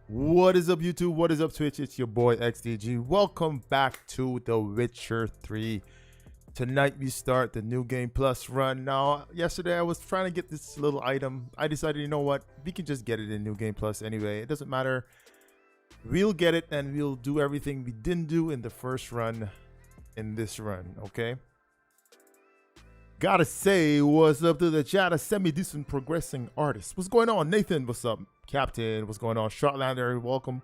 What is up, YouTube? What is up, Twitch? It's your boy XDG. Welcome back to The Witcher 3. Tonight we start the New Game Plus run. Now, yesterday I was trying to get this little item. I decided, you know what? We can just get it in New Game Plus anyway. It doesn't matter. We'll get it and we'll do everything we didn't do in the first run in this run, okay? Gotta say, what's up to the chat? A semi-decent progressing artist. What's going on? Nathan, what's up? Captain, what's going on? Shotlander, welcome.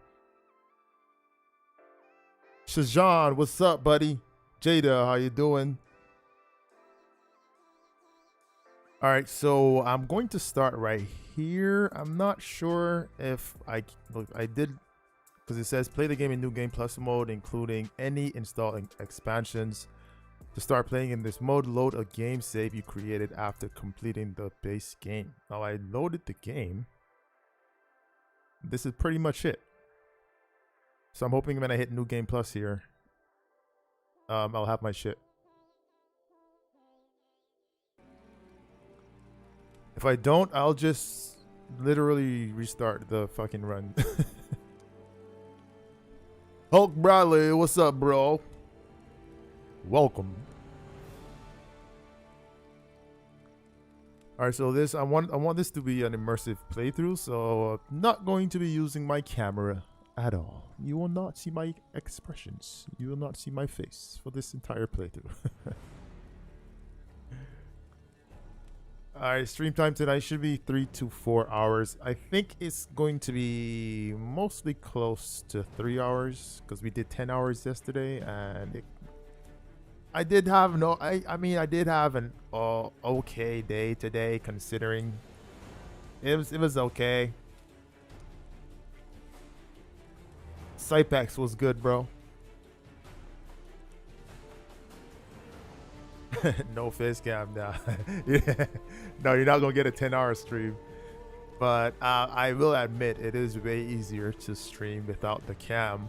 Shajan, what's up, buddy? Jada, how you doing? All right, so I'm going to start right here. I'm not sure if I did, because it says play the game in New Game Plus mode, including any installing expansions. To start playing in this mode, load a game save you created after completing the base game. Now I loaded the game. This is pretty much it. So I'm hoping when I hit New Game Plus here, I'll have my shit. If I don't, I'll just literally restart the fucking run. Hulk Bradley, what's up, bro? Welcome. All right, so I want this to be an immersive playthrough, so I'm not going to be using my camera at all. You will not see my expressions. You will not see my face for this entire playthrough. All right, stream time tonight should be 3 to 4 hours. I think it's going to be mostly close to 3 hours because we did 10 hours yesterday, and I did have I did have an okay day today, considering it was okay. Cypex was good, bro. No face cam, nah. Yeah. No, you're not gonna get a 10-hour stream. But I will admit it is way easier to stream without the cam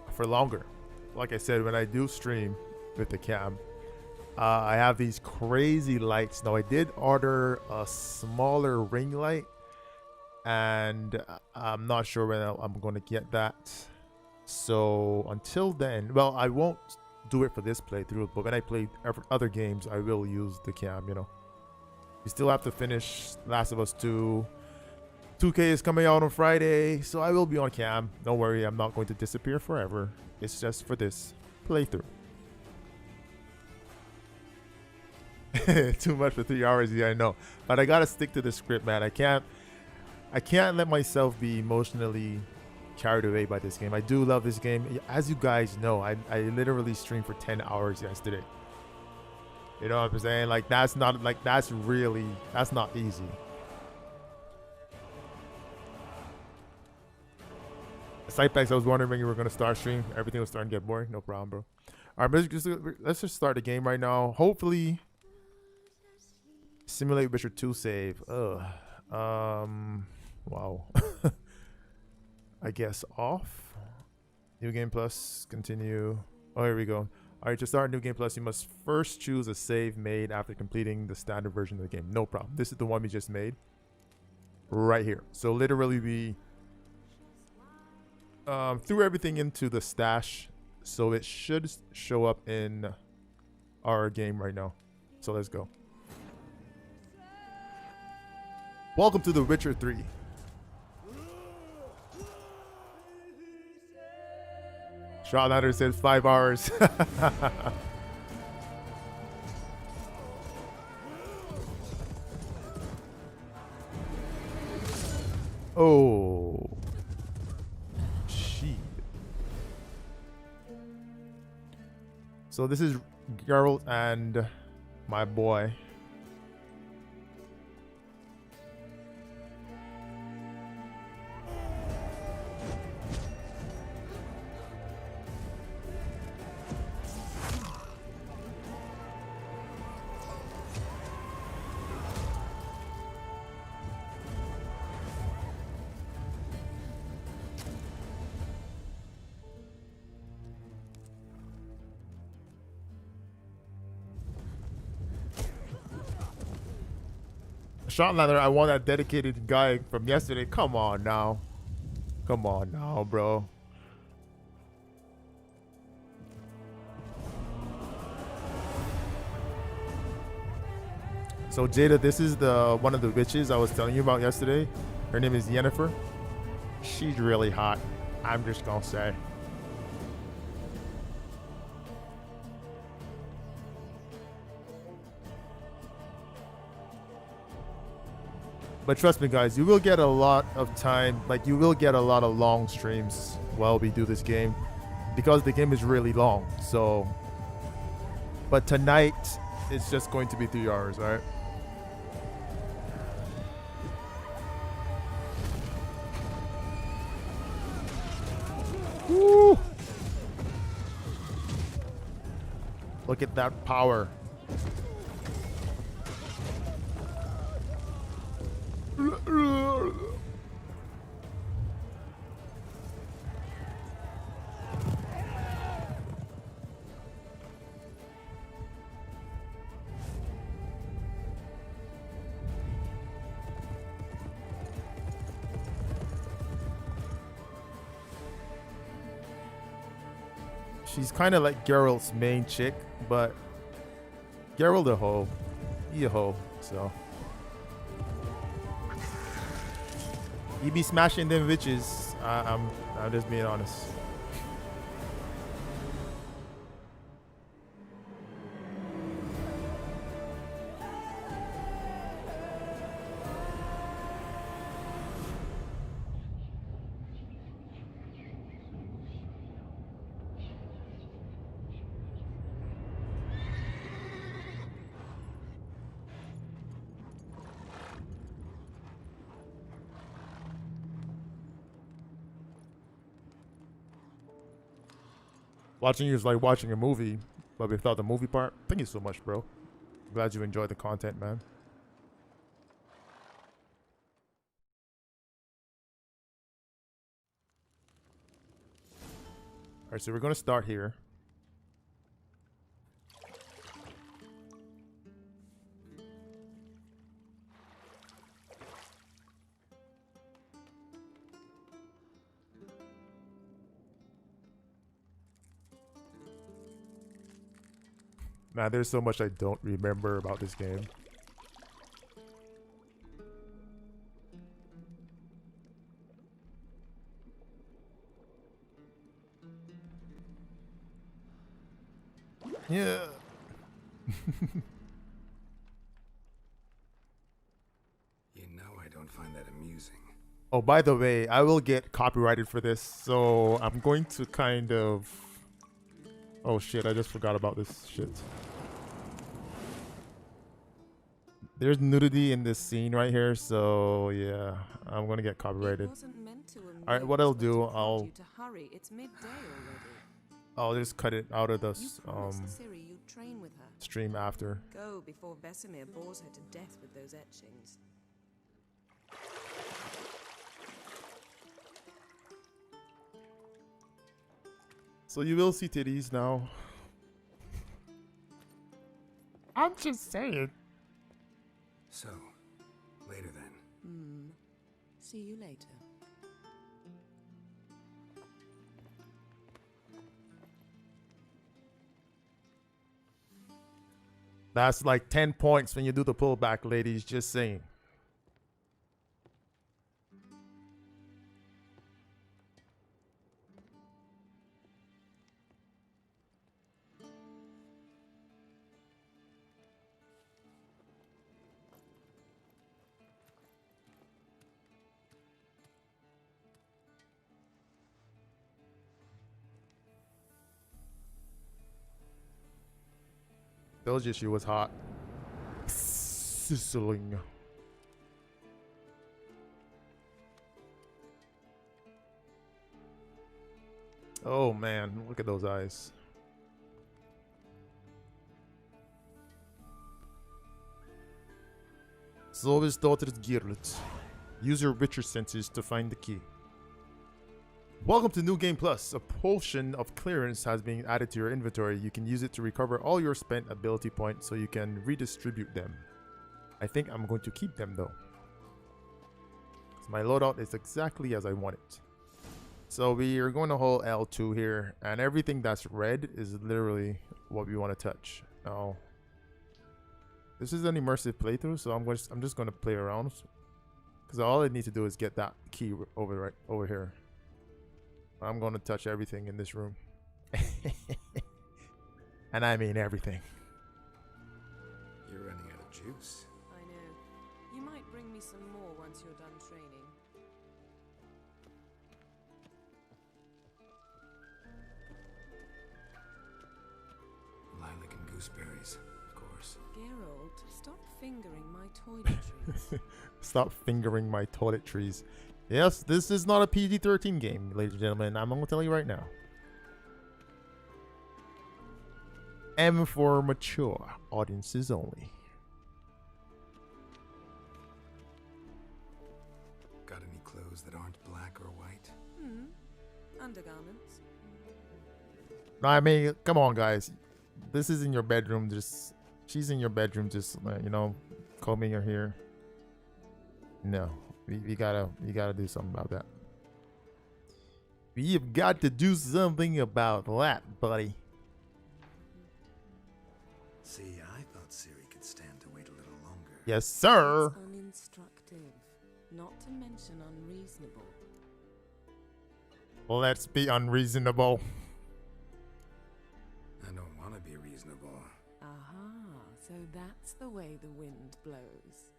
for longer. Like I said, when I do stream with the cam, I have these crazy lights. Now I did order a smaller ring light, and I'm not sure when I'm going to get that. So until then, well, I won't do it for this playthrough, but when I play other games, I will use the cam, you know. We still have to finish Last of Us 2. 2K is coming out on Friday, so I will be on cam. Don't worry, I'm not going to disappear forever. It's just for this playthrough. Too much for 3 hours, yeah, I know. But I gotta stick to the script, man. I can't let myself be emotionally carried away by this game. I do love this game. As you guys know, I literally streamed for 10 hours yesterday. You know what I'm saying? Like, that's not easy. Cypex, I was wondering when you were going to start stream. Everything was starting to get boring. No problem, bro. All right, let's just start the game right now. Hopefully, simulate Witcher 2 save. Wow. I guess off. New Game Plus, continue. Oh, here we go. All right, to start New Game Plus, you must first choose a save made after completing the standard version of the game. No problem. This is the one we just made right here. So literally we threw everything into the stash, so it should show up in our game right now. So let's go. Welcome to The Witcher 3. Shotlander said 5 hours. Oh. Shit. So this is Geralt and my boy. Shotlander, I want that dedicated guy from yesterday. Come on now. Come on now, bro. So Jada, this is the one of the witches I was telling you about yesterday. Her name is Yennefer. She's really hot. I'm just gonna say. But trust me, guys, you will get a lot of time. Like, you will get a lot of long streams while we do this game, because the game is really long. So, but tonight it's just going to be 3 hours, all right? Woo! Look at that power. She's kind of like Geralt's main chick, but Geralt a hoe. He a hoe, so. He be smashing them bitches. I'm just being honest. Watching you is like watching a movie, but without the movie part. Thank you so much, bro. Glad you enjoyed the content, man. Alright, so we're gonna start here. Man, there's so much I don't remember about this game. Yeah. You know I don't find that amusing. Oh, by the way, I will get copyrighted for this, so I'm going to kind of... Oh shit, I just forgot about this shit. There's nudity in this scene right here, so yeah, I'm gonna get copyrighted. Alright, what I'll do, I'll just cut it out of the stream after. Go before Vesemir bores her to death with those etchings. So you will see titties now. I'm just saying. So, later then. See you later. That's like 10 points when you do the pullback, ladies. Just saying. Told you she was hot. Sizzling. Oh man, look at those eyes. Zolvis daughter's Girlet. Use your Witcher senses to find the key. Welcome to New Game Plus. A potion of clearance has been added to your inventory. You can use it to recover all your spent ability points so you can redistribute them. I think I'm going to keep them though. So my loadout is exactly as I want it. So we are going to hold L2 here, and everything that's red is literally what we want to touch. Now, this is an immersive playthrough, so I'm just going to play around, because all I need to do is get that key over here. I'm going to touch everything in this room, and I mean everything. You're running out of juice. I know. You might bring me some more once you're done training. Lilac and gooseberries, of course. Geralt, stop fingering my toiletries. Stop fingering my toiletries. Yes, this is not a PG-13 game, ladies and gentlemen. I'm going to tell you right now. M for mature audiences only. Got any clothes that aren't black or white? Undergarments. I mean, come on, guys. This is in your bedroom. She's in your bedroom, just you know, combing her hair. No, we gotta do something about that. We've got to do something about that, buddy. See, I thought Ciri could stand to wait a little longer. Yes, sir. It's uninstructive, not to mention unreasonable. Let's be unreasonable. I don't want to be reasonable. Aha, so that's the way the wind blows.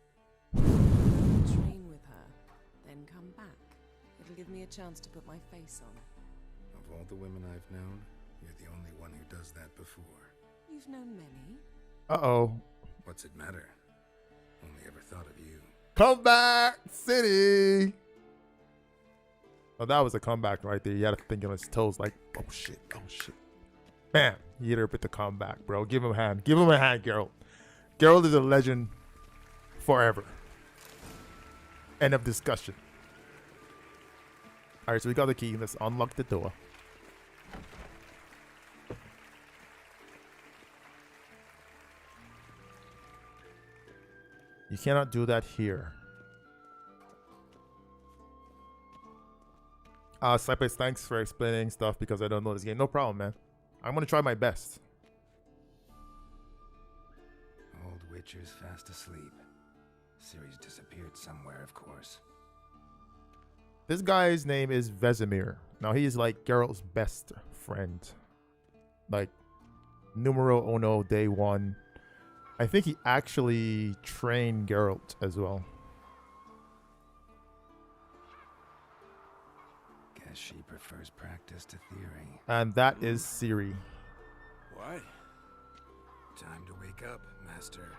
Train with her, then come back. It'll give me a chance to put my face on. Of all the women I've known, you're the only one who does that before. You've known many. Uh-oh. What's it matter? Only ever thought of you. Comeback City. Oh, that was a comeback right there. You had to think on his toes like, oh shit, oh shit. Bam. He hit her with the comeback, bro. Give him a hand. Give him a hand, Geralt. Geralt is a legend forever. End of discussion. Alright, so we got the key. Let's unlock the door. You cannot do that here. Cypress, thanks for explaining stuff because I don't know this game. No problem, man. I'm gonna try my best. Old Witcher's fast asleep. Ciri's disappeared somewhere, of course. This guy's name is Vesemir. Now he is like Geralt's best friend. Like numero uno, day one. I think he actually trained Geralt as well. Guess she prefers practice to theory. And that is Ciri. What? Time to wake up, Master.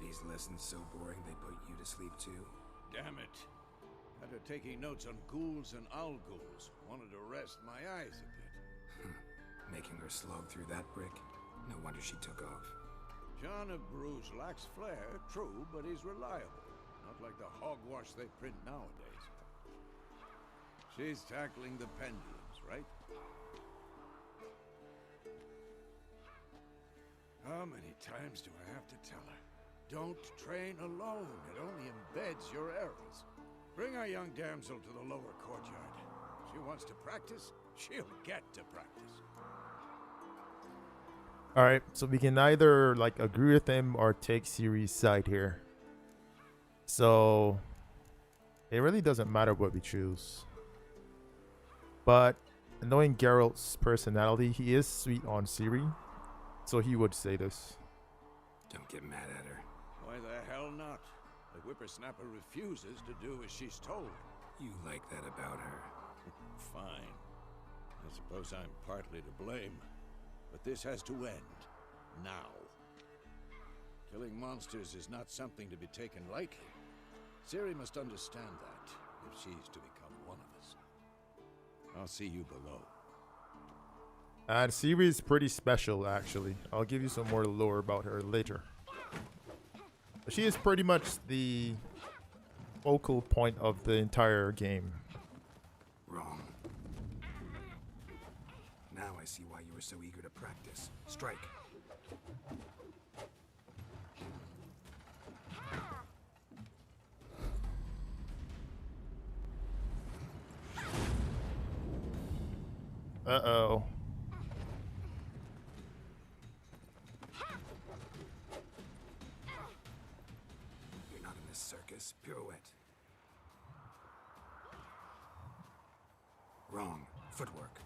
These lessons so boring they put you to sleep too. Damn it. After taking notes on ghouls and owl ghouls, wanted to rest my eyes a bit. Making her slog through that brick? No wonder she took off. John of Bruges lacks flair, true, but he's reliable. Not like the hogwash they print nowadays. She's tackling the pendulums, right? How many times do I have to tell her? Don't train alone. It only embeds your errors. Bring our young damsel to the lower courtyard. She wants to practice, she'll get to practice. Alright, so we can either like agree with him or take Ciri's side here. So it really doesn't matter what we choose. But knowing Geralt's personality, he is sweet on Ciri. So he would say this. Don't get mad at her. Why the hell not? The whippersnapper refuses to do as she's told. You like that about her. Fine. I suppose I'm partly to blame. But this has to end. Now. Killing monsters is not something to be taken lightly. Ciri must understand that, if she's to become one of us. I'll see you below. And Ciri is pretty special, actually. I'll give you some more lore about her later. But she is pretty much the focal point of the entire game. Wrong. Now I see why you were so eager to practice. Strike. Uh-oh. You're not in this circus. Pirouette. Wrong. Footwork.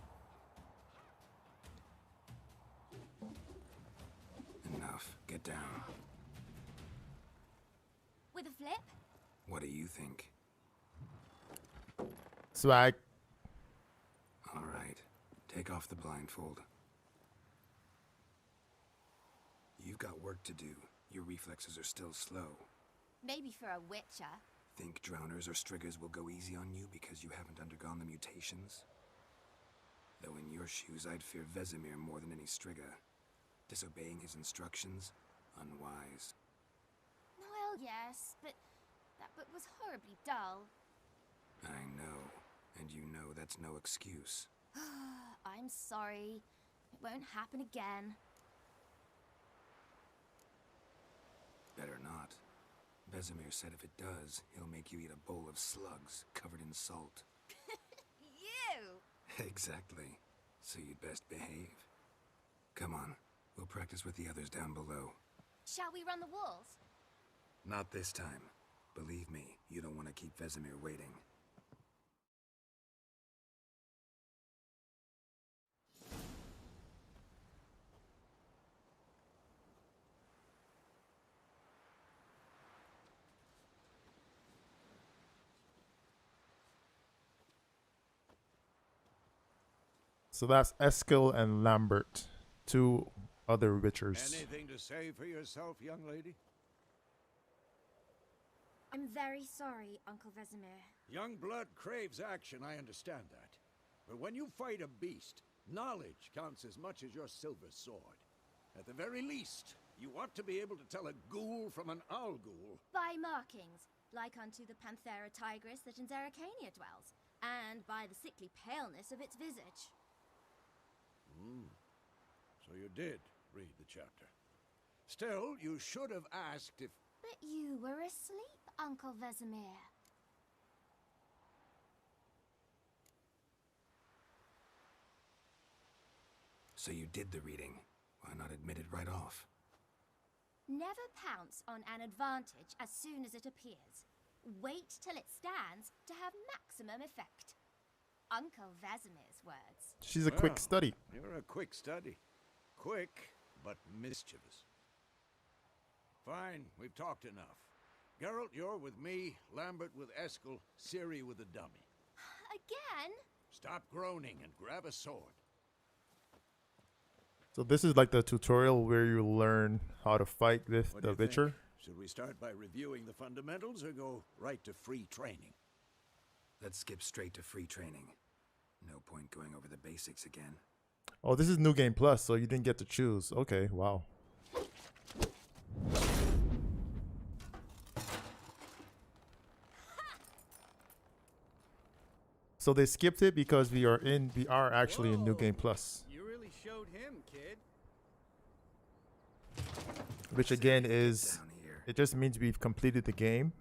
Enough. Get down. With a flip? What do you think? Swag. All right. Take off the blindfold. You've got work to do. Your reflexes are still slow. Maybe for a witcher. Think drowners or striggers will go easy on you because you haven't undergone the mutations? Though in your shoes, I'd fear Vesemir more than any strigger. Disobeying his instructions? Unwise. Well, yes, but that book was horribly dull. I know. And you know that's no excuse. I'm sorry. It won't happen again. Better not. Vesemir said if it does, he'll make you eat a bowl of slugs covered in salt. You! Exactly. So you'd best behave. Come on. We'll practice with the others down below. Shall we run the walls? Not this time. Believe me, you don't want to keep Vesemir waiting. So that's Eskil and Lambert, two other witchers. Anything to say for yourself, young lady? I'm very sorry, Uncle Vesemir. Young blood craves action, I understand that. But when you fight a beast, knowledge counts as much as your silver sword. At the very least, you ought to be able to tell a ghoul from an owl ghoul. By markings, like unto the Panthera tigris that in Zeracania dwells, and by the sickly paleness of its visage. So you did read the chapter. Still, you should have asked if... But you were asleep, Uncle Vesemir. So you did the reading. Why not admit it right off? Never pounce on an advantage as soon as it appears. Wait till it stands to have maximum effect. Uncle Vesemir's words. She's a quick Well, study. You're a quick study. Quick, but mischievous. Fine, we've talked enough. Geralt, you're with me, Lambert with Eskil, Ciri with the dummy. Again? Stop groaning and grab a sword. So this is like the tutorial where you learn how to fight with What do the you think? witcher. Should we start by reviewing the fundamentals or go right to free training? Let's skip straight to free training. No point going over the basics again. Oh, this is New Game Plus, so you didn't get to choose. Okay, wow. So they skipped it because we are actually in New Game Plus, You really showed him, kid. which again is, Down here. it just means we've completed the game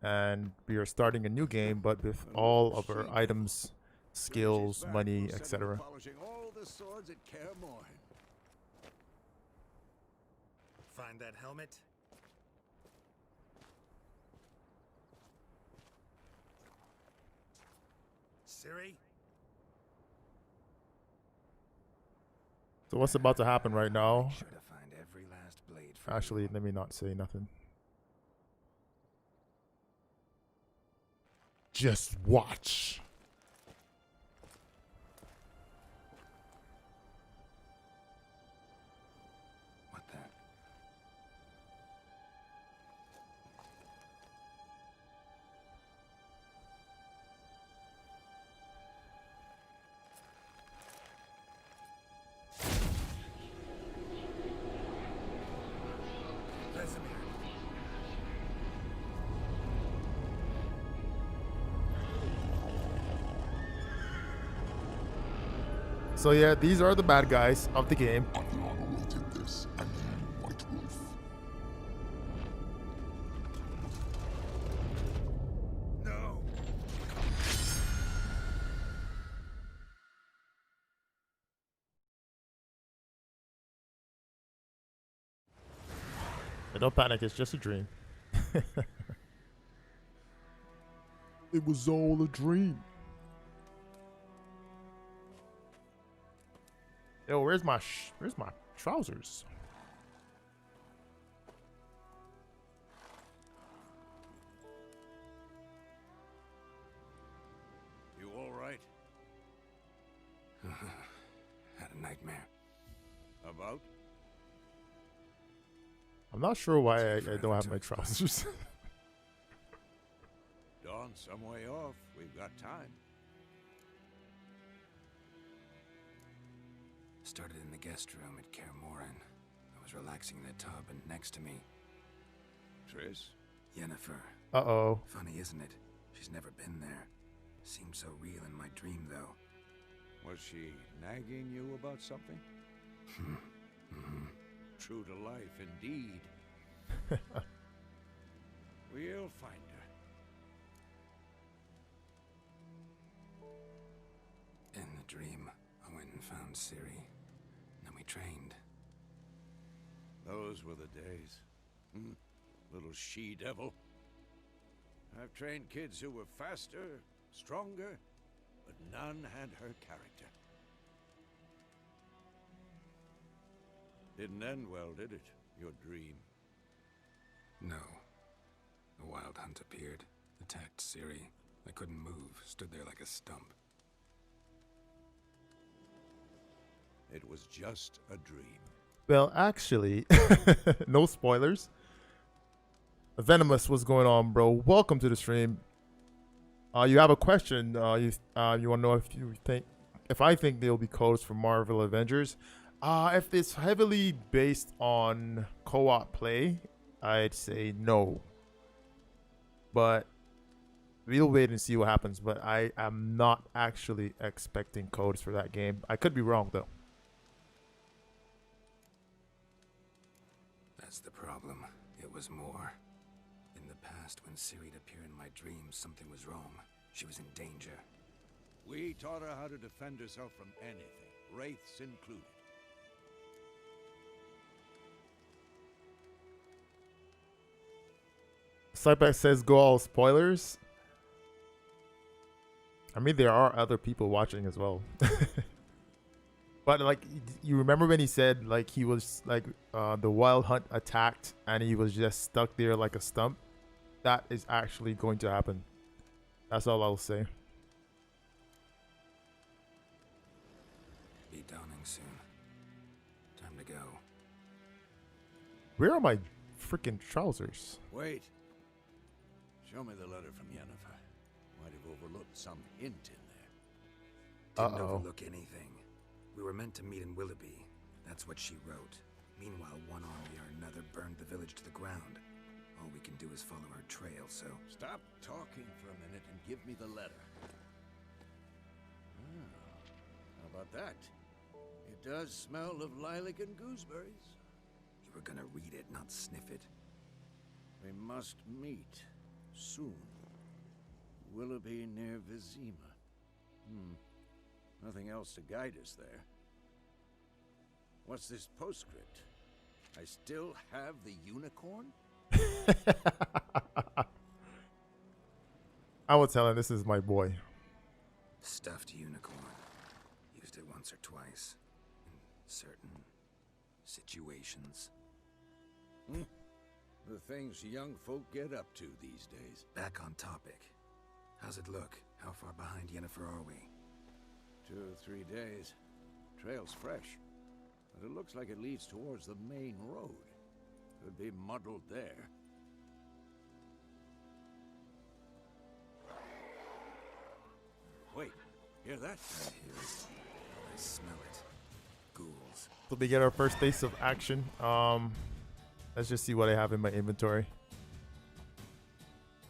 and we are starting a new game, but with all of our items, skills, money, etc. Polishing all the swords at Kaer Morhen. Find that helmet? Ciri? So what's about to happen right now? Sure to find every last blade for Actually, you. let me not say nothing. Just watch. What the? Vesemir. So yeah, these are the bad guys of the game. Adriano did this, and then White Wolf. No! Don't panic, it's just a dream. It was all a dream. Yo, where's my trousers? You all right? Had a nightmare. About? I'm not sure why I don't have my trousers. Dawn's some way off. We've got time. Started in the guest room at Kaer Morhen. I was relaxing in the tub, and next to me, Triss? Yennefer. Uh-oh. Funny, isn't it? She's never been there. Seemed so real in my dream, though. Was she nagging you about something? True to life, indeed. We'll find her. In the dream, I went and found Ciri. Then we trained. Those were the days. Little she-devil. I've trained kids who were faster, stronger, but none had her character. Didn't end well, did it? Your dream? No. The wild hunt appeared, attacked Ciri. I couldn't move, stood there like a stump. It was just a dream. Well, actually, no spoilers. Venomous, what's going on, bro? Welcome to the stream. You have a question. You want to know if I think there'll be codes for Marvel Avengers. If it's heavily based on co-op play, I'd say no. But we'll wait and see what happens. But I am not actually expecting codes for that game. I could be wrong though. That's the problem. It was more. In the past, when Ciri'd appear in my dreams, something was wrong. She was in danger. We taught her how to defend herself from anything, wraiths included. Sideback says go all spoilers. I mean, there are other people watching as well. But like, you remember when he said like he was like the wild hunt attacked and he was just stuck there like a stump? That is actually going to happen. That's all I'll say. Be dawning soon. Time to go. Where are my freaking trousers? Wait. Show me the letter from Yennefer. Might have overlooked some hint in there. Didn't overlook anything. We were meant to meet in Willoughby. That's what she wrote. Meanwhile, one army or another burned the village to the ground. All we can do is follow her trail, so... Stop talking for a minute and give me the letter. How about that? It does smell of lilac and gooseberries. You were gonna read it, not sniff it. We must meet soon. Willoughby near Vizima. Nothing else to guide us there. What's this postscript? I still have the unicorn? I will tell him this is my boy. Stuffed unicorn. Used it once or twice. In certain situations. The things young folk get up to these days. Back on topic. How's it look? How far behind Yennefer are we? 2 or 3 days. Trail's fresh. But it looks like it leads towards the main road. Could be muddled there. Wait, hear that? I hear it. I smell it. Ghouls. So we get our first taste of action. Let's just see what I have in my inventory.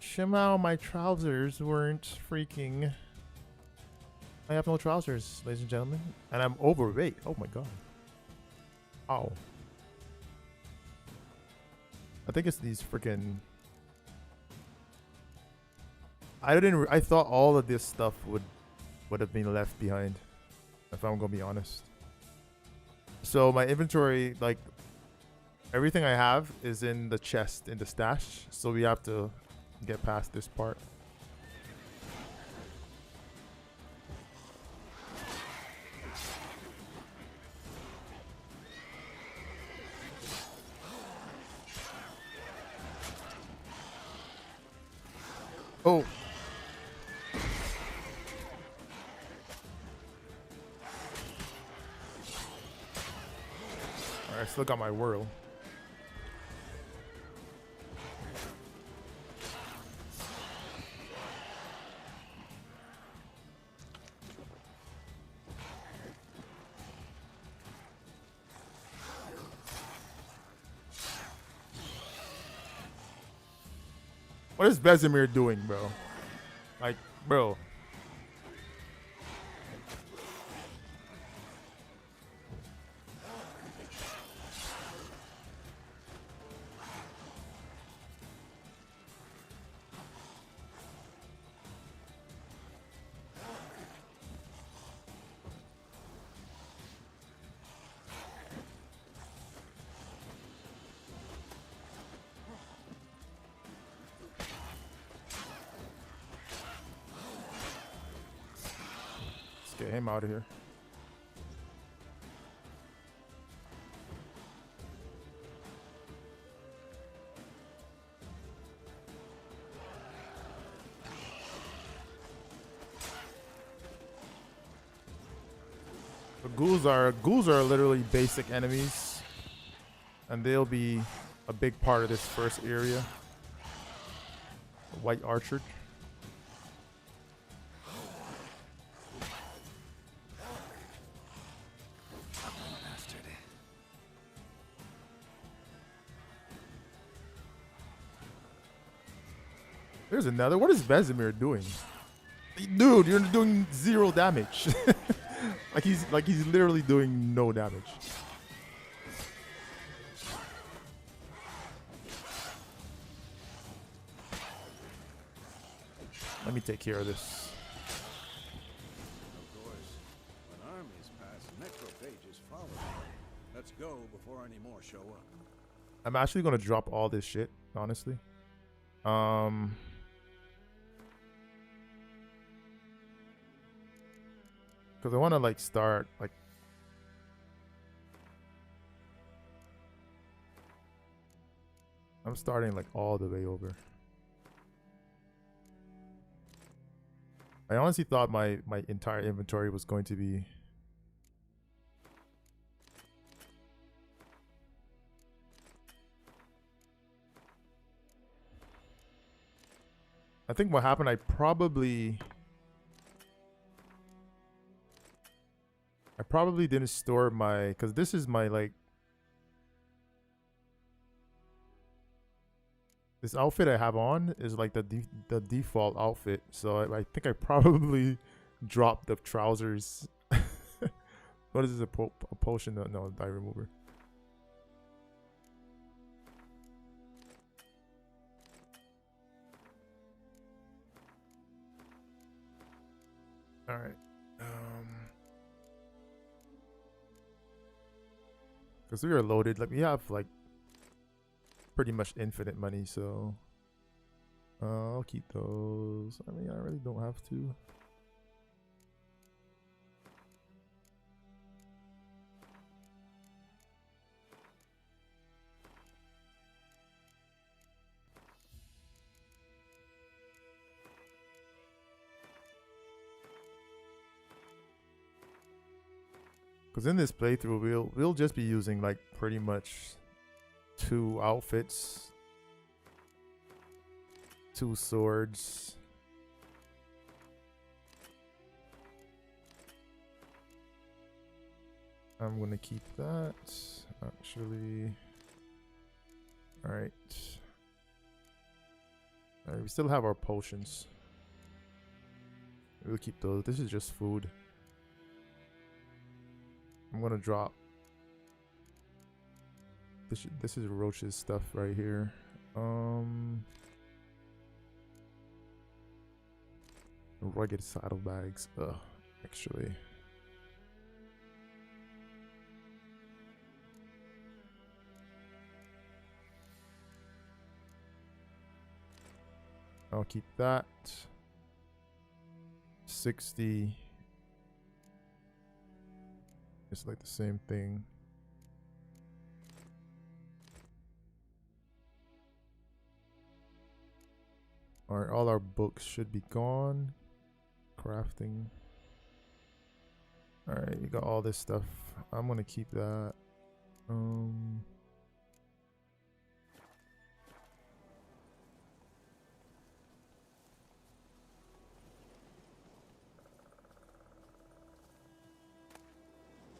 Shimao, my trousers weren't freaking... I have no trousers, ladies and gentlemen. And I'm overweight. Oh my god. Ow. I think it's these freaking... I thought all of this stuff would have been left behind, if I'm gonna be honest. So my inventory, like, Everything I have is in the chest, in the stash, so we have to get past this part. Oh. Alright, I still got my whirl. What is Vesemir doing, bro? Like, bro. Let's get him out of here. The ghouls are literally basic enemies, and they'll be a big part of this first area. The White Archer. There's another. What is Vesemir doing? Dude, you're doing 0 damage. like he's literally doing no damage. Let me take care of this. Of course, when armies pass, necrophages follow. Let's go before any more show up. I'm actually gonna drop all this shit, honestly. Because I want to like start like I'm starting like all the way over. I honestly thought my entire inventory was going to be I think what happened, I probably didn't store my, because this is my like this outfit I have on is like the default outfit, so I think I probably dropped the trousers. What is this, a potion? No, dye remover. All right. Because we are loaded, like we have like pretty much infinite money, so I'll keep those. I mean, I really don't have to. Because in this playthrough, we'll just be using like pretty much 2 outfits, 2 swords. I'm gonna keep that. Actually, all right. All right, we still have our potions. We'll keep those. This is just food. I'm gonna drop. This is Roach's stuff right here. Rugged saddlebags. Ugh, actually. I'll keep that. 60. It's like the same thing. Alright, all our books should be gone. Crafting. Alright, you got all this stuff. I'm gonna keep that.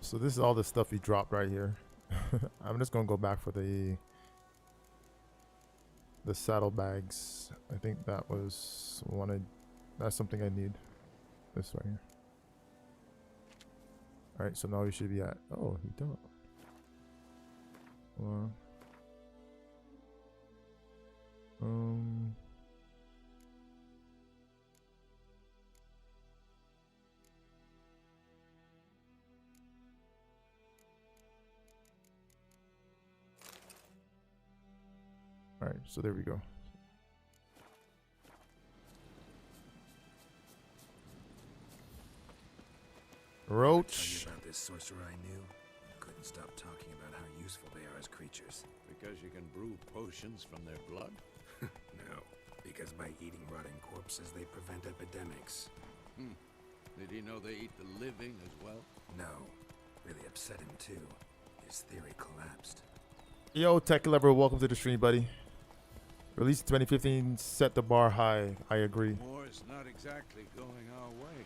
So this is all the stuff you dropped right here. I'm just gonna go back for the saddlebags. I think that was that's something I need. This right here. Alright, so now we should be at, oh, we don't. Alright, so there we go. Roach. Tell you about this sorcerer I knew. Couldn't stop talking about how useful they are as creatures. Because you can brew potions from their blood? No, because by eating rotting corpses, they prevent epidemics. Did he know they eat the living as well? No, really upset him too. His theory collapsed. Yo, Tech Lover, welcome to the stream, buddy. Release 2015 set the bar high. I agree. War's not exactly going our way.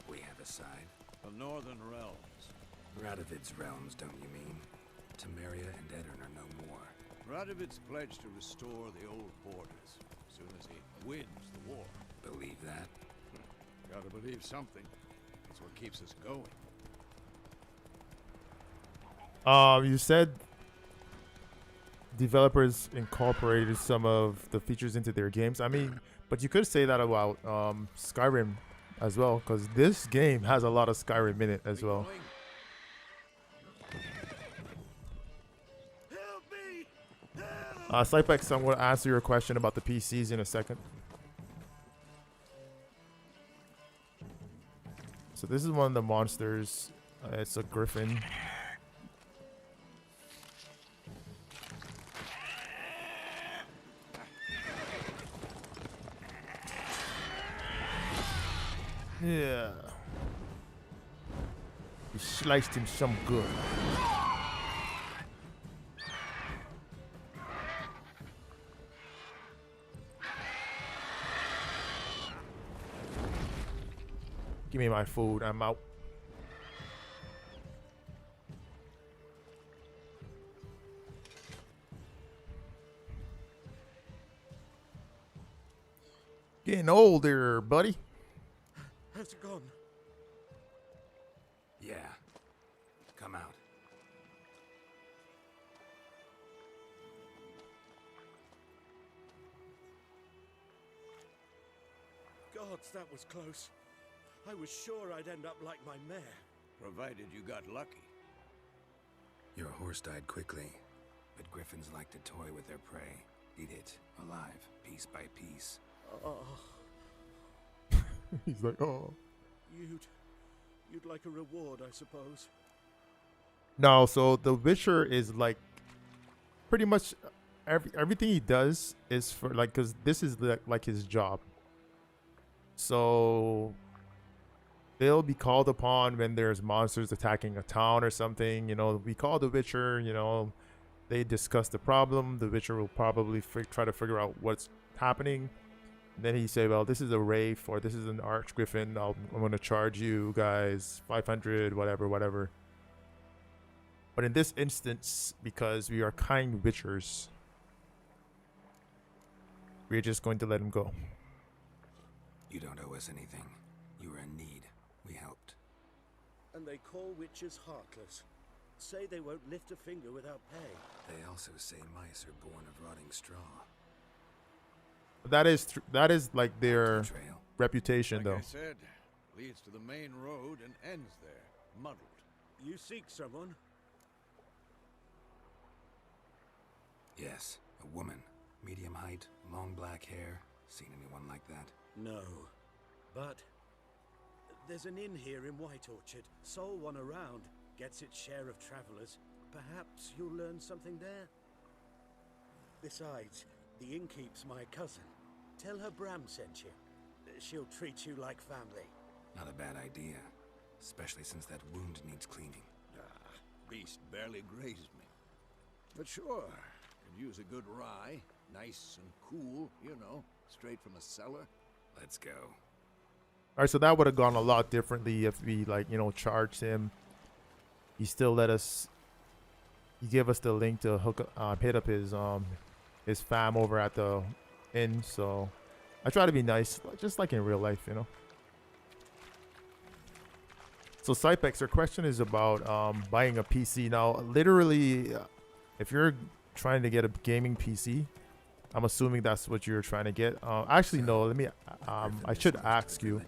We have a side. The Northern Realms. Radovid's realms, don't you mean? Temeria and Edirn are no more. Radovid's pledged to restore the old borders as soon as he wins the war. Believe that? Gotta believe something. That's what keeps us going. You said developers incorporated some of the features into their games. I mean, but you could say that about Skyrim as well, because this game has a lot of Skyrim in it as well. Slipex, I'm going to answer your question about the PCs in a second. So this is one of the monsters. It's a griffin. Yeah. We sliced him some good. Give me my food. I'm out. Getting older, buddy. How's it gone? Yeah. Come out. Gods, that was close. I was sure I'd end up like my mare. Provided you got lucky. Your horse died quickly, but griffins like to toy with their prey. Eat it, alive, piece by piece. Oh, He's like, oh. you'd like a reward, I suppose. No, so The Witcher is like pretty much everything he does is for like, because this is like his job. So they'll be called upon when there's monsters attacking a town or something. You know, we call the Witcher, you know, they discuss the problem. The Witcher will probably try to figure out what's happening. And then he say, well, this is a wraith or this is an arch griffin. I'm going to charge you guys 500, whatever. But in this instance, because we are kind Witchers, we're just going to let him go. You don't owe us anything. You were in need. We helped. And they call witches heartless. Say they won't lift a finger without pay. They also say mice are born of rotting straw. That is like their Trail. reputation, Like though. I said, leads to the main road and ends there, muddled. You seek someone? Yes, a woman. Medium height, long black hair, Seen anyone like that? No. But there's an inn here in White Orchard. Sole one around. Gets its share of travelers. Perhaps you'll learn something there. Besides, the innkeep's my cousin. Tell her Bram sent you. She'll treat you like family. Not a bad idea. Especially since that wound needs cleaning. Ah, beast barely grazed me. But sure, could use a good rye. Nice and cool, you know, straight from the cellar. Let's go. All right, so that would have gone a lot differently if we, like, you know, charged him. He still let us. He gave us the link to hit up his fam over at the inn. So I try to be nice, just like in real life, you know. So Cypex, your question is about buying a PC. Now, literally, if you're trying to get a gaming PC, I'm assuming that's what you're trying to get. Actually, no. Let me. I should ask you,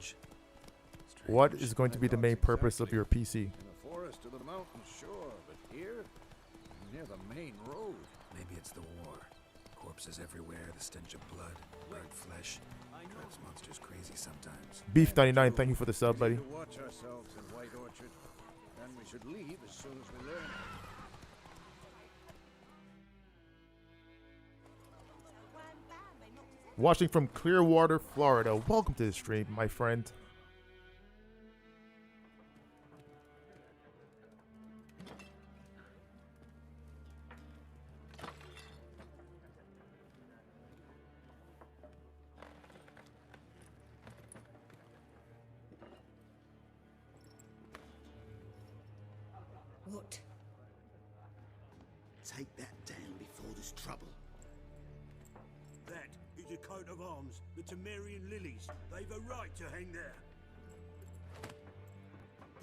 what is going to be the main purpose of your PC? In the forest to the mountains, sure, but here, near the main road. Maybe it's the war. Corpses everywhere, the stench of blood, burnt flesh. Drives monsters crazy sometimes. Beef 99, thank you for the sub, buddy. We need to watch ourselves in White Orchard, and we should leave as soon as we learn. Watching from Clearwater, Florida. Welcome to the stream, my friend. What? Take that down before there's trouble. That is a coat of arms, the Temerian lilies. They've a right to hang there.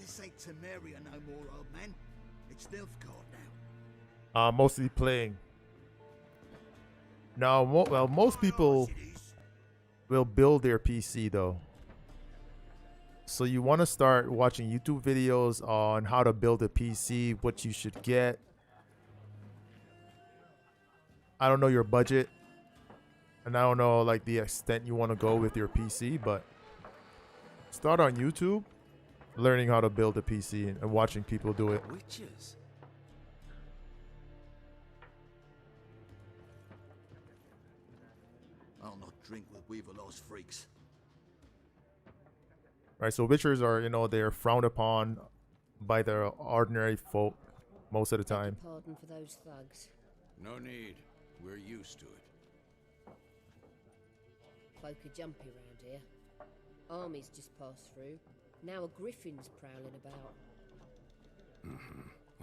This ain't Temeria no more, old man. It's Nilfgaard now. Mostly playing. Now, well, most people will build their PC though. So you want to start watching YouTube videos on how to build a PC, what you should get. I don't know your budget, and I don't know like the extent you want to go with your PC, but start on YouTube, learning how to build a PC and watching people do it. Witches. I'll not drink with Weaverlaw's freaks. Right, so witchers are, you know, they're frowned upon by the ordinary folk most of the time. Pardon for those thugs. No need. We're used to it. Folk are jumpy round here. Armies just passed through. Now a griffin's prowling about.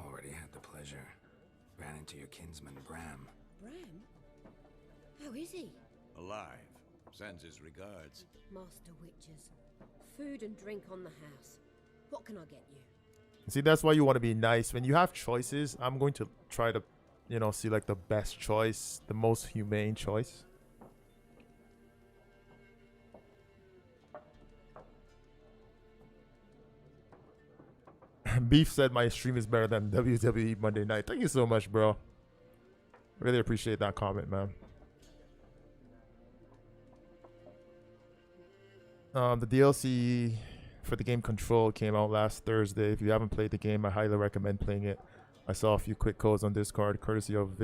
Already had the pleasure. Ran into your kinsman, Bram. Bram? How is he? Alive. Sends his regards. Master Witchers. Food and drink on the house. What can I get you? See, that's why you want to be nice. When you have choices, I'm going to try to, you know, see like the best choice, the most humane choice. Beef said my stream is better than WWE Monday night. Thank you so much, bro. Really appreciate that comment, man. The DLC for the game Control came out last Thursday. If you haven't played the game, I highly recommend playing it. I saw a few quick codes on Discord, courtesy of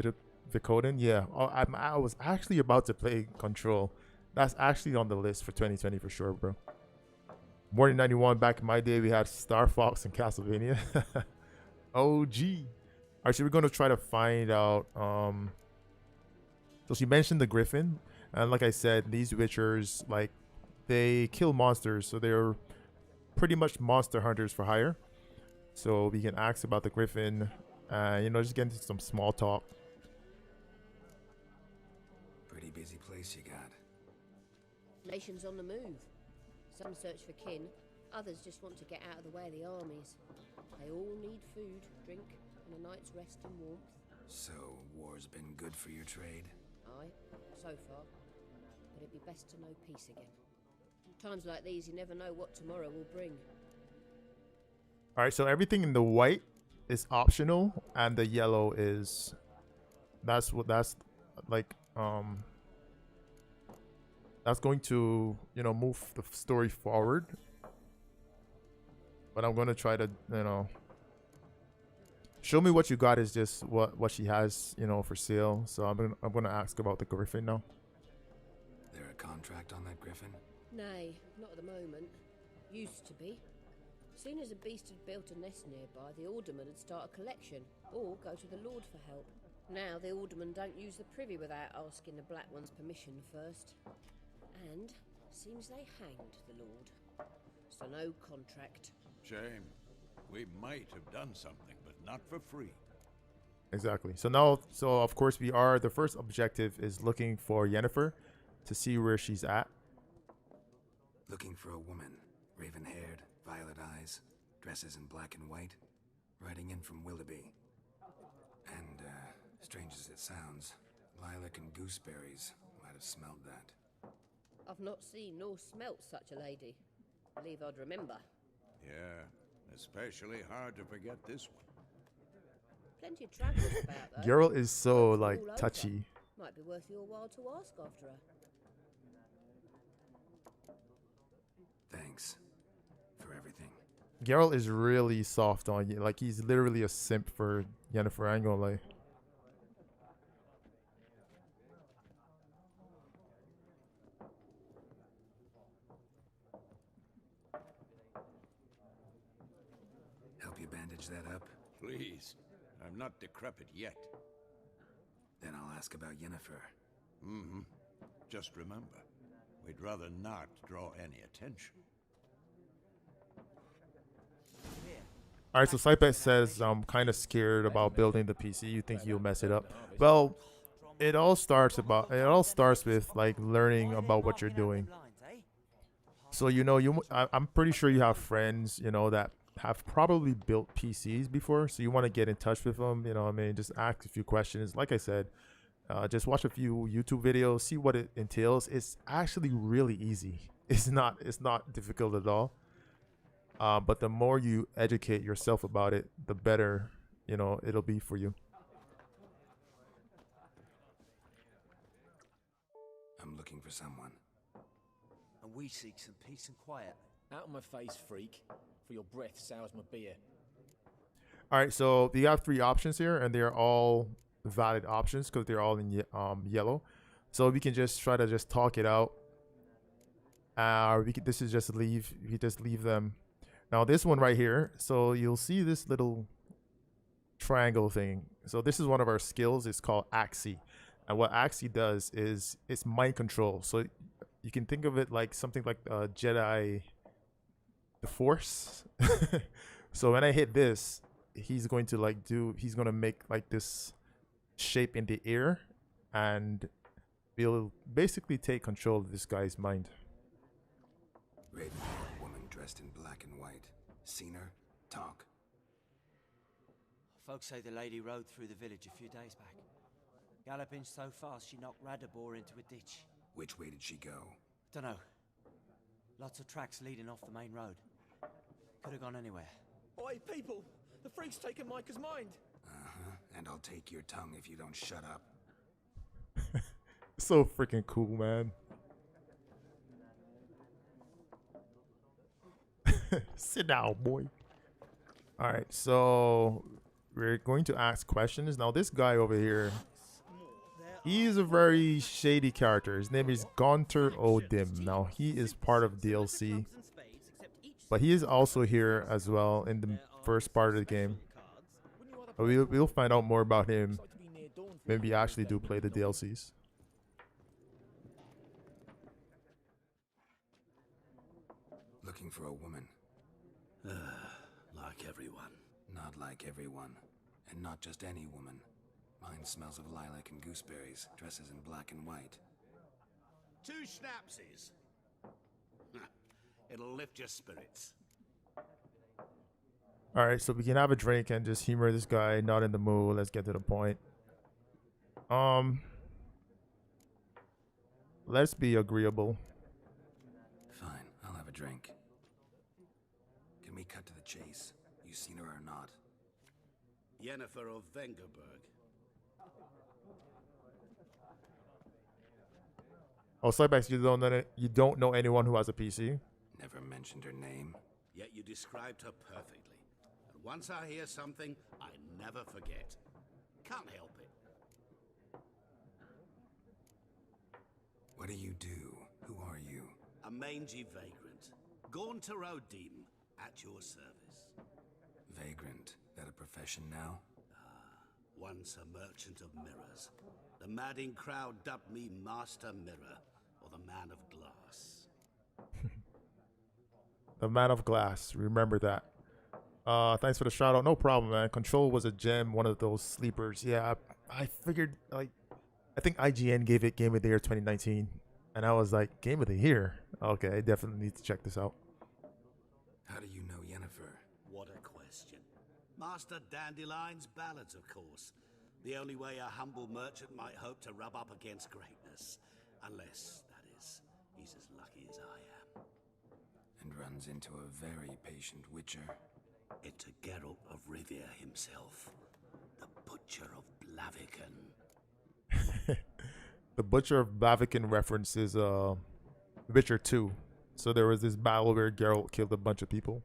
Vicoden. Yeah, I was actually about to play Control. That's actually on the list for 2020 for sure, bro. Morning 91, back in my day, we had Star Fox and Castlevania. OG. Actually, we're going to try to find out. So she mentioned the Griffin. And like I said, these Witchers, like, they kill monsters. So they're pretty much monster hunters for hire. So we can ask about the Griffin. You know, just get into some small talk. Pretty busy place you got. Nations on the move. Some search for kin, others just want to get out of the way of the armies. They all need food, drink, and a night's rest and warmth. So, war's been good for your trade? Aye, so far. But it'd be best to know peace again. Times like these, you never know what tomorrow will bring. All right, so everything in the white is optional, and the yellow is... That's like... That's going to, you know, move the story forward. But I'm gonna try to, you know, show me what you got is just what she has, you know, for sale. So I'm gonna ask about the griffin now. There a contract on that griffin? Nay, not at the moment. Used to be. Soon as a beast had built a nest nearby, the alderman would start a collection, or go to the Lord for help. Now the aldermen don't use the privy without asking the Black One's permission first. And seems they hanged the Lord. So no contract. Shame. We might have done something, but not for free. Exactly. So now, so of course we are, the first objective is looking for Yennefer to see where she's at. Looking for a woman, raven-haired, violet eyes, dresses in black and white, riding in from Willoughby. And, strange as it sounds, lilac and gooseberries might have smelled that. I've not seen nor smelt such a lady. Believe I'd remember. Yeah, especially hard to forget this one. Plenty of travellers about though. Geralt is so Folks like all over. touchy. Might be worth your while to ask after her. Thanks for everything. Geralt is really soft on you. Like he's literally a simp for Yennefer. I ain't gonna lie. Help you bandage that up? Please, I'm not decrepit yet. Then I'll ask about Yennefer. Mm-hmm. Just remember, we'd rather not draw any attention. All right, so Sipet says I'm kind of scared about building the PC. You think you'll mess it up? Well, it all starts with like learning about what you're doing. So you know, I'm pretty sure you have friends, you know, that have probably built PCs before. So you want to get in touch with them. You know, what I mean, just ask a few questions. Like I said, just watch a few YouTube videos, see what it entails. It's actually really easy. It's not difficult at all. But the more you educate yourself about it, the better, you know, it'll be for you. I'm looking for someone. And we seek some peace and quiet. Out of my face, freak. For your breath sours my beer. All right, so you have three options here, and they're all valid options because they're all in yellow. So we can just try to just talk it out. This is just leave. You just leave them. Now this one right here, so you'll see this little triangle thing. So this is one of our skills. It's called Axie. And what Axie does is it's mind control. So you can think of it like something like Jedi, the Force. So when I hit this, he's going to make like this shape in the air, and we'll basically take control of this guy's mind. Raven-haired woman dressed in black and white. Seen her? Talk. Folks say the lady rode through the village a few days back. Galloping so fast she knocked Radabor into a ditch. Which way did she go? Dunno. Lots of tracks leading off the main road. Could have gone anywhere. Oi, people! The freak's taken Micah's mind! Uh-huh. And I'll take your tongue if you don't shut up. So freaking cool, man. Sit down, boy. All right, so we're going to ask questions. Now, this guy over here, he's a very shady character. His name is Gaunter O'Dim. Now, he is part of DLC, but he is also here as well in the first part of the game. But we'll find out more about him when we actually do play the DLCs. Looking for a woman. Like everyone. Not like everyone. And not just any woman. Mine smells of lilac and gooseberries, dresses in black and white. 2 schnapsies. It'll lift your spirits. All right, so we can have a drink and just humor this guy. Not in the mood. Let's get to the point. Let's be agreeable. Fine, I'll have a drink. Can we cut to the chase? You seen her or not? Yennefer of Vengerberg. Oh, Slaybax, you don't know anyone who has a PC? Never mentioned her name. Yet you described her perfectly. And once I hear something, I never forget. Can't help it. What do you do? Who are you? A mangy vagrant. Gone to Rodim, at your service. Vagrant. That a profession now? Once a merchant of mirrors. The madding crowd dubbed me Master Mirror, or the Man of Glass. The Man of Glass. Remember that. Thanks for the shout out. No problem, man. Control was a gem, one of those sleepers. Yeah, I figured, like, I think IGN gave it Game of the Year 2019. And I was like, Game of the Year? Okay, I definitely need to check this out. How do you know Yennefer? What a question. Master Dandelion's ballads, of course. The only way a humble merchant might hope to rub up against greatness. Unless, that is, he's as lucky as I am. And runs into a very patient witcher. Into Geralt of Rivia himself. The Butcher of Blaviken. The Butcher of Blaviken references Witcher 2. So there was this battle where Geralt killed a bunch of people.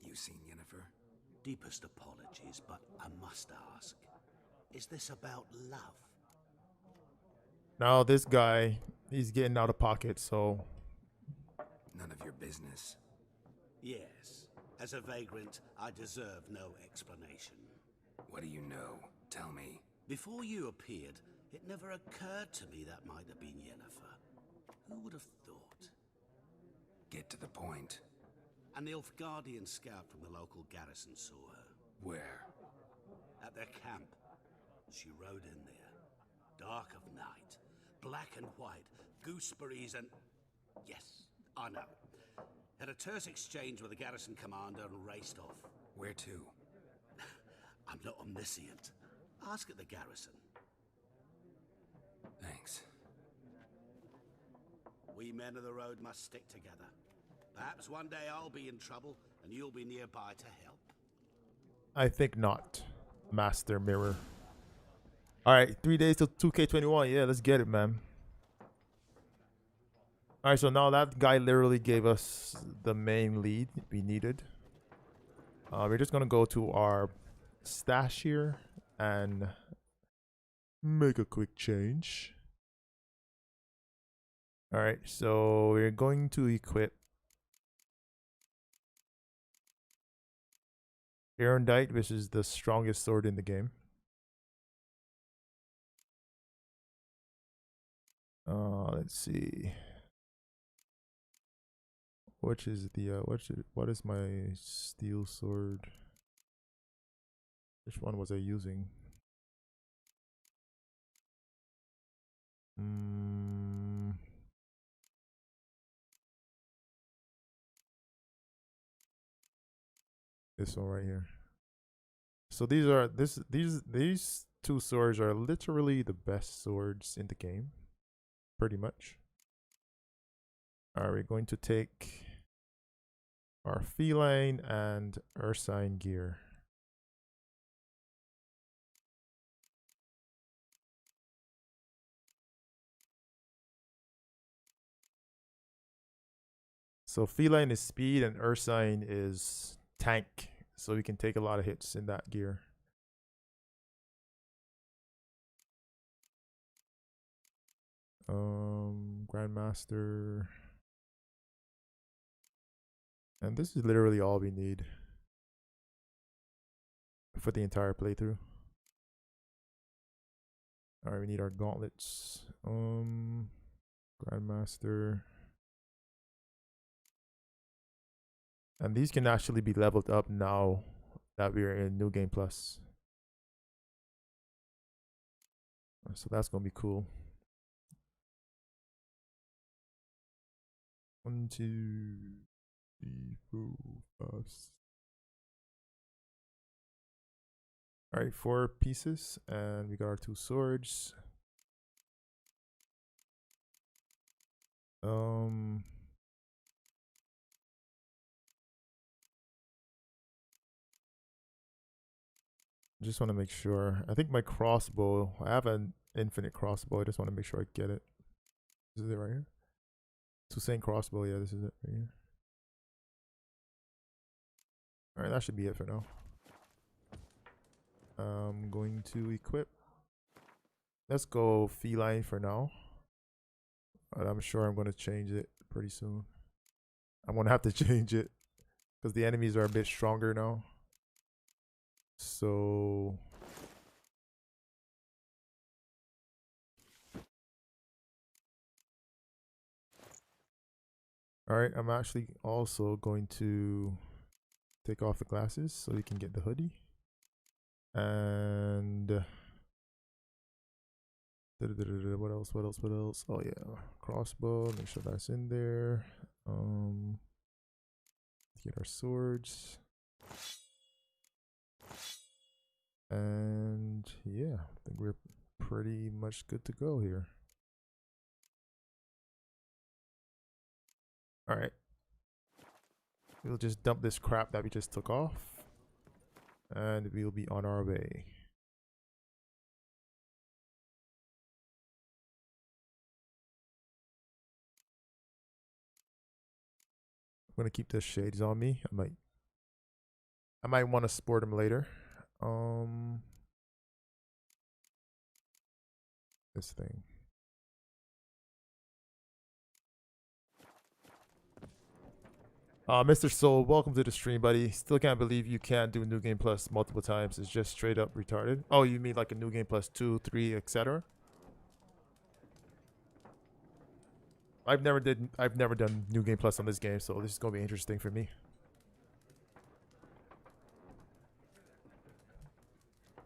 You seen Yennefer? Deepest apologies, but I must ask. Is this about love? Now this guy, he's getting out of pocket, so... None of your business. Yes. As a vagrant, I deserve no explanation. What do you know? Tell me. Before you appeared, it never occurred to me that might have been Yennefer. Who would have thought? Get to the point. An Nilfgaardian scout from the local garrison saw her. Where? At their camp. She rode in there. Dark of night. Black and white. Gooseberries and... Yes, I know. Had a terse exchange with the garrison commander and raced off. Where to? I'm not omniscient. Ask at the garrison. Thanks. We men of the road must stick together. Perhaps one day I'll be in trouble and you'll be nearby to help. I think not, Master Mirror. Alright, 3 days till 2K21. Yeah, let's get it, man. Alright, so now that guy literally gave us the main lead we needed. We're just gonna go to our stash here and make a quick change. Alright, so we're going to equip Erendite, which is the strongest sword in the game. Let's see. Which is the what is my steel sword? Which one was I using? This one right here. So these two swords are literally the best swords in the game, pretty much. Are we going to take our feline and ursine gear? So feline is speed and ursine is tank, so we can take a lot of hits in that gear. Grandmaster. And this is literally all we need for the entire playthrough. Alright, we need our gauntlets. Grandmaster. And these can actually be leveled up now that we are in New Game Plus. So that's gonna be cool. 1, 2, 3, 4, 5. Alright, 4 pieces, and we got our 2 swords. Just want to make sure. I think my crossbow, I have an infinite crossbow. I just want to make sure I get it. Is it right here? Toussaint crossbow. Yeah, this is it right here. All right, that should be it for now. I'm going to equip. Let's go feline for now. But I'm sure I'm going to change it pretty soon. I'm going to have to change it because the enemies are a bit stronger now. So all right, I'm actually also going to take off the glasses so you can get the hoodie. And what else? What else? What else? Oh yeah, crossbow. Make sure that's in there. Get our swords. And yeah, I think we're pretty much good to go here. All right. We'll just dump this crap that we just took off. And we'll be on our way. I'm gonna keep the shades on me. I might want to sport them later. This thing. Mr. Soul, welcome to the stream, buddy. Still can't believe you can't do New Game Plus multiple times. It's just straight up retarded. Oh, you mean like a New Game Plus 2, 3, etc.? I've never done New Game Plus on this game, so this is gonna be interesting for me.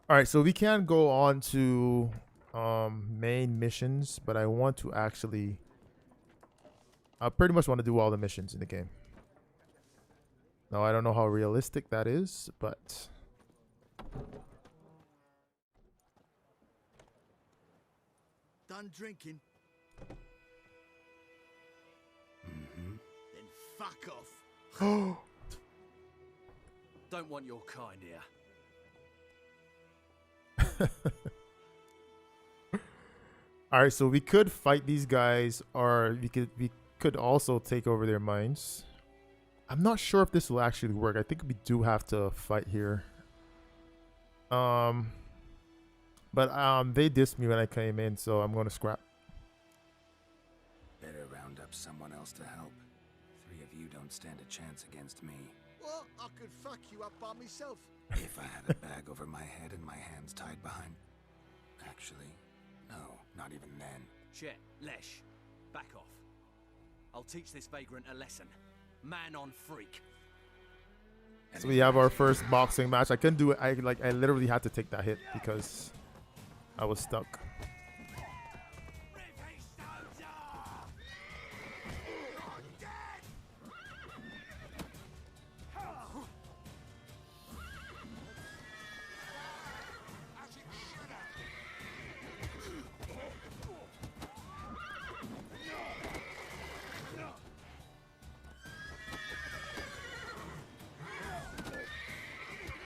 All right, so we can go on to main missions, but I want to actually I pretty much want to do all the missions in the game. Now, I don't know how realistic that is, but Done drinking? Mm-hmm. Then fuck off. Don't want your kind here. all right, so we could fight these guys, or we could also take over their mines. I'm not sure if this will actually work. I think we do have to fight here. But they dissed me when I came in, so I'm going to scrap. Better round up someone else to help. 3 of you don't stand a chance against me. Well, I could fuck you up by myself. If I had a bag over my head and my hands tied behind... Actually, no, not even then. Chet, Lesh, back off. I'll teach this vagrant a lesson. Man on freak. So we have our first boxing match. I couldn't do it. I literally had to take that hit because I was stuck.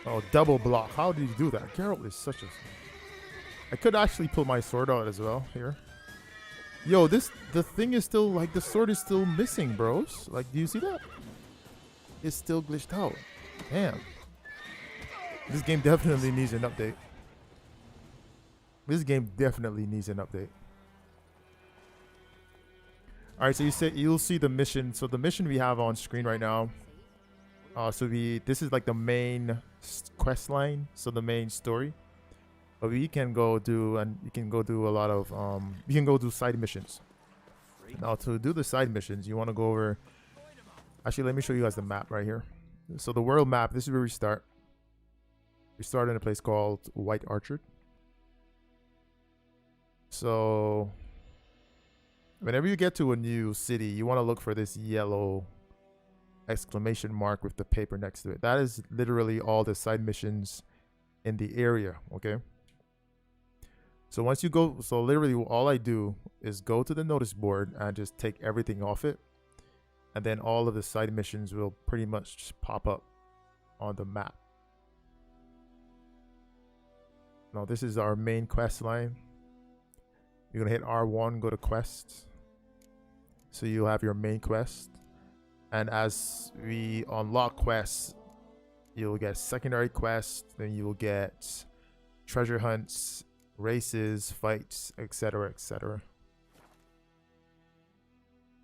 Oh, double block. How did you do that? Geralt is such a... I could actually pull my sword out as well here. Yo, the thing is still, like, the sword is still missing, bros. Like, do you see that? It's still glitched out. Damn. This game definitely needs an update. This game definitely needs an update. All right, so you'll see the mission. So the mission we have on screen right now. This is like the main quest line, so the main story. But we can go do, and you can go do a lot of you can go do side missions. Now to do the side missions, you want to go over. Actually, let me show you guys the map right here. So the world map. This is where we start. We start in a place called White Orchard. So whenever you get to a new city, you want to look for this yellow exclamation mark with the paper next to it. That is literally all the side missions in the area, okay? So once you go, so literally all I do is go to the notice board and just take everything off it. And then all of the side missions will pretty much just pop up on the map. Now this is our main quest line. You're gonna hit R1, go to quests. So you'll have your main quest. And as we unlock quests, you'll get secondary quests, then you will get treasure hunts, races, fights, etc., etc.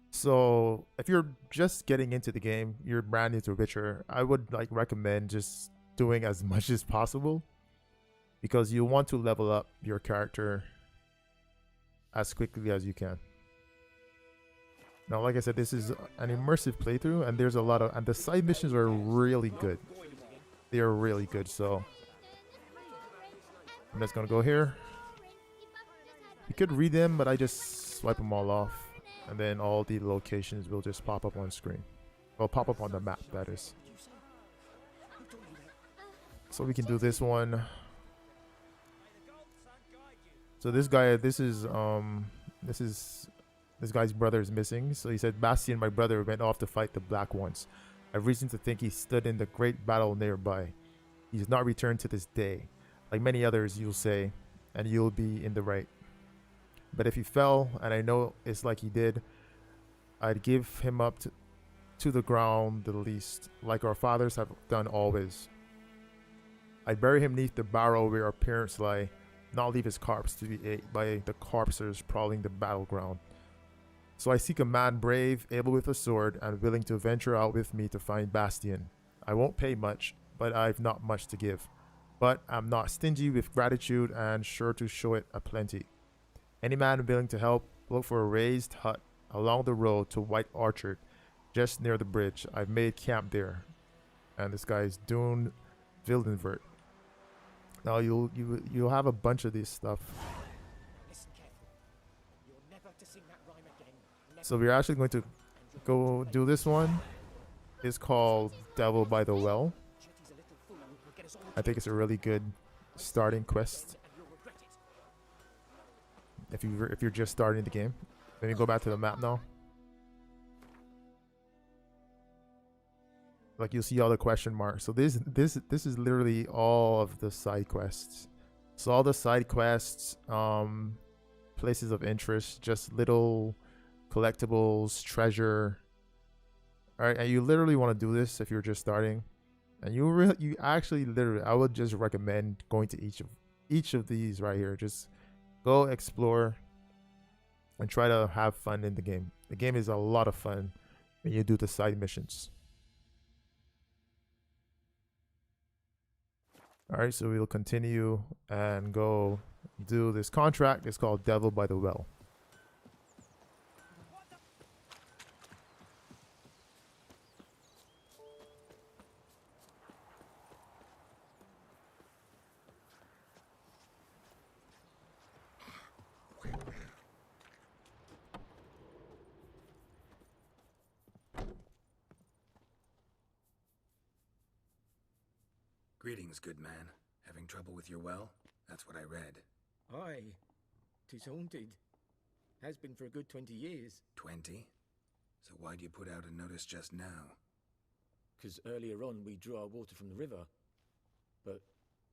So if you're just getting into the game, you're brand new to Witcher, I would like recommend just doing as much as possible, because you want to level up your character as quickly as you can. Now, like I said, this is an immersive playthrough, and there's a lot of, and the side missions are really good. They are really good. So I'm just gonna go here. You could read them, but I just swipe them all off, and then all the locations will just pop up on screen. Well, pop up on the map, that is. So we can do this one. So this guy, this guy's brother is missing. So he said, Bastian, my brother, went off to fight the Black Ones. I have reason to think he stood in the great battle nearby. He has not returned to this day. Like many others, you'll say, and you'll be in the right. But if he fell, and I know it's like he did, I'd give him up to the ground the least, like our fathers have done always. I'd bury him neath the barrow where our parents lie, not leave his corpse to be ate by the corpsers prowling the battleground. So I seek a man brave, able with a sword, and willing to venture out with me to find Bastian. I won't pay much, but I've not much to give. But I'm not stingy with gratitude and sure to show it aplenty. Any man willing to help, look for a raised hut along the road to White Orchard, just near the bridge. I've made camp there. And this guy's Dune Vildenvert. Now you'll have a bunch of these stuff. So we're actually going to go do this one. It's called Devil by the Well. I think it's a really good starting quest. If you're just starting the game. Let me go back to the map now. Like you'll see all the question marks. So this is literally all of the side quests. So all the side quests, places of interest, just little collectibles, treasure. All right, and you literally want to do this if you're just starting. And you actually literally, I would just recommend going to each of these right here. Just go explore and try to have fun in the game. The game is a lot of fun when you do the side missions. All right, so we'll continue and go do this contract. It's called Devil by the Well. Greetings, good man. Having trouble with your well? That's what I read. Aye. 'Tis haunted. Has been for a good 20 years. 20? So why do you put out a notice just now? 'Cause earlier on we drew our water from the river. But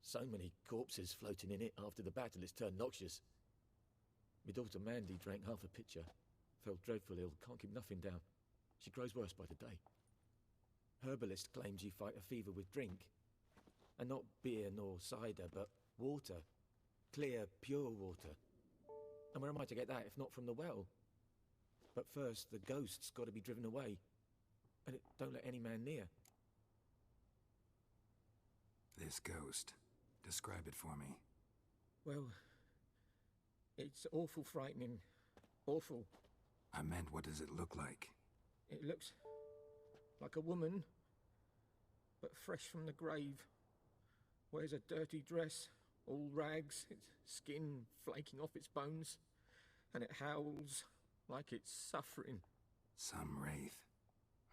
so many corpses floating in it after the battle, it's turned noxious. My daughter Mandy drank half a pitcher. Fell dreadful ill, can't keep nothing down. She grows worse by the day. Herbalist claims you fight a fever with drink. And not beer nor cider, but water. Clear, pure water. And where am I to get that if not from the well? But first, the ghost's got to be driven away. And it don't let any man near. This ghost. Describe it for me. Well, it's awful frightening. Awful. I meant, what does it look like? It looks like a woman, but fresh from the grave. Wears a dirty dress, all rags, its skin flaking off its bones, and it howls like it's suffering. Some wraith.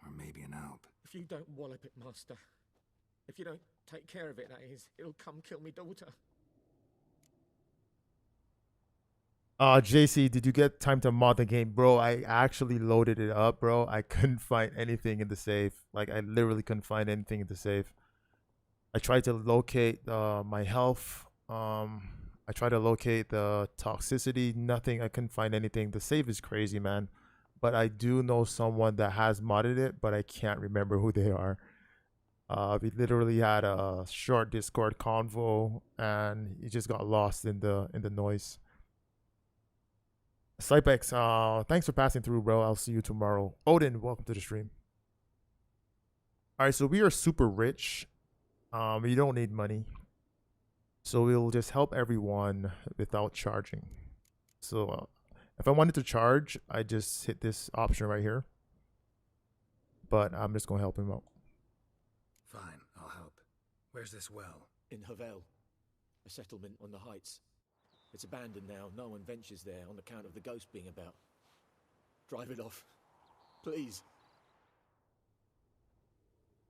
Or maybe an alp. If you don't wallop it, master, if you don't take care of it, that is, it'll come kill me daughter. JC, did you get time to mod the game? Bro, I actually loaded it up, bro. I couldn't find anything in the save. Like, I literally couldn't find anything in the save. I tried to locate my health. I try to locate the toxicity. Nothing. I couldn't find anything. The save is crazy, man. But I do know someone that has modded it, but I can't remember who they are. We literally had a short Discord convo, and he just got lost in the noise. Slipex, thanks for passing through, bro. I'll see you tomorrow. Odin, welcome to the stream. All right, so we are super rich. We don't need money, so we'll just help everyone without charging. So if I wanted to charge, I just hit this option right here. But I'm just gonna help him out. Fine, I'll help. Where's this well? In Havel, a settlement on the heights. It's abandoned now. No one ventures there on account of the ghost being about. Drive it off, please.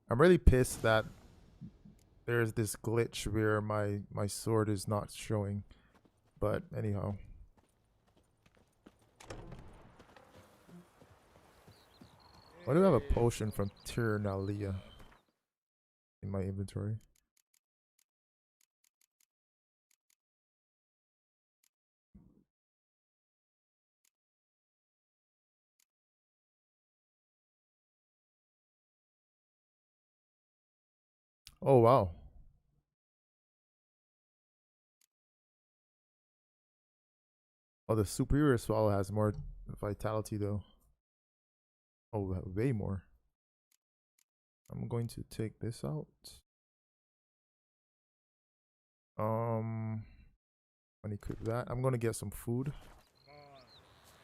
I'm really pissed that there's this glitch where my sword is not showing. But anyhow. Why do I have a potion from Tyrannalia in my inventory? Oh, wow. Oh, the superior swallow has more vitality though. Oh, way more. I'm going to take this out. Unequip that. I'm gonna get some food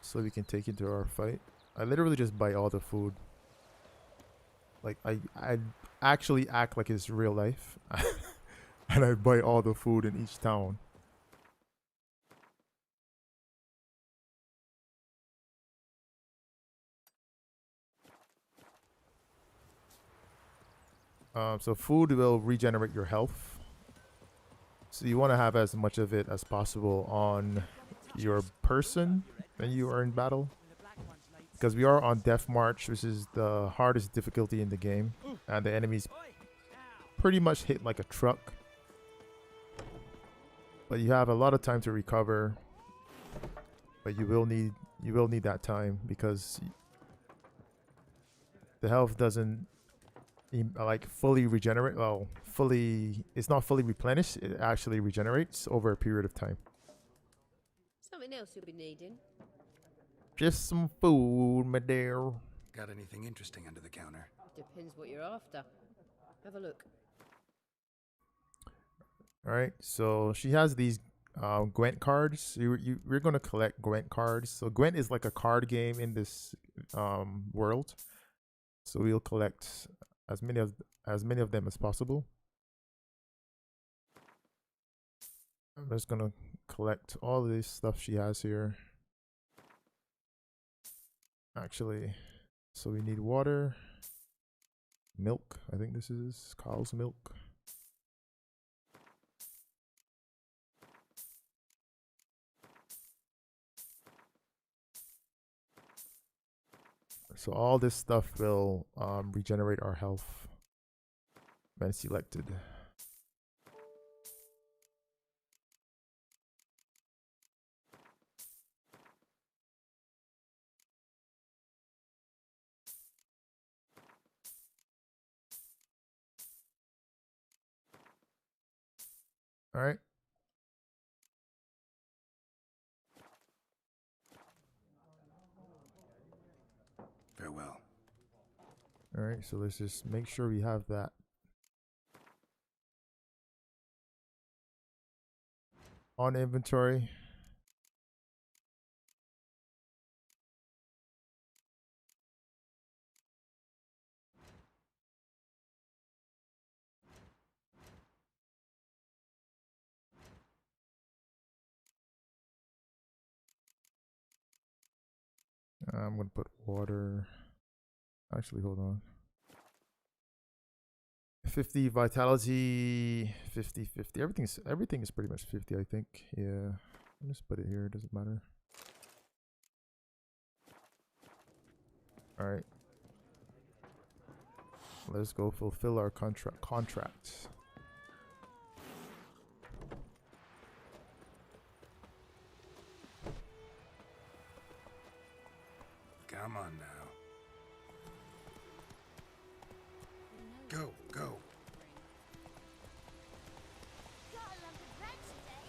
so we can take into our fight. I literally just buy all the food. Like I actually act like it's real life, and I buy all the food in each town. So food will regenerate your health. So you want to have as much of it as possible on your person when you are in battle. Because we are on Death March, which is the hardest difficulty in the game. And the enemies pretty much hit like a truck. But you have a lot of time to recover. But you will need that time because the health doesn't like fully regenerate. Well, it's not fully replenished. It actually regenerates over a period of time. Something else you'll be needing? Just some food, my dear. Got anything interesting under the counter? Depends what you're after. Have a look. All right, so she has these Gwent cards. We're gonna collect Gwent cards. So Gwent is like a card game in this world. So we'll collect as many of them as possible. I'm just gonna collect all this stuff she has here. Actually, so we need water, milk. I think this is cow's milk. So all this stuff will regenerate our health when selected. All right. Farewell. All right, so let's just make sure we have that. On inventory. I'm gonna put water. Actually, hold on. 50 vitality, 50. Everything is pretty much 50, I think. Yeah, I'll just put it here. It doesn't matter. All right. Let's go fulfill our contract. Go, go. Got a lump of bread today.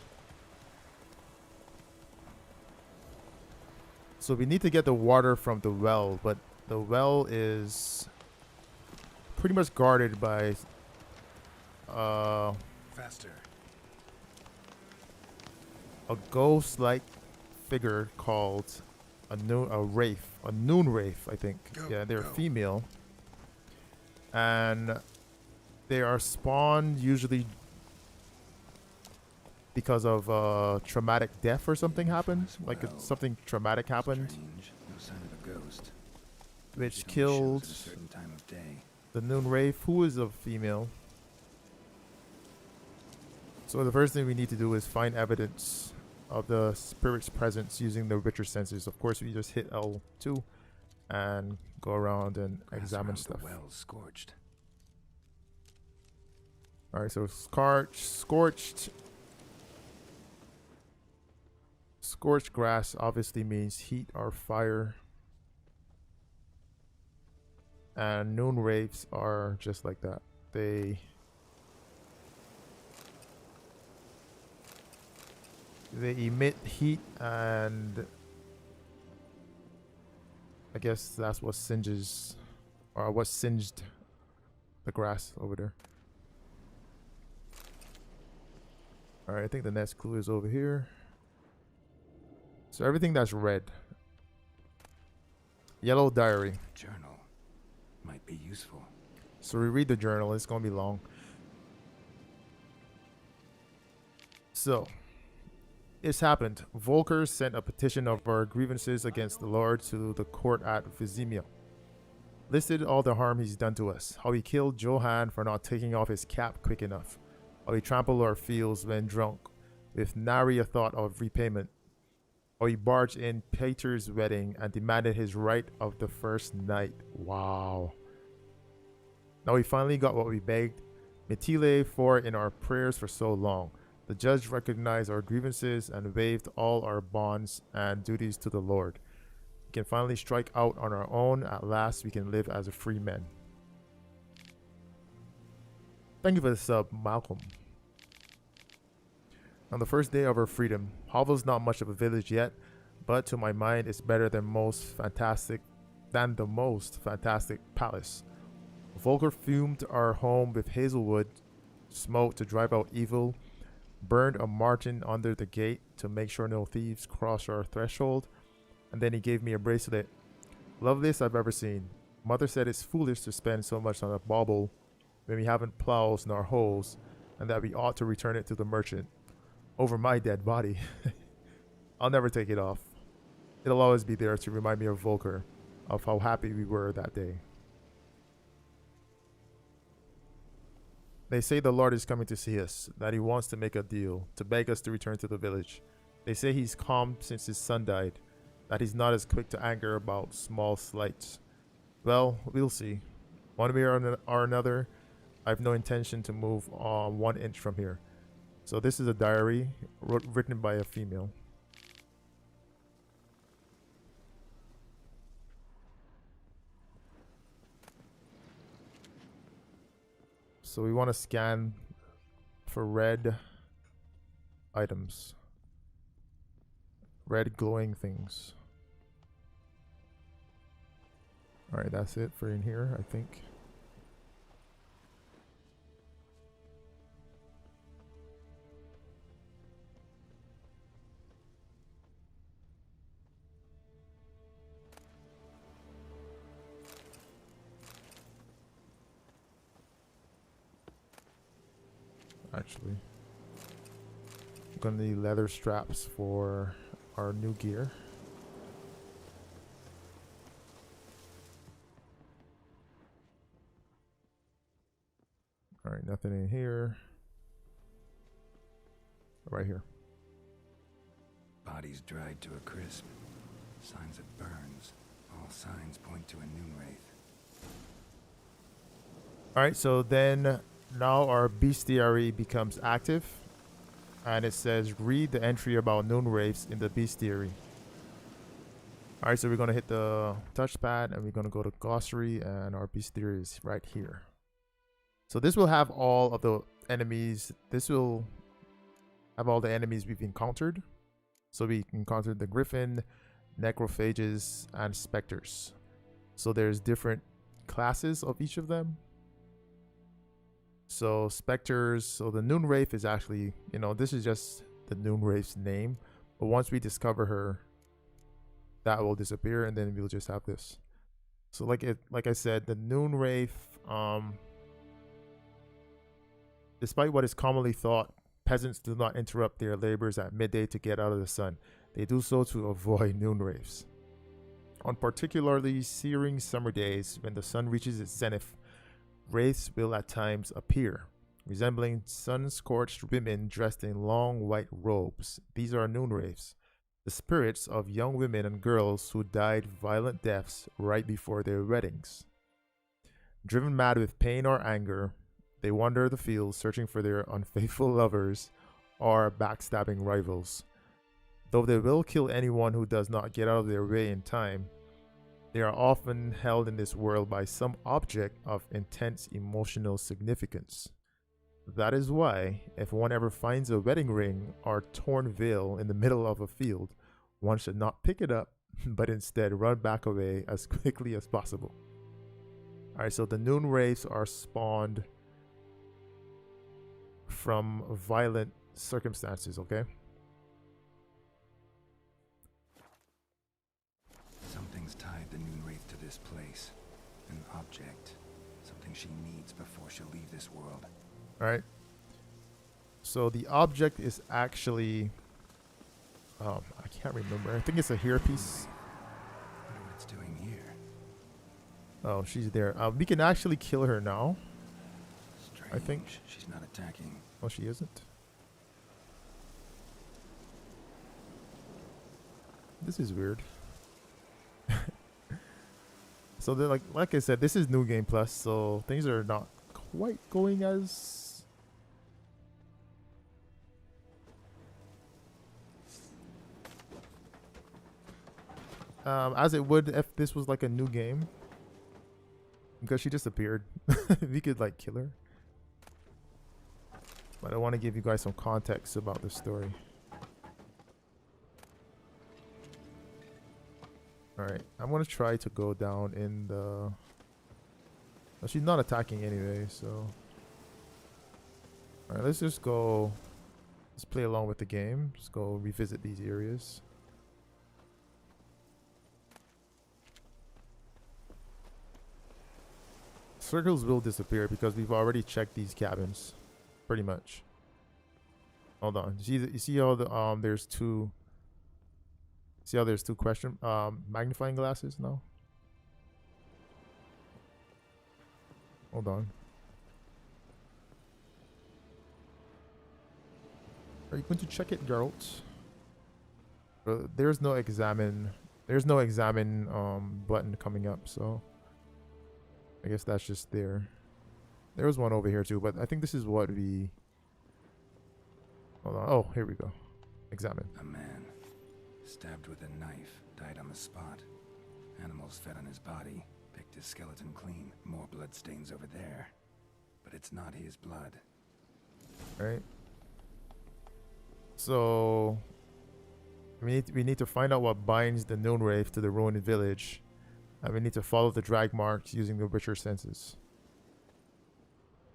So we need to get the water from the well, but the well is pretty much guarded by Faster. a ghost-like figure called a noon wraith, I think. Yeah, they're female, and they are spawned usually because of traumatic death or something happened. Like something traumatic happened, No sign of a ghost. which killed At a certain time of day. the noon wraith, who is a female. So the first thing we need to do is find evidence of the spirit's presence using the richer senses. Of course, we just hit L2 and go around and examine stuff. The well's scorched. All right, so scorched grass obviously means heat or fire. And noon wraiths are just like that. They emit heat, and I guess that's what singes, or what singed the grass over there. Alright, I think the next clue is over here. So everything that's red. Yellow diary. Journal might be useful. So we read the journal. It's going to be long. So, it's happened. Volker sent a petition of our grievances against the Lord to the court at Vizimia. Listed all the harm he's done to us. How he killed Johann for not taking off his cap quick enough. How he trampled our fields when drunk, with nary a thought of repayment. How he barged in Peter's wedding and demanded his right of the first night. Wow. Now we finally got what we begged. Mitile for in our prayers for so long. The judge recognized our grievances and waived all our bonds and duties to the Lord. We can finally strike out on our own. At last we can live as a free man. Thank you for the sub, Malcolm. On the first day of our freedom, Hovel's not much of a village yet, but to my mind it's better than the most fantastic palace. Volker fumed our home with hazelwood smoke to drive out evil, burned a martin under the gate to make sure no thieves cross our threshold, and then he gave me a bracelet. Loveliest I've ever seen. Mother said it's foolish to spend so much on a bauble when we haven't plows in our holes, and that we ought to return it to the merchant. Over my dead body. I'll never take it off. It'll always be there to remind me of Volker, of how happy we were that day. They say the Lord is coming to see us, that he wants to make a deal, to beg us to return to the village. They say he's calm since his son died, that he's not as quick to anger about small slights. Well, we'll see. One way or another, I have no intention to move 1 inch from here. So this is a diary written by a female. So we want to scan for red items. Red glowing things. Alright, that's it for in here, I think. Actually, I'm gonna need leather straps for our new gear. All right, nothing in here. Right here. Bodies dried to a crisp. Signs of burns. All signs point to a noon wraith. All right, so then now our bestiary becomes active, and it says read the entry about noon wraiths in the bestiary. All right, so we're gonna hit the touchpad and we're gonna go to glossary, and our bestiary is right here. So this will have all of the enemies. This will have all the enemies we've encountered. So we encountered the griffin, necrophages, and specters. So there's different classes of each of them. So specters, so the Noon Wraith is actually, you know, this is just the Noon Wraith's name. But once we discover her, that will disappear, and then we'll just have this. So like I said, the Noon Wraith, despite what is commonly thought, peasants do not interrupt their labors at midday to get out of the sun. They do so to avoid Noon Wraiths. On particularly searing summer days, when the sun reaches its zenith, wraiths will at times appear, resembling sun-scorched women dressed in long white robes. These are Noon Wraiths, the spirits of young women and girls who died violent deaths right before their weddings. Driven mad with pain or anger, they wander the fields searching for their unfaithful lovers or backstabbing rivals. Though they will kill anyone who does not get out of their way in time, they are often held in this world by some object of intense emotional significance. That is why, if one ever finds a wedding ring or torn veil in the middle of a field, one should not pick it up, but instead run back away as quickly as possible. Alright, so the Noon Wraiths are spawned from violent circumstances, okay? Something's tied the Noon Wraith to this place. An object. Something she needs before she'll leave this world. Alright. So the object is actually... I can't remember. I think it's a hairpiece. I wonder what it's doing here. Oh, she's there. We can actually kill her now. Strange. I think. She's not attacking. Oh, she isn't? This is weird. So they're like I said, this is New Game Plus, so things are not quite going as it would if this was like a new game. Because she disappeared. We could like kill her. But I want to give you guys some context about the story. Alright, I'm gonna try to go down in the... Well, she's not attacking anyway, so... Alright, let's just go... Let's play along with the game. Let's go revisit these areas. Circles will disappear because we've already checked these cabins. Pretty much. Hold on. You see how the, there's two... See how there's two magnifying glasses now? Hold on. Are you going to check it, Geralt? There's no examine button coming up, so I guess that's just there. There was one over here too, but I think this is what we... Hold on. Oh, here we go. Examine. A man. Stabbed with a knife, died on the spot. Animals fed on his body, picked his skeleton clean. More bloodstains over there. But it's not his blood. Right. So we need to find out what binds the Noon Wraith to the ruined village. And we need to follow the drag marks using the Witcher senses.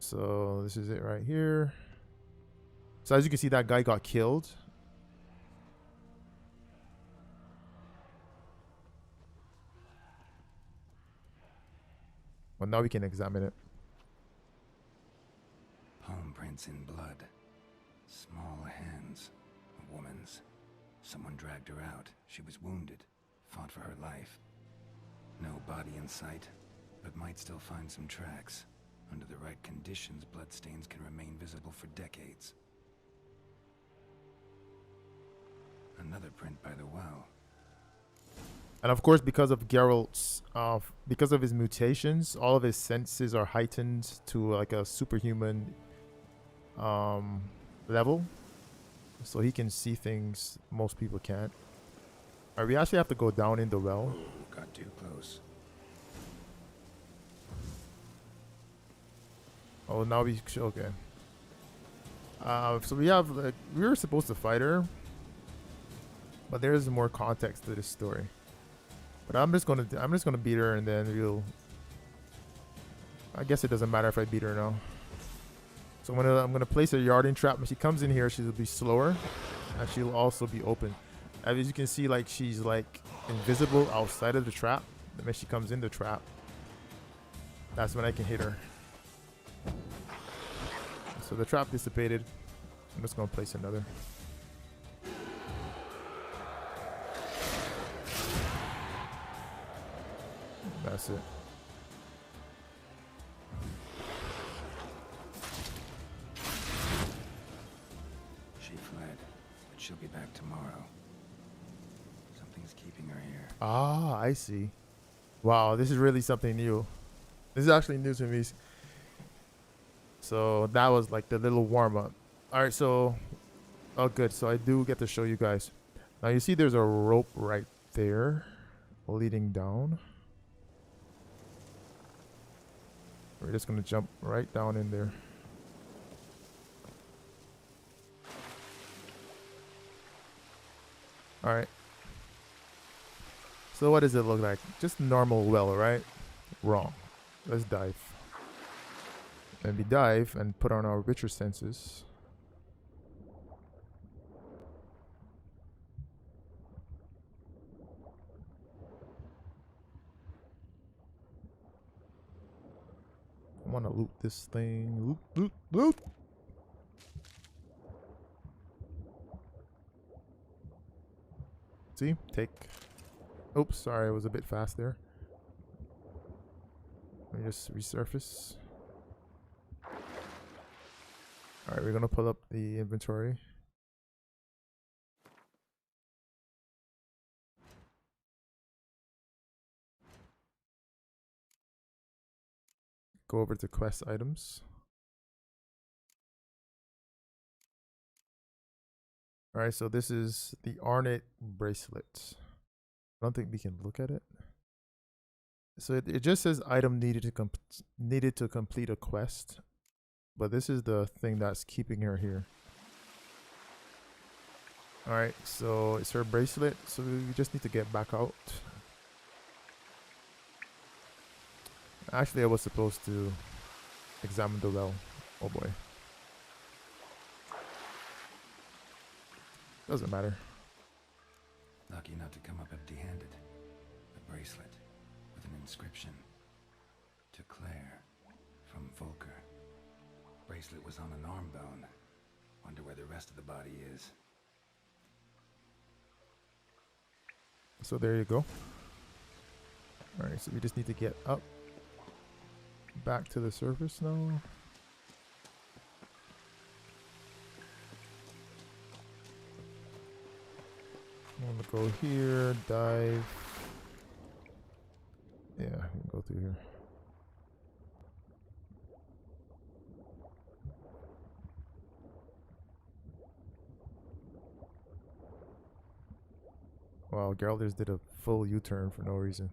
So this is it right here. So as you can see, that guy got killed. Well, now we can examine it. Palm prints in blood. Small hands. A woman's. Someone dragged her out. She was wounded. Fought for her life. No body in sight, but might still find some tracks. Under the right conditions, bloodstains can remain visible for decades. Another print by the well. And of course, because of Geralt's, because of his mutations, all of his senses are heightened to like a superhuman level. So he can see things most people can't. Alright, we actually have to go down in the well. Ooh, got too close. Oh, now we okay. So we have like we were supposed to fight her, but there's more context to this story. But I'm just gonna beat her and then we'll. I guess it doesn't matter if I beat her now. So I'm gonna place a yarding trap. When she comes in here, she'll be slower, and she'll also be open. As you can see, like she's like invisible outside of the trap. And when she comes in the trap, that's when I can hit her. So the trap dissipated. I'm just gonna place another. That's it. She fled, but she'll be back tomorrow. Something's keeping her here. Ah, I see. Wow, this is really something new. This is actually new to me. So that was like the little warm up. All right, so oh good. So I do get to show you guys. Now you see there's a rope right there leading down. We're just gonna jump right down in there. All right. So what does it look like? Just normal well, right? Wrong. Let's dive. And we dive and put on our Witcher senses. I want to loot this thing. Loot, loot, loot. See? Take. Oops, sorry, I was a bit fast there. Let me just resurface. Alright, we're gonna pull up the inventory. Go over to quest items. Alright, so this is the Arnet bracelet. I don't think we can look at it. So it just says item needed to complete a quest. But this is the thing that's keeping her here. Alright, so it's her bracelet. So we just need to get back out. Actually, I was supposed to examine the well. Oh boy. Doesn't matter. Lucky not to come up empty-handed. A bracelet with an inscription. To Claire, from Volker. Bracelet was on an arm bone. Wonder where the rest of the body is. So there you go. Alright, so we just need to get up. Back to the surface now. I'm gonna go here, dive. Yeah, we can go through here. Wow, Geralt just did a full U-turn for no reason.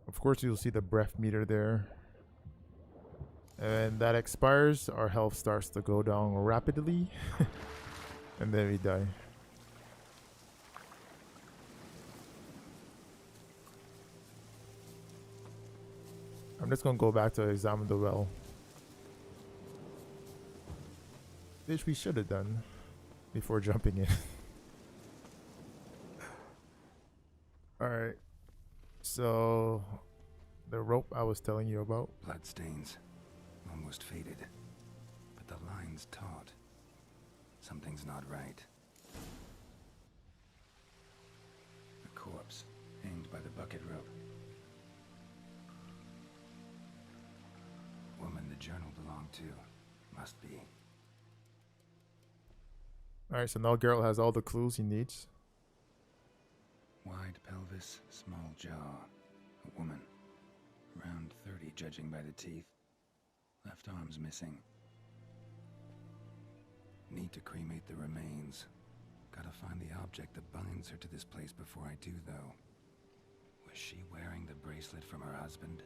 Of course, you'll see the breath meter there. And that expires, our health starts to go down rapidly. And then we die. I'm just gonna go back to examine the well. Which we should have done before jumping in. Alright. So the rope I was telling you about. Bloodstains. Almost faded. But the line's taut. Something's not right. A corpse hanged by the bucket rope. journal belong to? Must be. Alright, so now Geralt has all the clues he needs. Wide pelvis, small jaw. A woman. Around 30, judging by the teeth. Left arm's missing. Need to cremate the remains. Gotta find the object that binds her to this place before I do, though. Was she wearing the bracelet from her husband?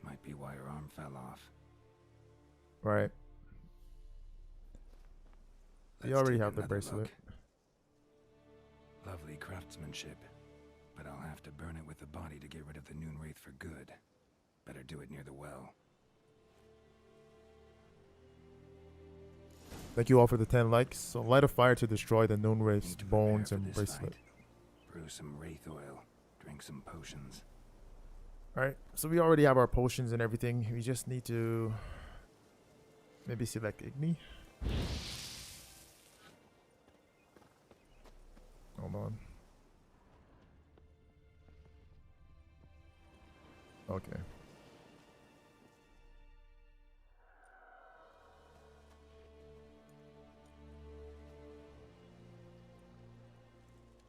Might be why her arm fell off. Right. You Let's already take have the another bracelet. look. Lovely craftsmanship, but I'll have to burn it with the body to get rid of the Noon Wraith for good. Better do it near the well. Thank you all for the 10 likes. So light a fire to destroy the Noon Wraith's Need to prepare bones for and this bracelet. fight. Brew some Wraith oil. Drink some potions. Alright, so we already have our potions and everything. We just need to maybe select Igni. Hold on. Okay.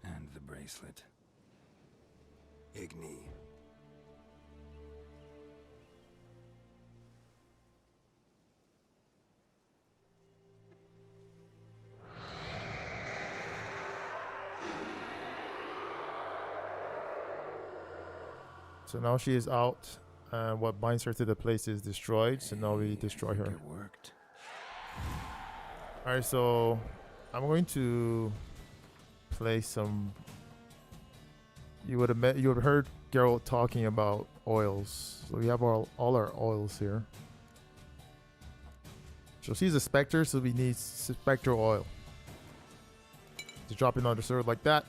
And the bracelet. Igni. So now she is out, and what binds her to the place is destroyed. So now we destroy her. It worked. All right, so I'm going to play some. You would have heard Geralt talking about oils. So we have all our oils here. So she's a specter, so we need spectral oil. To drop it on the sword like that.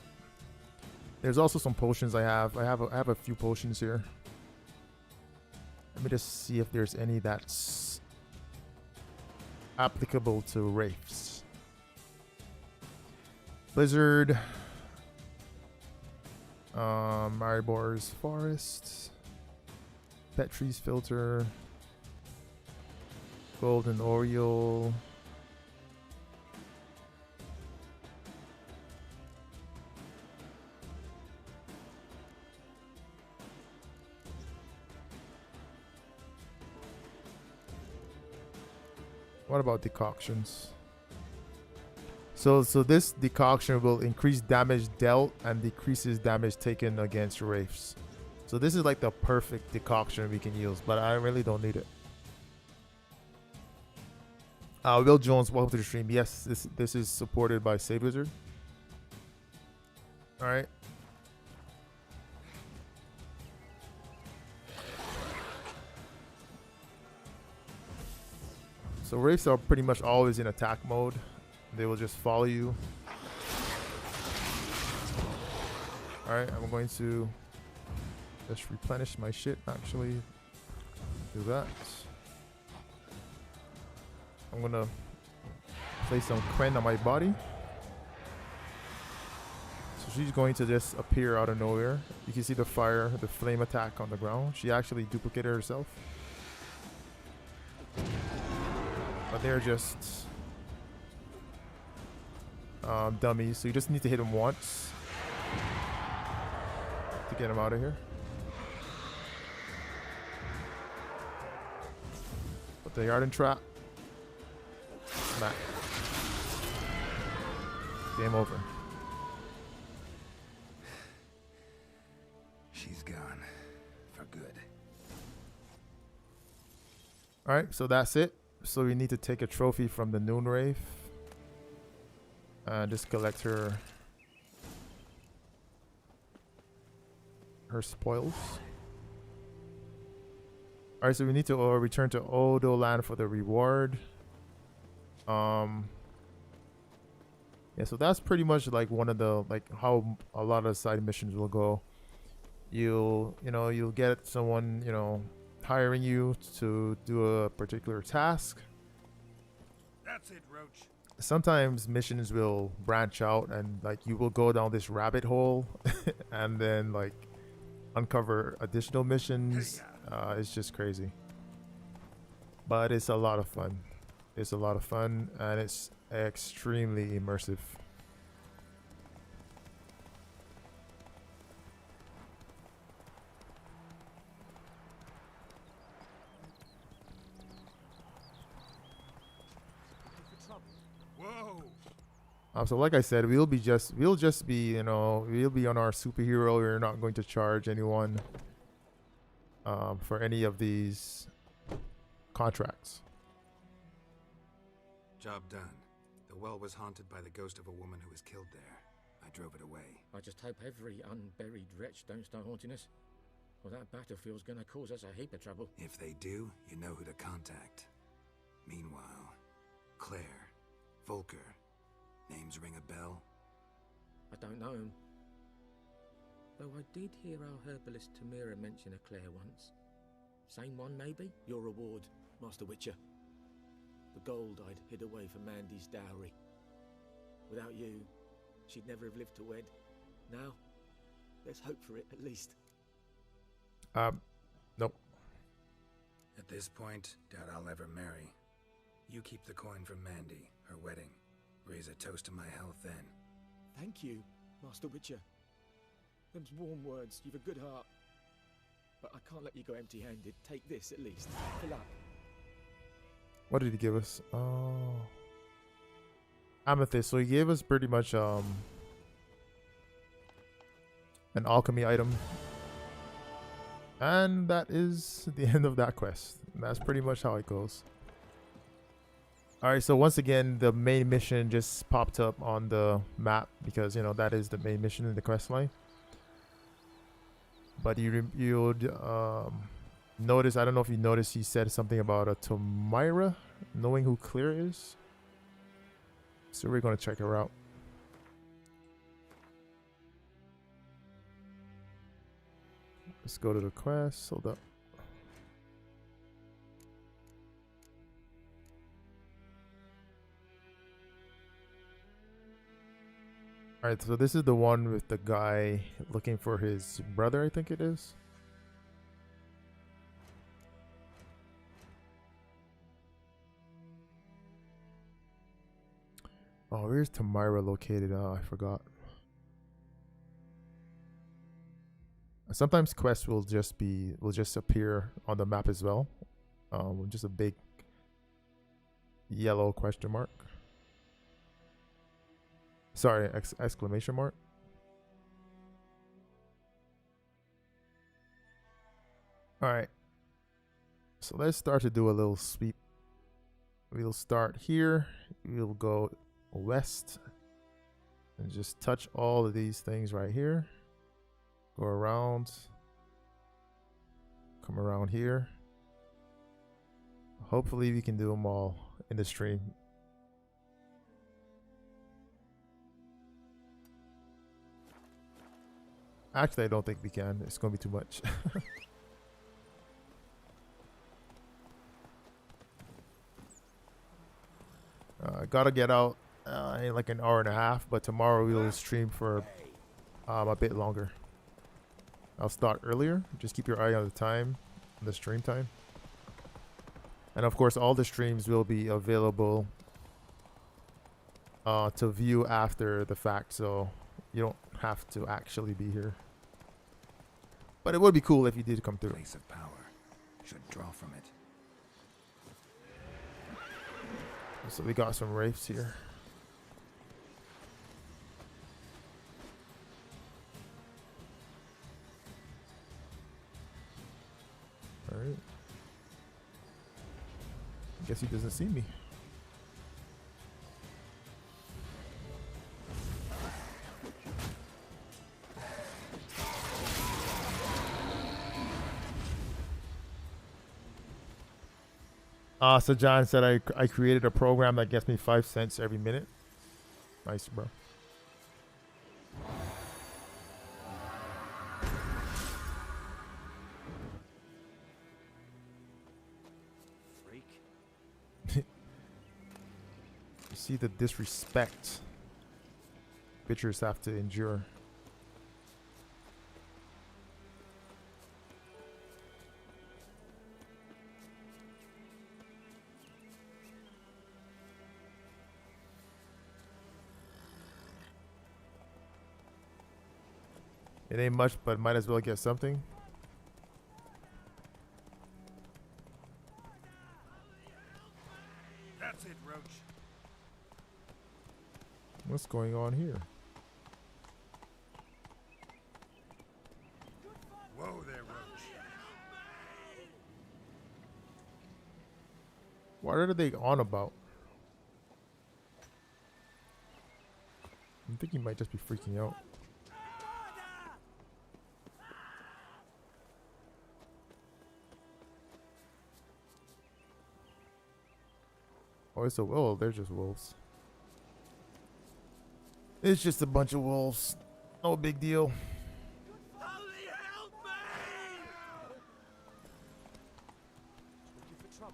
There's also some potions I have. I have a few potions here. Let me just see if there's any that's applicable to wraiths. Blizzard. Maribor's Forest. Petrie's Filter. Golden Oriole. What about decoctions? So this decoction will increase damage dealt and decreases damage taken against wraiths. So this is like the perfect decoction we can use, but I really don't need it. Will Jones, welcome to the stream. Yes, this is supported by Save Wizard. All right. So wraiths are pretty much always in attack mode. They will just follow you. Alright, I'm going to just replenish my shit, actually. Do that. I'm gonna place some Quen on my body. So she's going to just appear out of nowhere. You can see the fire, the flame attack on the ground. She actually duplicated herself. But they're just dummies, so you just need to hit them once to get them out of here. Put the Yarden trap. Smack. Game over. She's gone. For good. Alright, so that's it. So we need to take a trophy from the Noon Wraith. And just collect her spoils. Alright, so we need to return to Odo Land for the reward. Yeah, so that's pretty much like one of the how a lot of side missions will go. You'll get someone, hiring you to do a particular task. That's it, Roach. Sometimes missions will branch out and you will go down this rabbit hole and then uncover additional missions. It's just crazy. but it's a lot of fun. It's a lot of fun, and it's extremely immersive. So like I said, we'll just be, you know, we'll be on our superhero. We're not going to charge anyone for any of these contracts. Job done. The well was haunted by the ghost of a woman who was killed there. I drove it away. I just hope every unburied wretch don't start haunting us. Well, that battlefield's gonna cause us a heap of trouble. If they do, you know who to contact. Meanwhile, Claire, Volker, names ring a bell? I don't know him. Though I did hear our herbalist Tamira mention a Claire once. Same one, maybe? Your reward, Master Witcher. The gold I'd hid away for Mandy's dowry. Without you, she'd never have lived to wed. Now, let's hope for it, at least. Nope. At this point, doubt I'll ever marry. You keep the coin from Mandy, her wedding. Raise a toast to my health then. Thank you, Master Witcher. Them's warm words. You've a good heart. But I can't let you go empty-handed. Take this, at least. For luck. What did he give us? Oh, amethyst. So he gave us pretty much an alchemy item, and that is the end of that quest. And that's pretty much how it goes. All right, so once again, the main mission just popped up on the map because, you know, that is the main mission in the quest line. But you'll notice, I don't know if you noticed, he said something about a Tamira, knowing who Claire is. So we're going to check her out. Let's go to the quest. Hold up. Alright, so this is the one with the guy looking for his brother, I think it is. Oh, where's Tamira located? Oh, I forgot. Sometimes quests will just appear on the map as well. Just a big yellow question mark. Sorry, exclamation mark. All right. So let's start to do a little sweep. We'll start here. We'll go west and just touch all of these things right here. Go around. Come around here. Hopefully we can do them all in the stream. Actually, I don't think we can. It's going to be too much. I gotta get out in like an hour and a half, but tomorrow we'll stream for a bit longer. I'll start earlier. Just keep your eye on the time, on the stream time. And of course, all the streams will be available to view after the fact, so you don't have to actually be here. But it would be cool if you did come through. Place of power. Should draw from it. So we got some wraiths here. Alright. I guess he doesn't see me. So John said I created a program that gets me 5 cents every minute. Nice, bro. Freak. You see the disrespect bitchers have to endure. It ain't much, but might as well get something. That's it, Roach. What's going on here? Whoa there, Roach. What are they on about? I think he might just be freaking out. Oh, it's a wolf. They're just wolves. It's just a bunch of wolves. No big deal. Holy help me! Looking for trouble.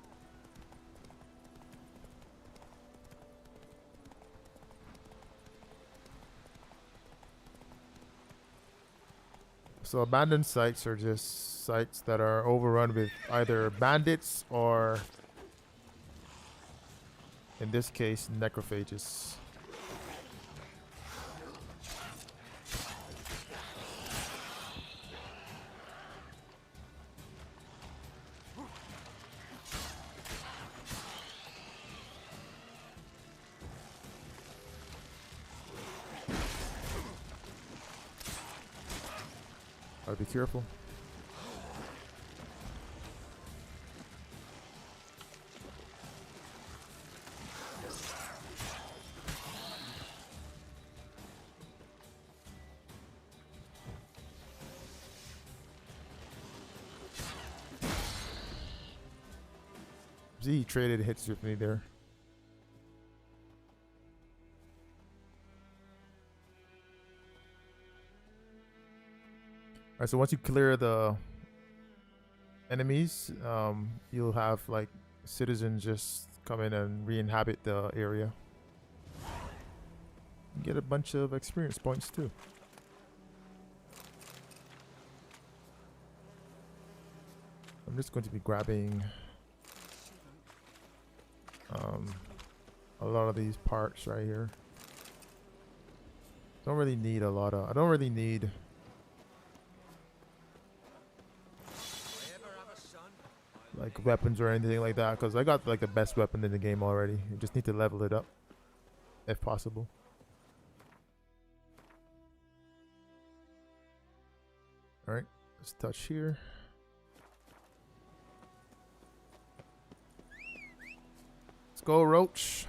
So abandoned sites are just sites that are overrun with either bandits or, in this case, necrophages. Gotta be careful. Z traded hits with me there. Alright, so once you clear the enemies, you'll have like citizens just come in and re-inhabit the area. You get a bunch of experience points too. I'm just going to be grabbing a lot of these parts right here. Don't really need a lot of. I don't really need. Like weapons or anything like that, because I got like the best weapon in the game already. You just need to level it up if possible. Alright, let's touch here. Let's go, Roach.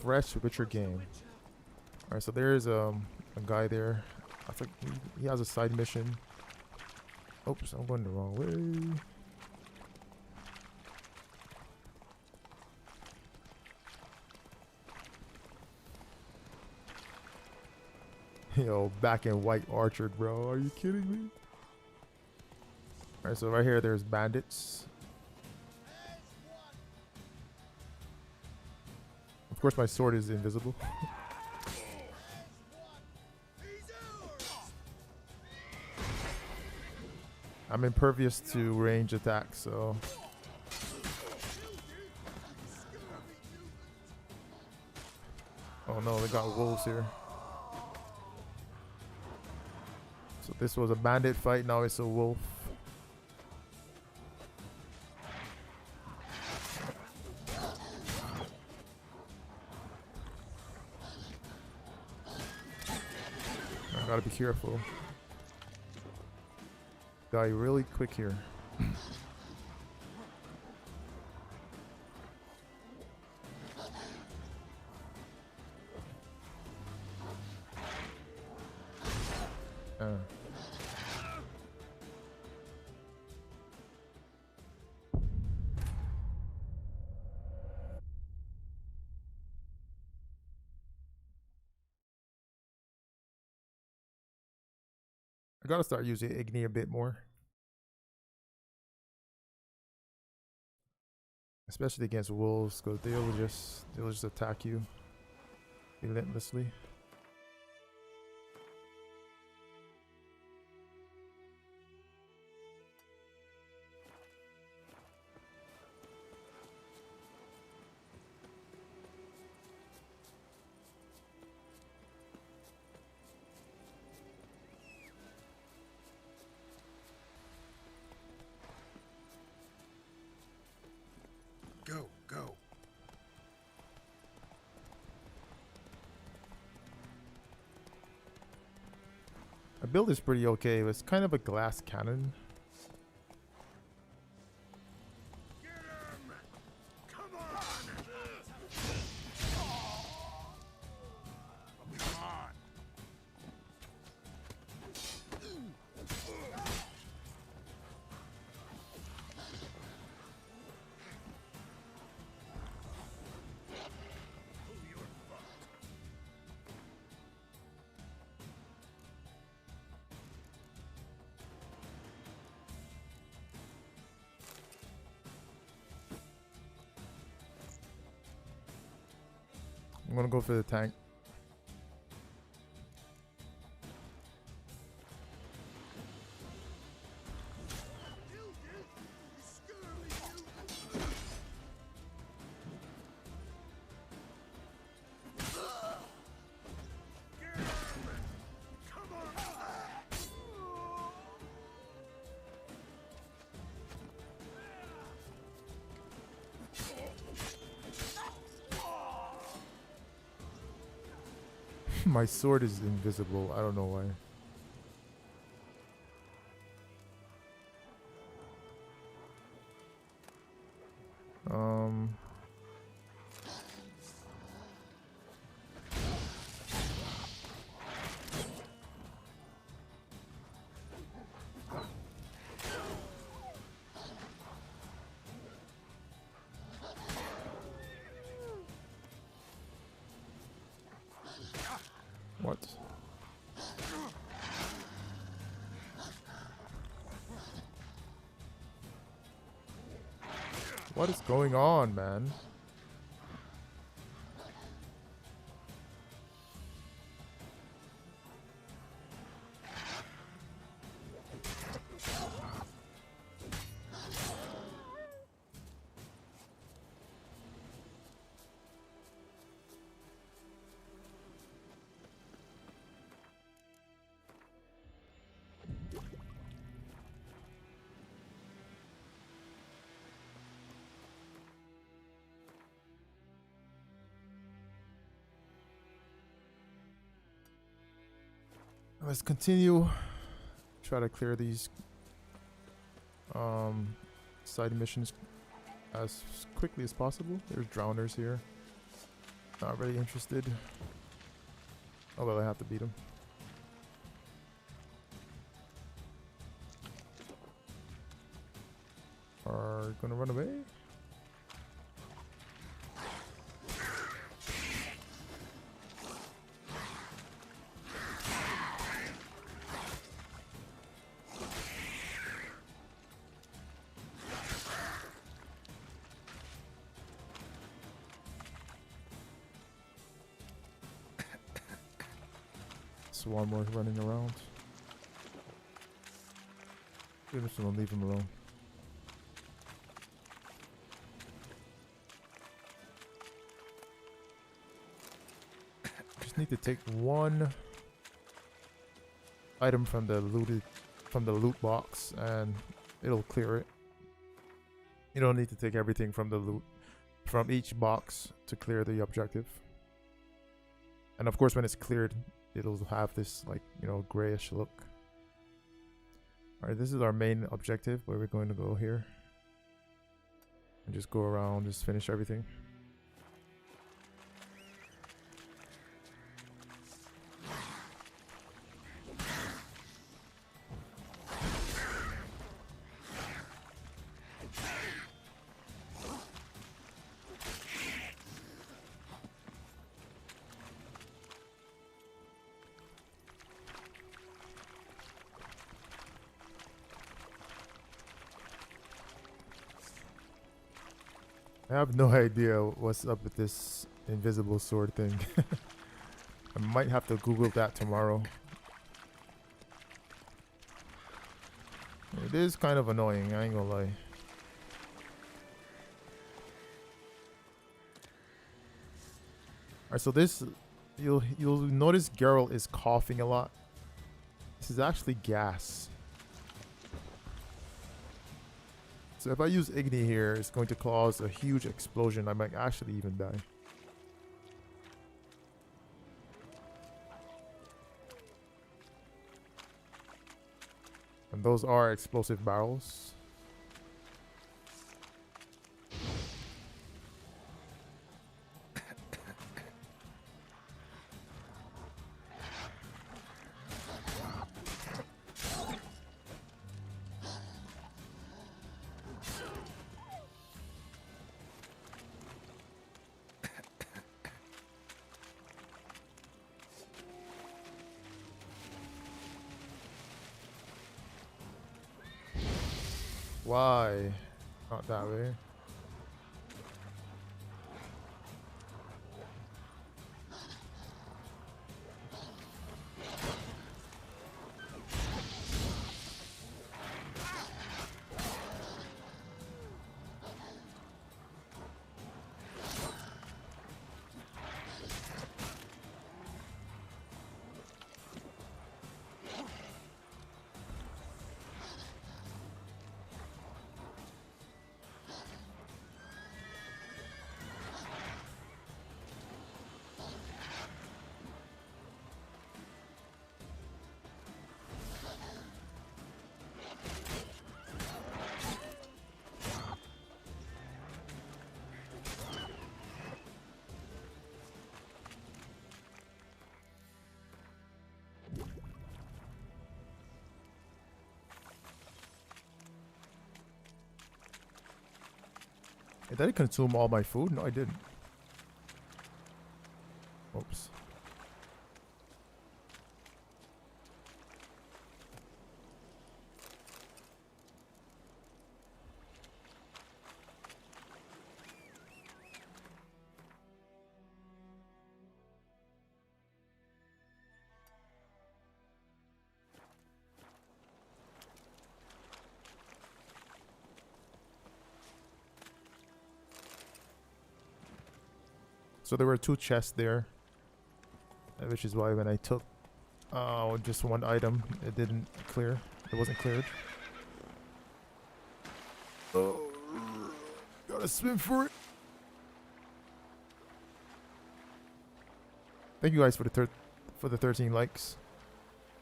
Fresh Witcher game. Alright, so there's a guy there. I think he has a side mission. Oops, I'm going the wrong way. Yo, back in White Orchard, bro. Are you kidding me? Alright, so right here there's bandits. Of course my sword is invisible. I'm impervious to range attacks, so oh no, they got wolves here. So this was a bandit fight, now it's a wolf. I gotta be careful. Die really quick here. I gotta start using Igni a bit more. Especially against wolves, because they'll just attack you relentlessly. build is pretty okay. It's kind of a glass cannon. I'm gonna go for the tank. My sword is invisible. I don't know why. What? What is going on, man? Let's continue. Try to clear these side missions as quickly as possible. There's drowners here. Not really interested. Although I have to beat them. Are gonna run away? One more running around. I'm just gonna leave him alone. Just need to take one item from the loot box and it'll clear it. You don't need to take everything from the loot from each box to clear the objective. And of course when it's cleared, it'll have this, like, you know, grayish look. Alright, this is our main objective where we're going to go here. And just go around, just finish everything. I have no idea what's up with this invisible sword thing. I might have to Google that tomorrow. It is kind of annoying, I ain't gonna lie. Alright, so this, you'll notice Geralt is coughing a lot. This is actually gas. So if I use Igni here, it's going to cause a huge explosion. I might actually even die. And those are explosive barrels. Why? Not that way. Did I consume all my food? No, I didn't. Oops. So there were 2 chests there, which is why when I took just one item, it didn't clear. It wasn't cleared. Oh, gotta swim for it. Thank you guys for the 13 likes.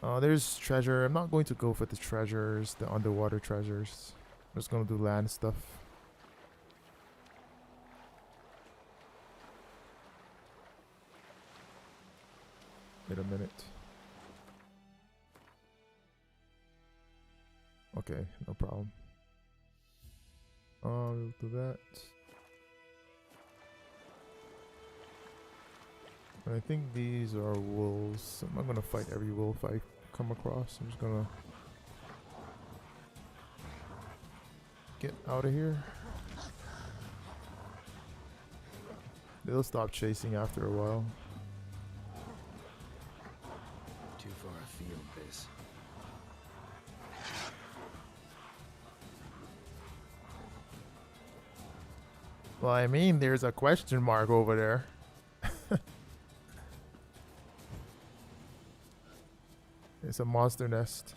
There's treasure. I'm not going to go for the treasures, the underwater treasures. I'm just gonna do land stuff. Wait a minute. Okay, no problem. We'll do that. And I think these are wolves. I'm not gonna fight every wolf I come across. I'm just gonna get out of here. They'll stop chasing after a while. Too far afield, this. Well, I mean, there's a question mark over there. It's a monster nest.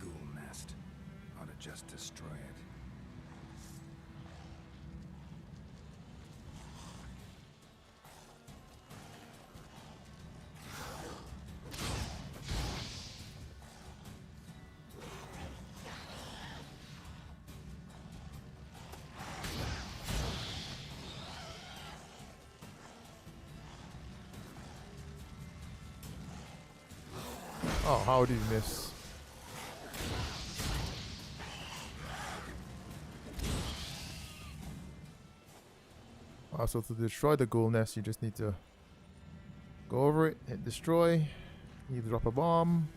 Ghoul nest. Ought to just destroy it. Oh, how did you miss? Also, to destroy the ghoul nest, you just need to go over it, hit destroy, you drop a bomb.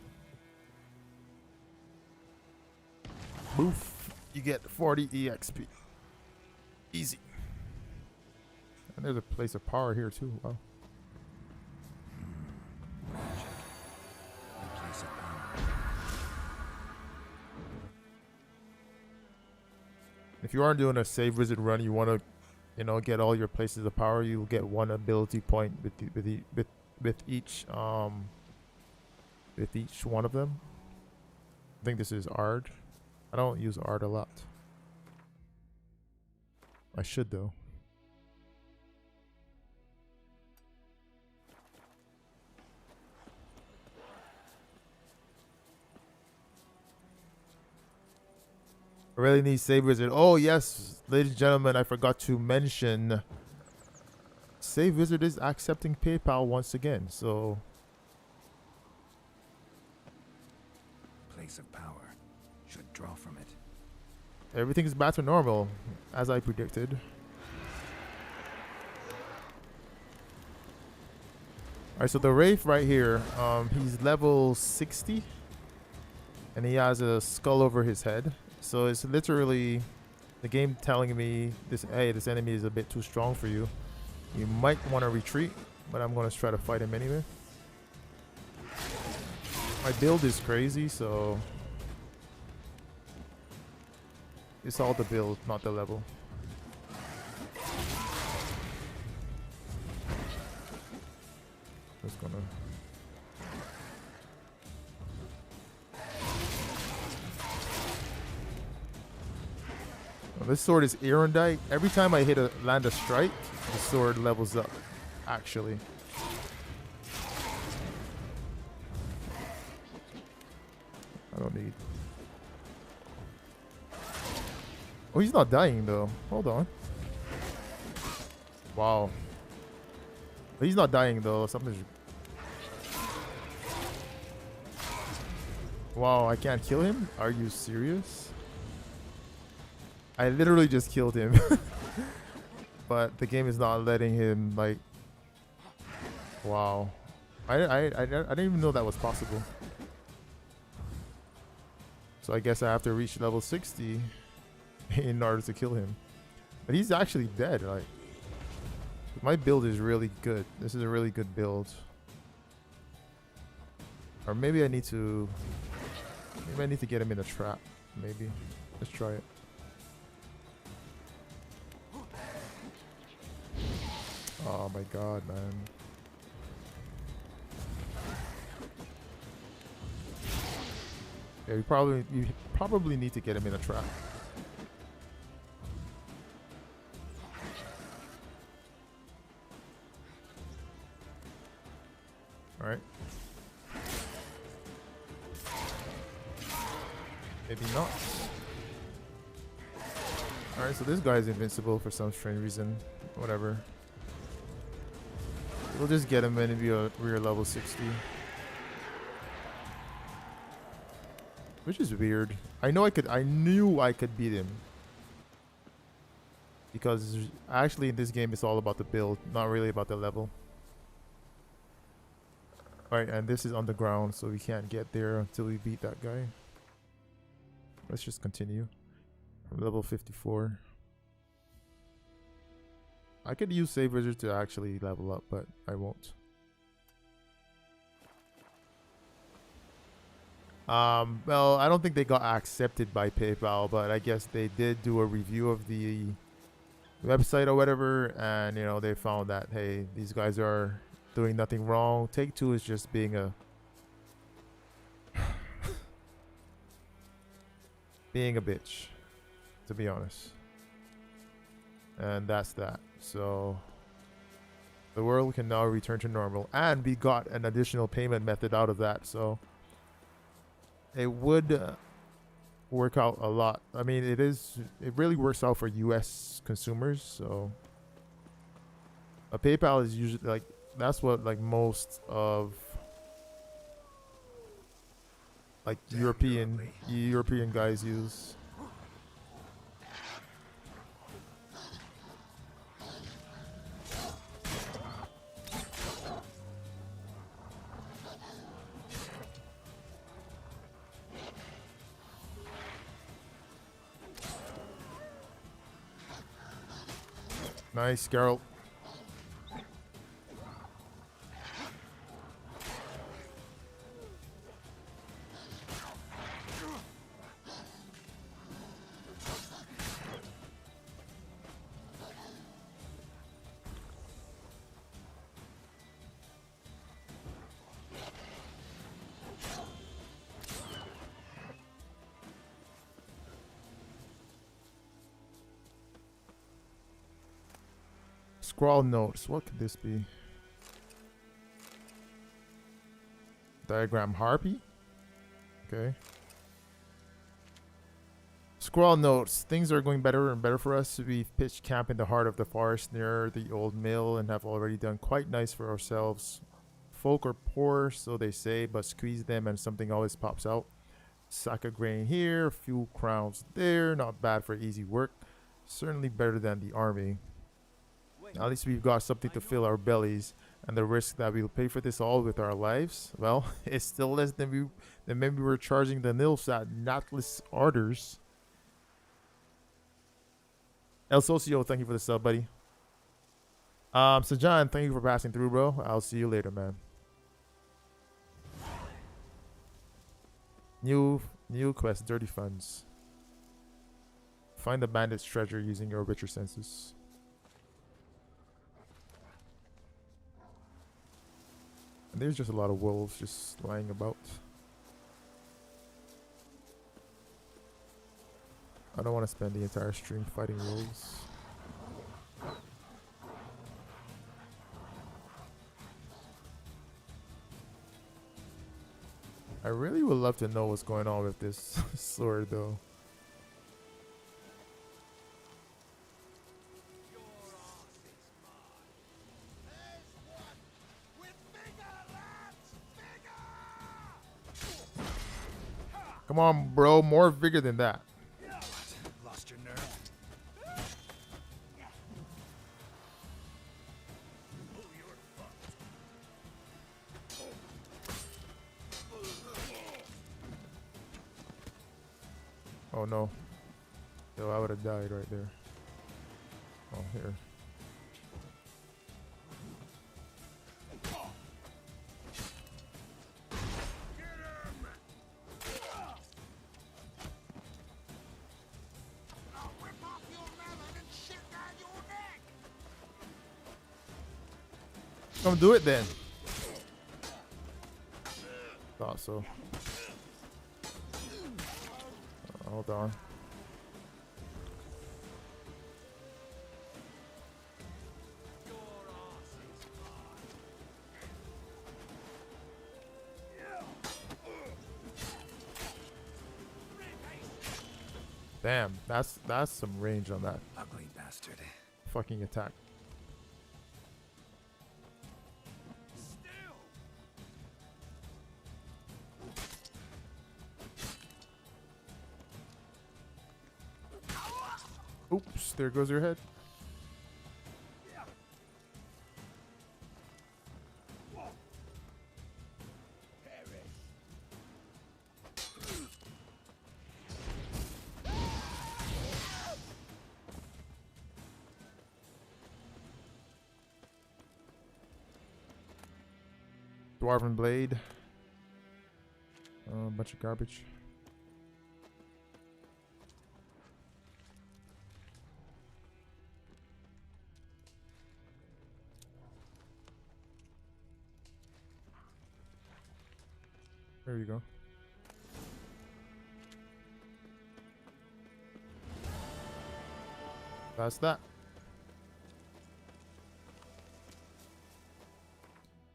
Boof. You get 40 EXP. Easy. And there's a place of power here too. Wow. If you aren't doing a save wizard run, you want to, you know, get all your places of power. You'll get 1 ability point with each one of them. I think this is Ard. I don't use Ard a lot. I should though. I really need Save Wizard. Oh, yes, ladies and gentlemen, I forgot to mention Save Wizard is accepting PayPal once again, so... Place of power. Should draw from it. Everything is back to normal, as I predicted. Alright, so the Wraith right here, he's level 60. And he has a skull over his head. So it's literally the game telling me, hey, this enemy is a bit too strong for you. You might want to retreat, but I'm going to try to fight him anyway. My build is crazy, so... It's all the build, not the level. Just gonna... Well, this sword is erudite. Every time I land a strike, the sword levels up, actually. I don't need... Oh, he's not dying though. Hold on. Wow. But he's not dying though. Something's... Wow, I can't kill him? Are you serious? I literally just killed him. But the game is not letting him, like... Wow. I didn't even know that was possible. So I guess I have to reach level 60 in order to kill him. But he's actually dead. Like, my build is really good. This is a really good build. Or maybe I need to... Maybe I need to get him in a trap. Maybe. Let's try it. Oh my god, man. Yeah, you probably need to get him in a trap. All right. Maybe not. All right, so this guy is invincible for some strange reason. Whatever. We'll just get him when we're level 60. Which is weird. I knew I could beat him. Because actually in this game it's all about the build, not really about the level. Alright, and this is underground, so we can't get there until we beat that guy. Let's just continue. I'm level 54. I could use Save Wizard to actually level up, but I won't. Well, I don't think they got accepted by PayPal, but I guess they did do a review of the website or whatever, and you know, they found that, hey, these guys are doing nothing wrong. Take-Two is just being a being a bitch, to be honest. And that's that. So the world can now return to normal, and we got an additional payment method out of that, so it would work out a lot. I mean, it really works out for US consumers. So a PayPal is usually like, that's what like most of like European guys use. Nice, Geralt. Scroll notes. What could this be? Diagram harpy? Okay. Squirrel notes, things are going better and better for us. We've pitched camp in the heart of the forest near the old mill and have already done quite nice for ourselves. Folk are poor, so they say, but squeeze them and something always pops out. Sack of grain here, a few crowns there, not bad for easy work. Certainly better than the army. At least we've got something to fill our bellies, and the risk that we'll pay for this all with our lives, well, it's still less than maybe we're charging the nilfs at Natless orders. El Socio, thank you for the sub, buddy. So John, thank you for passing through, bro. I'll see you later, man. New quest, dirty funds. Find the bandit's treasure using your richer senses. And there's just a lot of wolves just lying about. I don't want to spend the entire stream fighting wolves. I really would love to know what's going on with this sword, though. Come on, bro. More vigor than that. Lost your nerve. Oh no. Yo, I would have died right there. Oh, here. Come do it then. Thought so. Hold on. Damn, that's some range on that Ugly bastard. fucking attack. Oops, there goes your head. Dwarven blade. A bunch of garbage. There you go. That's that.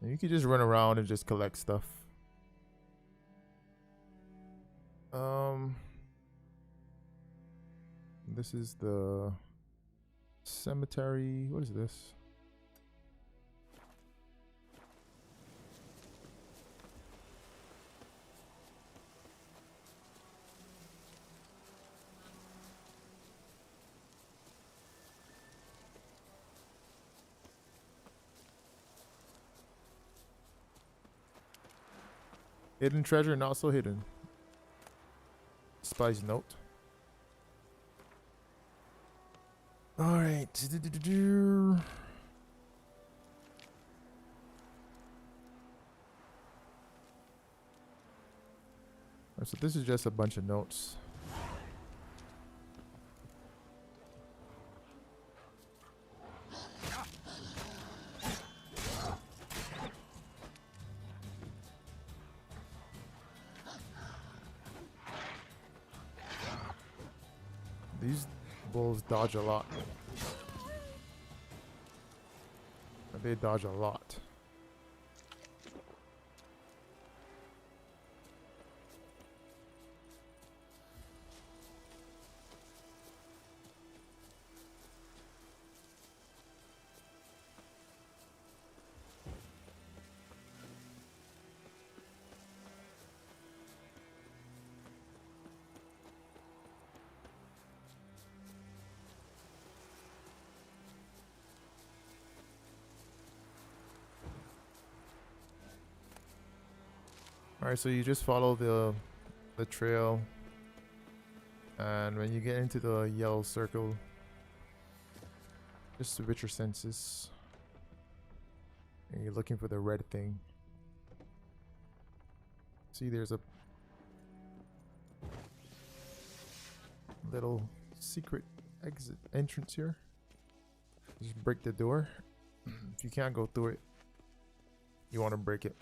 And you can just run around and just collect stuff. This is the cemetery. What is this? Hidden treasure, not so hidden. Spy's note. Alright. So this is just a bunch of notes. These bulls dodge a lot. They dodge a lot. All right, so you just follow the trail, and when you get into the yellow circle, just switch your senses, and you're looking for the red thing. See, there's a little secret exit entrance here. Just break the door. If you can't go through it, you want to break it.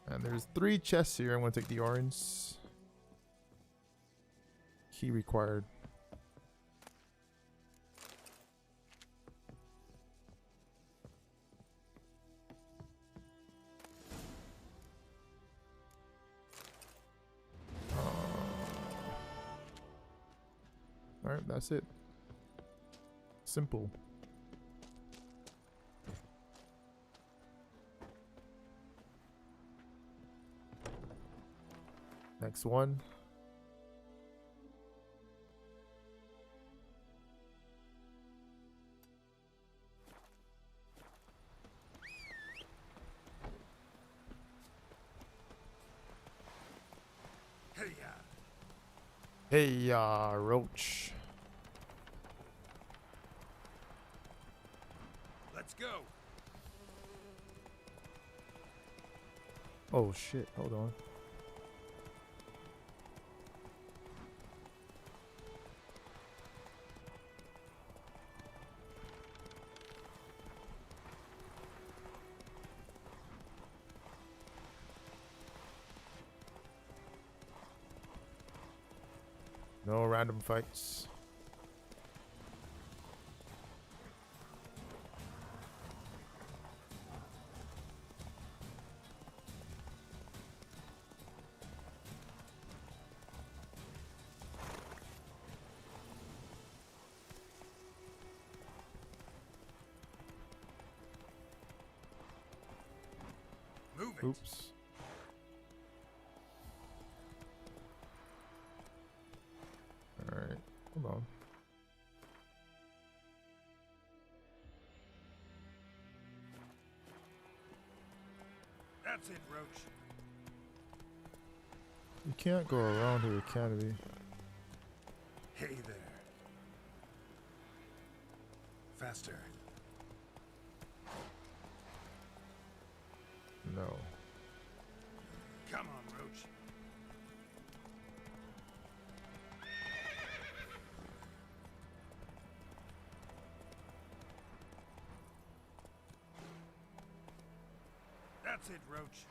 And there's 3 chests here. I'm going to take the orange. Key required. Alright, that's it. Simple. Next one. Hey, roach. Let's go. Oh shit, hold on. No random fights. Move it. Oops. Alright, hold on. That's it, Roach. You can't go around here, can we? Hey there. Faster. No. Come on, Roach. That's it, Roach.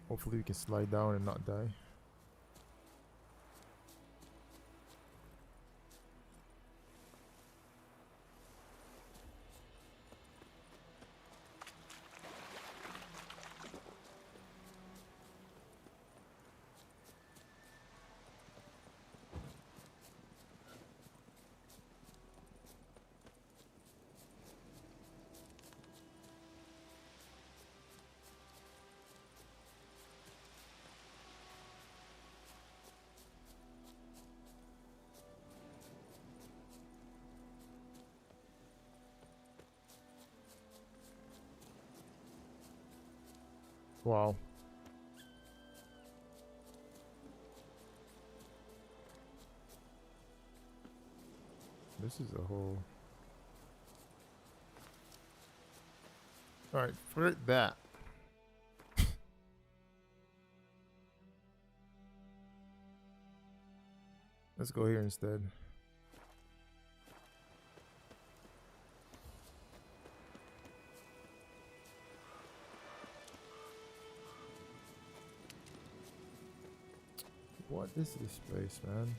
Hopefully we can slide down and not die. Wow. This is a whole... Alright, forget that. Let's go here instead. What is this place, man?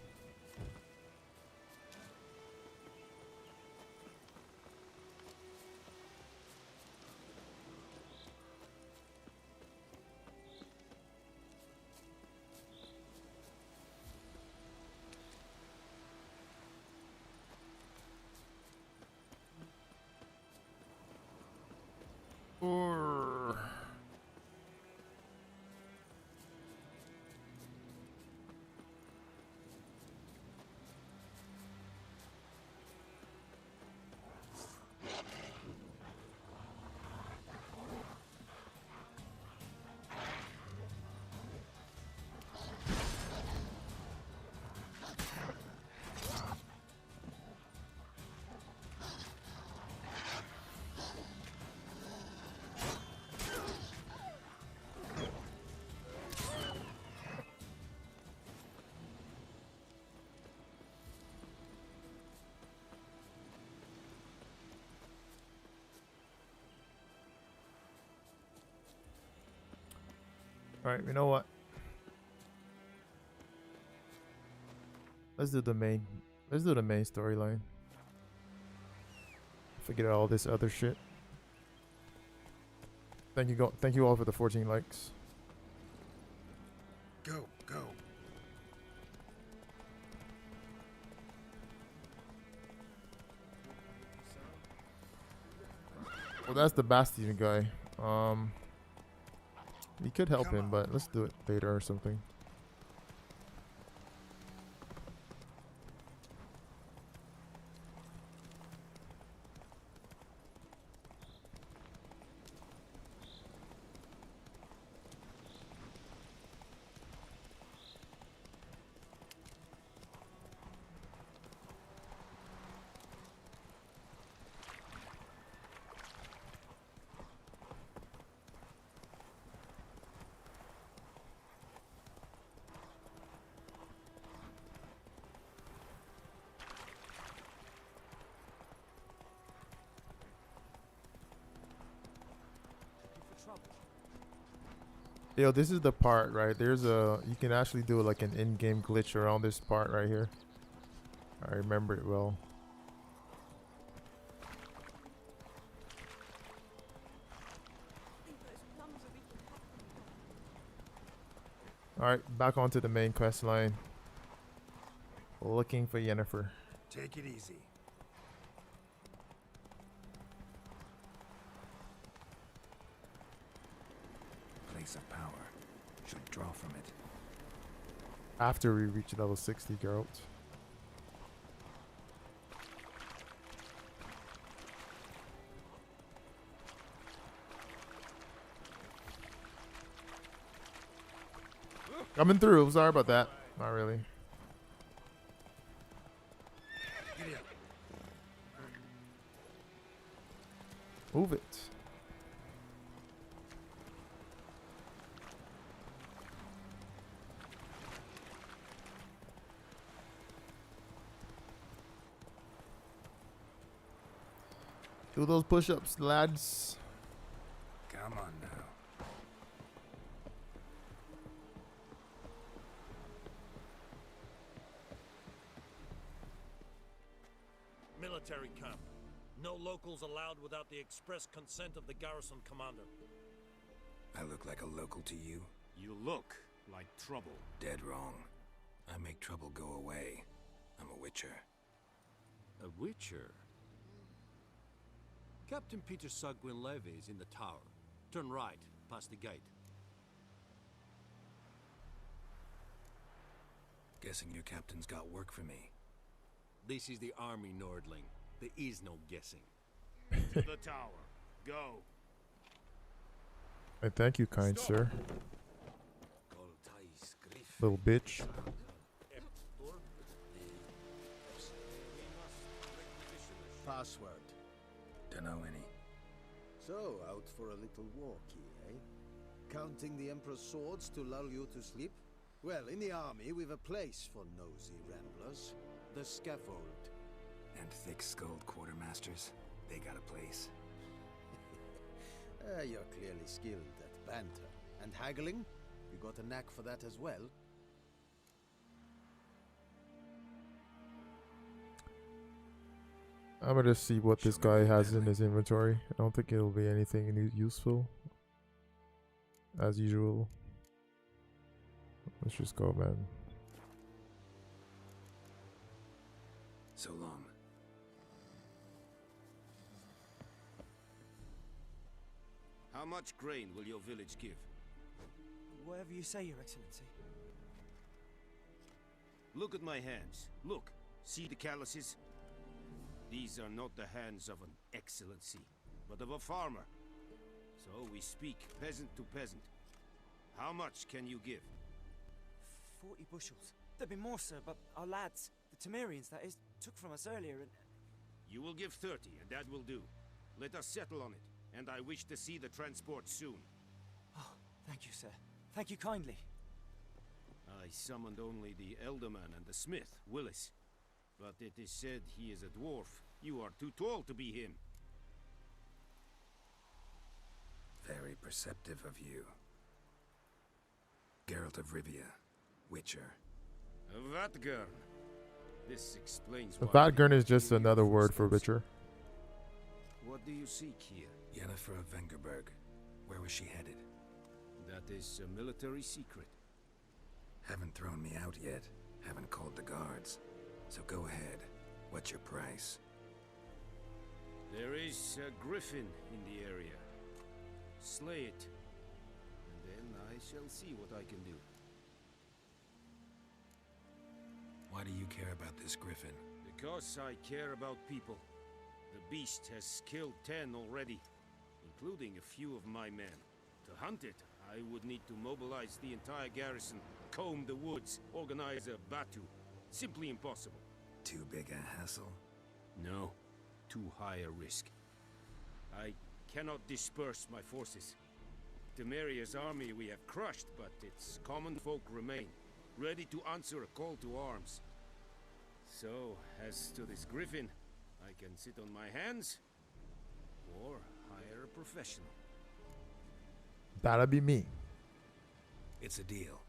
Alright, you know what? Let's do the main storyline. Forget all this other shit. Thank you all for the 14 likes. Go. Well, that's the Bastion guy. We could help him, but let's do it later or something. Yo, this is the part, right? You can actually do like an in-game glitch around this part right here. I remember it well. Alright, back onto the main quest line. Looking for Yennefer. Take it easy. Place of power. Should draw from it. After we reach level 60, Geralt. Coming through. Sorry about that. Not really. Move it. Do those push-ups, lads. Come on now. Military camp. No locals allowed without the express consent of the garrison commander. I look like a local to you? You look like trouble. Dead wrong. I make trouble go away. I'm a witcher. A witcher? Captain Peter Sugwin Levy is in the tower. Turn right, past the gate. Guessing your captain's got work for me. This is the army, Nordling. There is no guessing. To the tower. Go. I thank you, kind sir. Little bitch. Password. Dunno any. So, out for a little walkie, eh? Counting the Emperor's swords to lull you to sleep? Well, in the army, we've a place for nosy ramblers. The scaffold. And thick-skulled quartermasters. They got a place. You're clearly skilled at banter. And haggling? You got a knack for that as well? I'm gonna see what this guy has in his inventory. I don't think it'll be anything useful. As usual. Let's just go, man. So long. How much grain will your village give? Whatever you say, Your Excellency. Look at my hands. Look. See the calluses? These are not the hands of an excellency, but of a farmer. So we speak peasant to peasant. How much can you give? 40 bushels. There'd be more, sir, but our lads, the Temerians, that is, took from us earlier and... You will give 30, and that will do. Let us settle on it, and I wish to see the transport soon. Oh, thank you, sir. Thank you kindly. I summoned only the Elderman and the smith, Willis. But it is said he is a dwarf. You are too tall to be him. Very perceptive of you. Geralt of Rivia, Witcher. Vatgern. This explains why. Vatgern is just another word for Witcher. What do you seek here? Yennefer of Vengerberg. Where was she headed? That is a military secret. Haven't thrown me out yet. Haven't called the guards. So go ahead. What's your price? There is a griffin in the area. Slay it, and then I shall see what I can do. Why do you care about this griffin? Because I care about people. The beast has killed 10 already, including a few of my men. To hunt it, I would need to mobilize the entire garrison, comb the woods, organize a batu. Simply impossible. Too big a hassle? No, too high a risk. I cannot disperse my forces. Temeria's army we have crushed, but its common folk remain, ready to answer a call to arms. So, as to this griffin, I can sit on my hands, or hire a professional. That'll be me. It's a deal.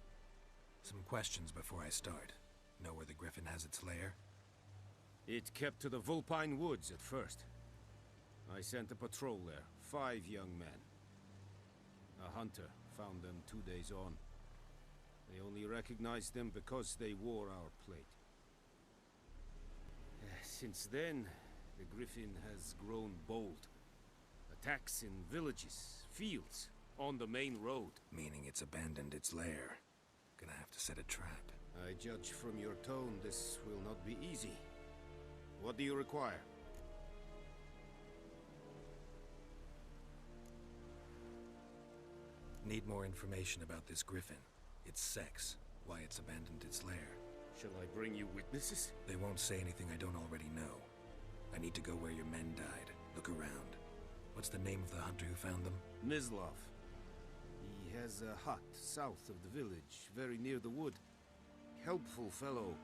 Some questions before I start. Know where the griffin has its lair? It kept to the Vulpine Woods at first. I sent a patrol there, 5 young men. A hunter found them 2 days on. They only recognized them because they wore our plate. Since then, the griffin has grown bold. Attacks in villages, fields, on the main road. Meaning it's abandoned its lair. Gonna have to set a trap. I judge from your tone this will not be easy. What do you require? Need more information about this griffin. Its sex, why it's abandoned its lair. Shall I bring you witnesses? They won't say anything I don't already know. I need to go where your men died. Look around. What's the name of the hunter who found them? Mislav. He has a hut south of the village, very near the wood. Helpful fellow.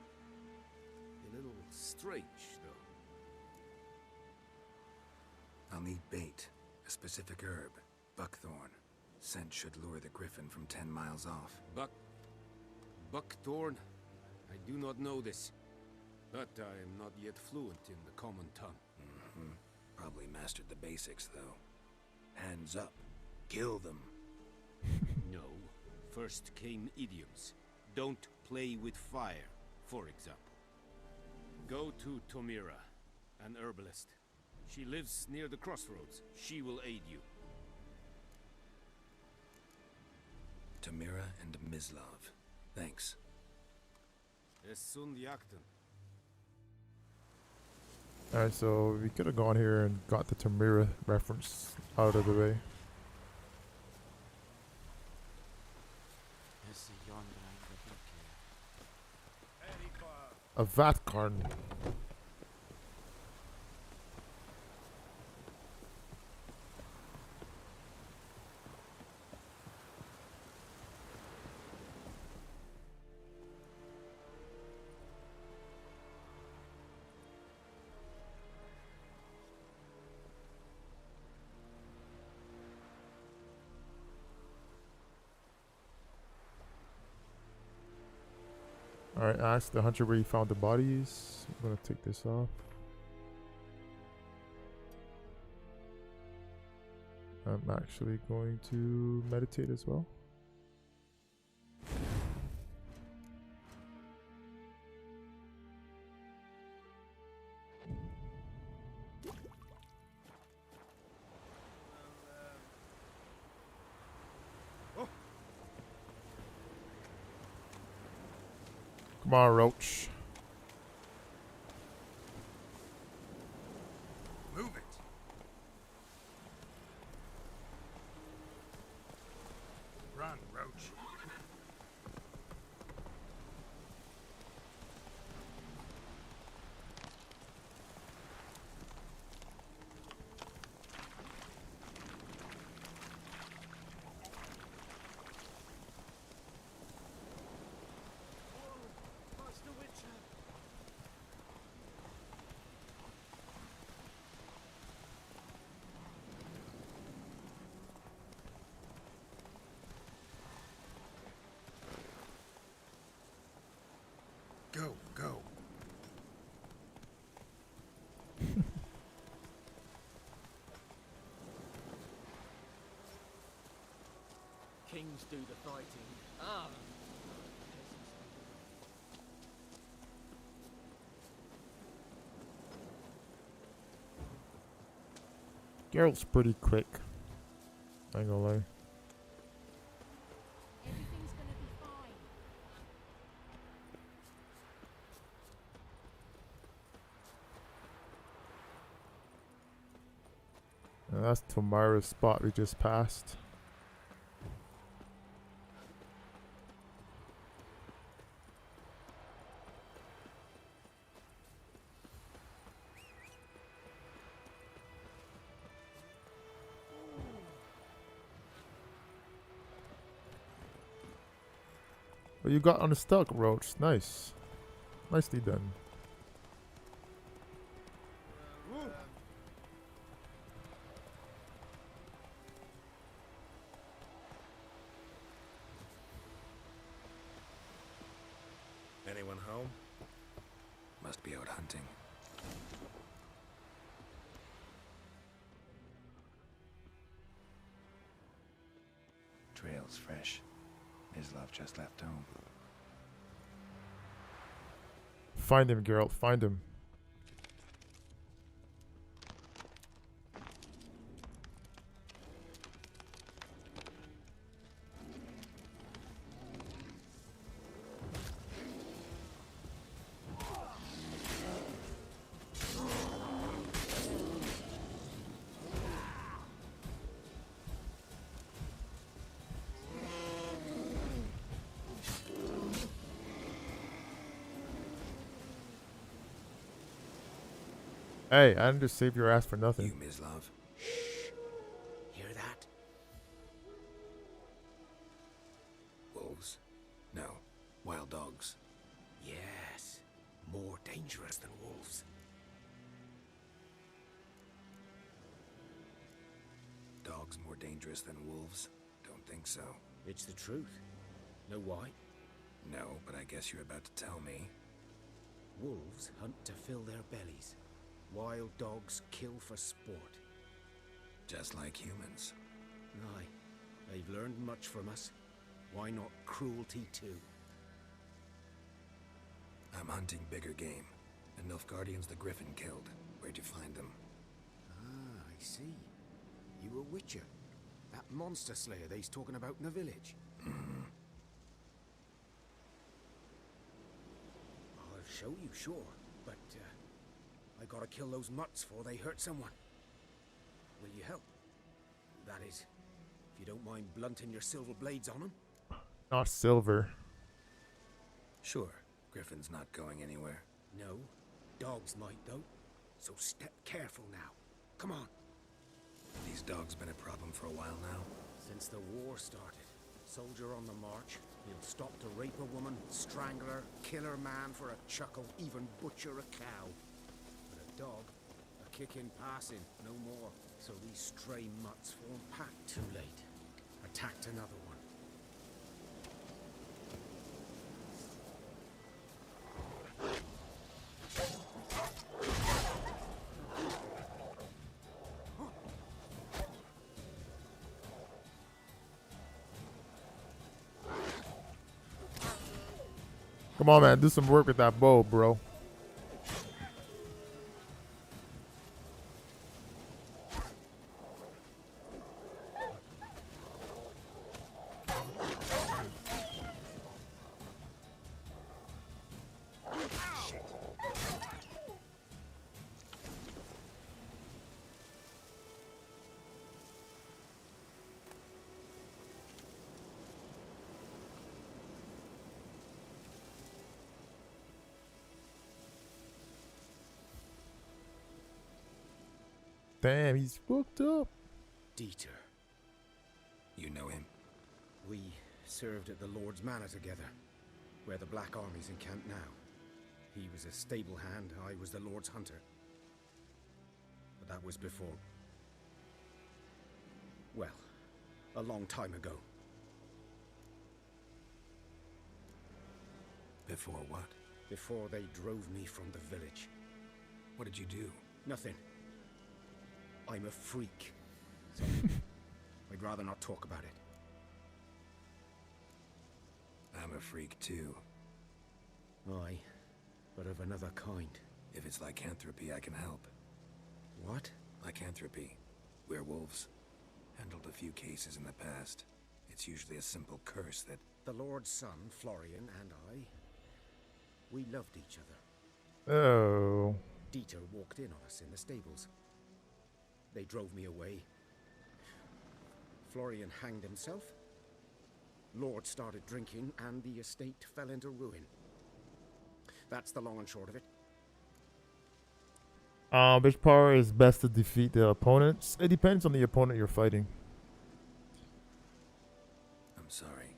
A little strange, though. I'll need bait. A specific herb. Buckthorn. Scent should lure the griffin from 10 miles off. Buckthorn? I do not know this. But I am not yet fluent in the common tongue. Probably mastered the basics, though. Hands up. Kill them. No. First came idioms. Don't play with fire, for example. Go to Tomira, an herbalist. She lives near the crossroads. She will aid you. Tomira and Mislav. Thanks. Es sunt jakten. Alright, so we could have gone here and got the Tamira reference out of the way. A Vatkarn. Alright, ask the hunter where he found the bodies. I'm gonna take this off. I'm actually going to meditate as well. Come on, Roach. Move it. Run, Roach. Master Witcher! Elves do the fighting. Ah. Geralt's pretty quick. I ain't gonna lie. Everything's gonna be fine. And that's Tamara's spot we just passed. What you got on the stock, Roach? Nice. Nicely done. Anyone home? Must be out hunting. Trail's fresh. Mislav just left home. Find him, Geralt. Find him. Hey, I didn't just save your ass for nothing. You, Mislav. Shh. Hear that? Wolves? No. Wild dogs. Yes. More dangerous than wolves. Dogs more dangerous than wolves? Don't think so. It's the truth. Know why? No, but I guess you're about to tell me. Wolves hunt to fill their bellies. Wild dogs kill for sport. Just like humans. Aye. They've learned much from us. Why not cruelty too? I'm hunting bigger game. The Nilfgaardians the Griffin killed. Where'd you find them? Ah, I see. You a witcher. That monster slayer they's talking about in the village. I'll show you, sure. But, I gotta kill those mutts before they hurt someone. Will you help? That is, if you don't mind blunting your silver blades on them. Not silver. Sure. Griffin's not going anywhere. No. Dogs might, though. So step careful now. Come on. These dogs been a problem for a while now? Since the war started. Soldier on the march. He'll stop to rape a woman, strangle her, kill her man for a chuckle, even butcher a cow. But a dog, a kick in passing, no more. So these stray mutts form pack. Too late. Attacked another one. Come on, man. Do some work with that bow, bro. Damn, he's booked up. Dieter. You know him? We served at the Lord's Manor together, where the Black Army's encamped now. He was a stable hand, I was the Lord's hunter. But that was before... well, a long time ago. Before what? Before they drove me from the village. What did you do? Nothing. I'm a freak. So I'd rather not talk about it. I'm a freak too. Aye, but of another kind. If it's lycanthropy, I can help. What? Lycanthropy. Werewolves. Handled a few cases in the past. It's usually a simple curse that... The Lord's son, Florian, and I, we loved each other. Oh. Dieter walked in on us in the stables. They drove me away. Florian hanged himself. Lord started drinking, and the estate fell into ruin. That's the long and short of it. Which part is best to defeat the opponents? It depends on the opponent you're fighting. I'm sorry.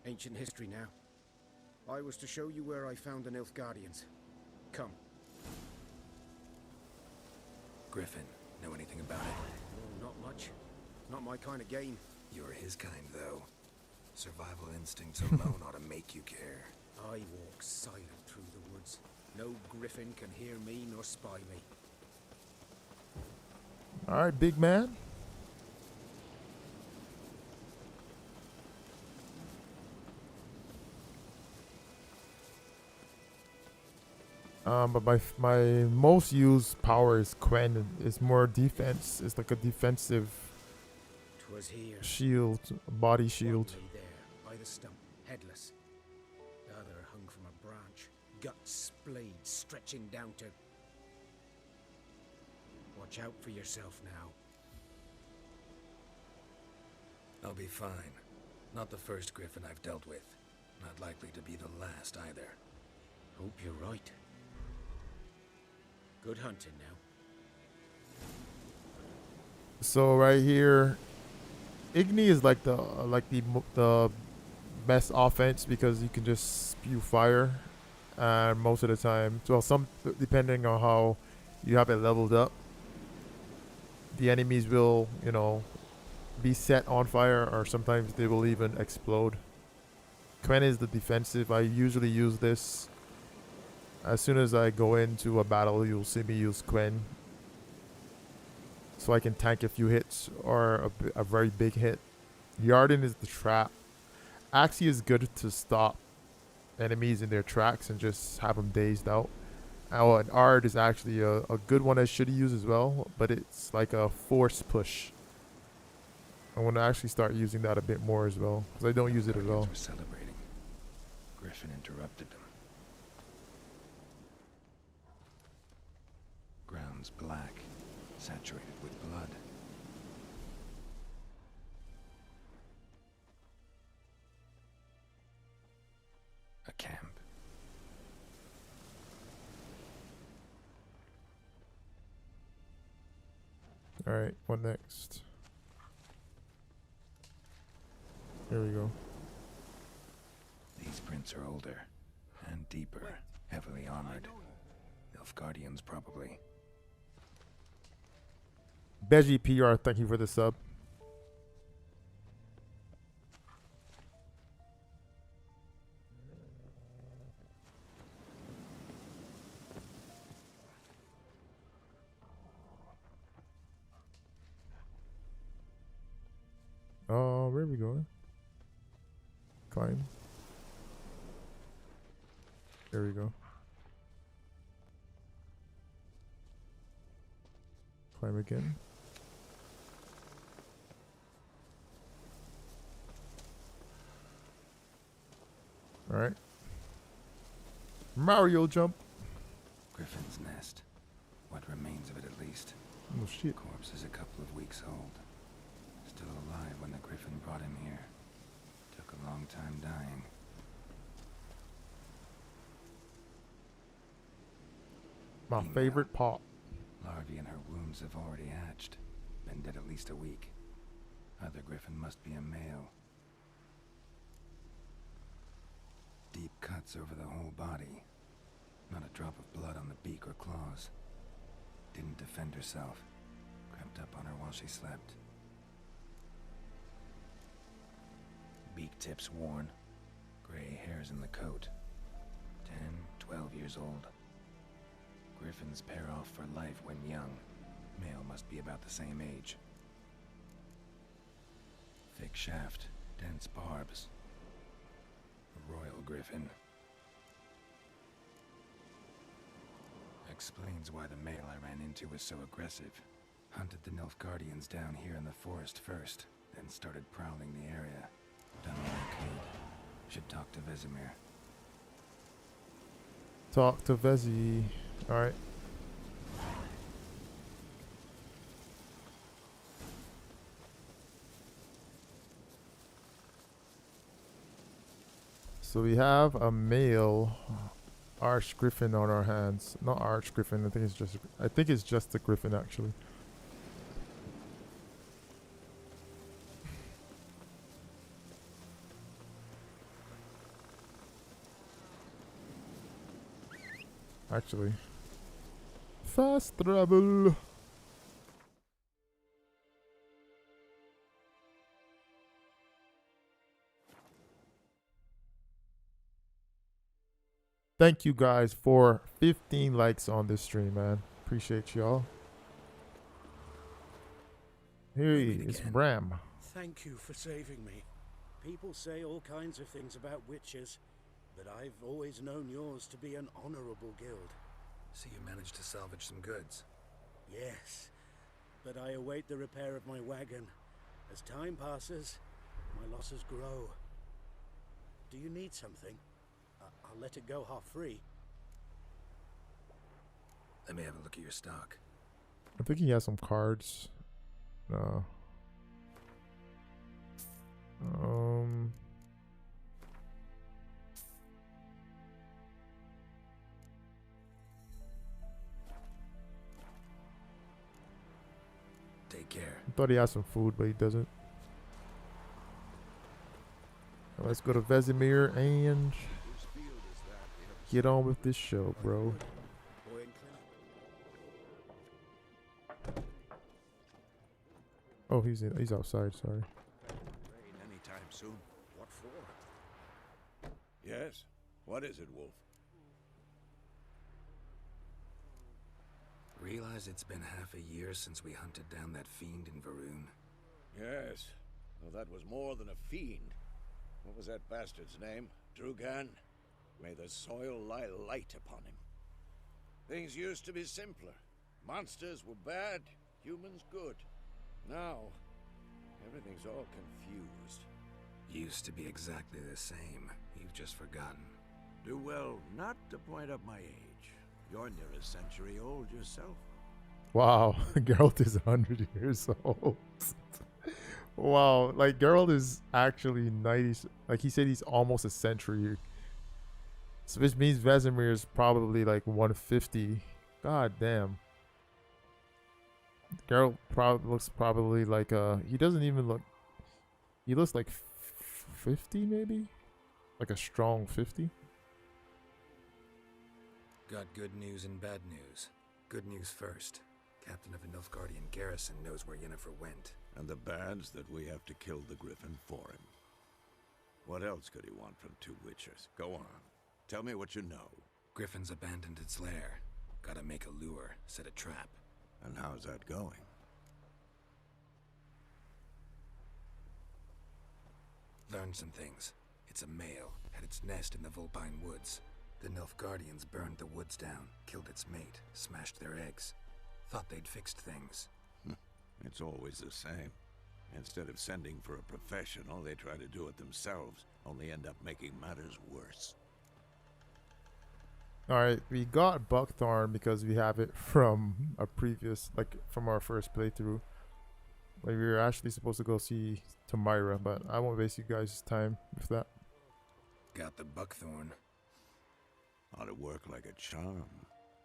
Ancient history now. I was to show you where I found the Nilfgaardians. Come. Griffin, know anything about it? Oh, not much. Not my kind of game. You're his kind, though. Survival instincts alone ought to make you care. I walk silent through the woods. No griffin can hear me nor spy me. Alright, big man. But my most used power is Quen. It's more defense. It's like a defensive 'Twas here. shield, body shield. One lay there, by the stump, headless. The other hung from a branch, guts splayed, stretching down to... Watch out for yourself now. I'll be fine. Not the first griffin I've dealt with. Not likely to be the last either. Hope you're right. Good hunting now. So right here, Igni is like the best offense because you can just spew fire, most of the time. Well, some depending on how you have it leveled up, the enemies will, you know, be set on fire, or sometimes they will even explode. Quen is the defensive. I usually use this. As soon as I go into a battle, you'll see me use Quen, so I can tank a few hits or a very big hit. Yarden is the trap. Axie is good to stop enemies in their tracks and just have them dazed out. Oh, and Ard is actually a good one I should use as well, but it's like a force push. I want to actually start using that a bit more as well, because I don't use it at all. Were celebrating. Griffin interrupted them. Ground's black, saturated with blood. A camp. Alright, what next? Here we go. These prints are older and deeper, heavily armored. Nilfgaardians, probably. Beji PR, thank you for the sub. Oh, where are we going? Climb. There we go. Climb again. Alright. Mario jump. Griffin's nest. What remains of it, at least. Oh shit. Corpse is a couple of weeks old. Still alive when the griffin brought him here. Took a long time dying. My favorite part. Larvae in her wounds have already hatched. Been dead at least a week. Other griffin must be a male. Deep cuts over the whole body. Not a drop of blood on the beak or claws. Didn't defend herself. Crept up on her while she slept. Beak tips worn. Gray hairs in the coat. 10, 12 years old. Griffins pair off for life when young. Male must be about the same age. Thick shaft, dense barbs, royal griffin. Explains why the male I ran into was so aggressive. Hunted the Nilfgaardians down here in the forest first, then started prowling the area. Done what I could. Should talk to Vesemir. Talk to Vezi. Alright. So we have a male arch griffin on our hands. Not arch griffin, I think it's just a griffin actually. Actually. Fast travel. Thank you guys for 15 likes on this stream, man. Appreciate y'all. Here he is, Bram. Thank you for saving me. People say all kinds of things about witches, but I've always known yours to be an honorable guild. So you managed to salvage some goods? Yes, but I await the repair of my wagon. As time passes, my losses grow. Do you need something? I'll let it go half free. Let me have a look at your stock. I think he has some cards. No. Take care. I thought he had some food, but he doesn't. Let's go to Vesemir and get on with this show, bro. Oh, he's outside. Sorry. Rain anytime soon. What for? Yes. What is it, Wolf? Realize it's been half a year since we hunted down that fiend in Varun. Yes. Well, that was more than a fiend. What was that bastard's name? Drugan? May the soil lie light upon him. Things used to be simpler. Monsters were bad, humans good. Now, everything's all confused. Used to be exactly the same. You've just forgotten. Do well not to point up my age. You're near a century old yourself. Wow, Geralt is 100 years old. Wow, like Geralt is actually 90. Like he said, he's almost a century. So which means Vesemir is probably like 150. God damn. Geralt looks probably like he doesn't even look. He looks like 50 maybe, like a strong 50. Got good news and bad news. Good news first. Captain of a Nilfgaardian garrison knows where Yennefer went. And the bad's that we have to kill the Griffin for him. What else could he want from two witchers? Go on. Tell me what you know. Griffin's abandoned its lair. Gotta make a lure, set a trap. And how's that going? Learned some things. It's a male, had its nest in the Vulpine Woods. The Nilfgaardians burned the woods down, killed its mate, smashed their eggs. Thought they'd fixed things. It's always the same. Instead of sending for a professional, they try to do it themselves, only end up making matters worse. Alright, we got Buckthorn because we have it from a previous, like from our first playthrough. Like we were actually supposed to go see Tamira, but I won't waste you guys' time with that. Got the Buckthorn. Ought to work like a charm.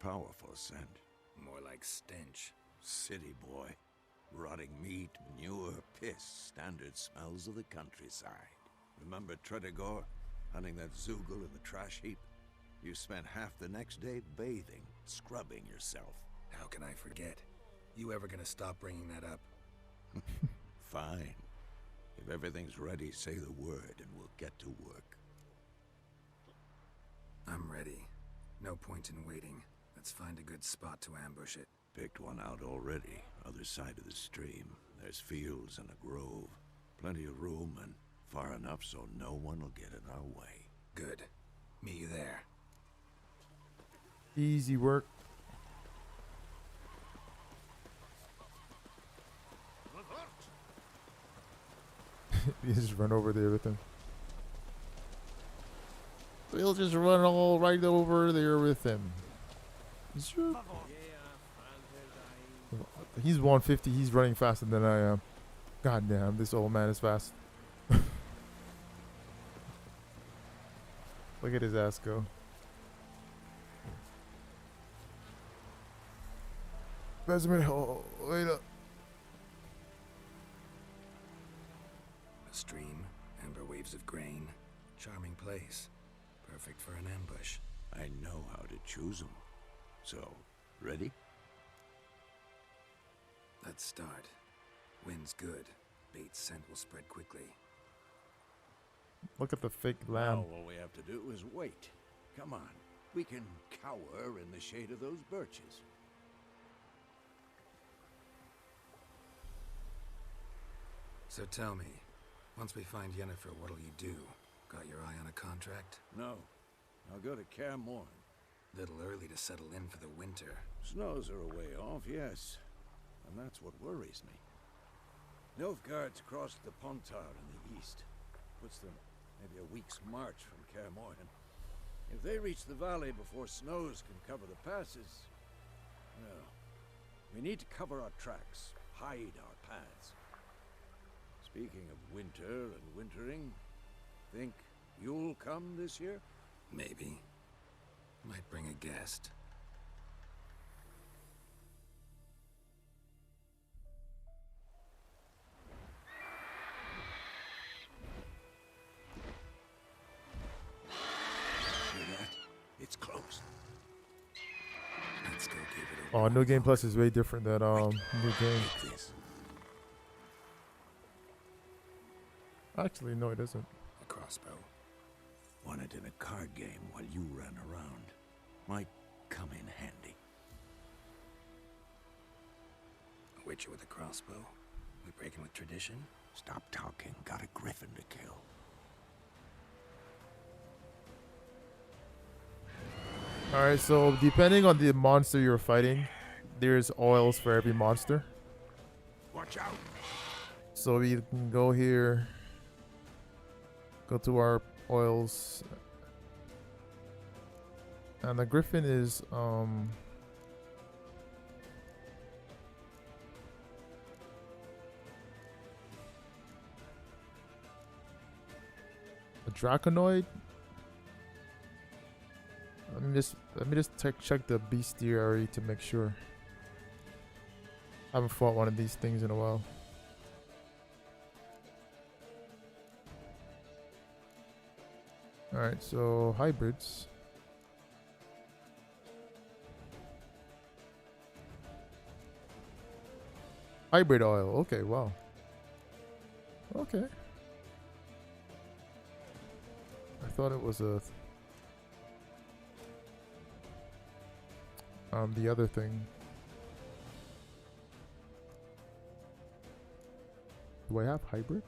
Powerful scent. More like stench. City boy. Rotting meat, manure, piss. Standard smells of the countryside. Remember Tredegor? Hunting that Zoogle in the trash heap? You spent half the next day bathing, scrubbing yourself. How can I forget? You ever gonna stop bringing that up? Fine. If everything's ready, say the word and we'll get to work. I'm ready. No point in waiting. Let's find a good spot to ambush it. Picked one out already. Other side of the stream. There's fields and a grove. Plenty of room and far enough so no one will get in our way. Good. Meet you there. Easy work. You just run over there with him. We'll just run all right over there with him. Zoop. He's 150. He's running faster than I am. God damn, this old man is fast. Look at his ass go. Oh, wait up. A stream, amber waves of grain. Charming place. Perfect for an ambush. I know how to choose them. So, ready? Let's start. Wind's good. Bait's scent will spread quickly. Look at the fake lamb. Now all we have to do is wait. Come on. We can cower in the shade of those birches. So tell me, once we find Yennefer, what'll you do? Got your eye on a contract? No. I'll go to Kaer Morhen. Little early to settle in for the winter. Snows are a way off, yes. And that's what worries me. Nilfgaard's crossed the Pontar in the east. Puts them maybe a week's march from Kaer Morhen. If they reach the valley before snows can cover the passes, well, we need to cover our tracks, hide our paths. Speaking of winter and wintering, think you'll come this year? Maybe. Might bring a guest. Hear that? It's close. Let's go give it Oh, New Game Plus is way different than New Game. Actually, no, it isn't. A crossbow. Won it in a card game while you ran around. Might come in handy. A witcher with a crossbow? We breaking with tradition? Stop talking. Got a griffin to kill. Alright, so depending on the monster you're fighting, there's oils for every monster. Watch out. So we can go here, go to our oils, and the griffin is a draconoid. Let me just check the bestiary to make sure. I haven't fought one of these things in a while. Alright, so hybrids. Hybrid oil. Okay, wow. Okay. I thought it was a the other thing. Do I have hybrid?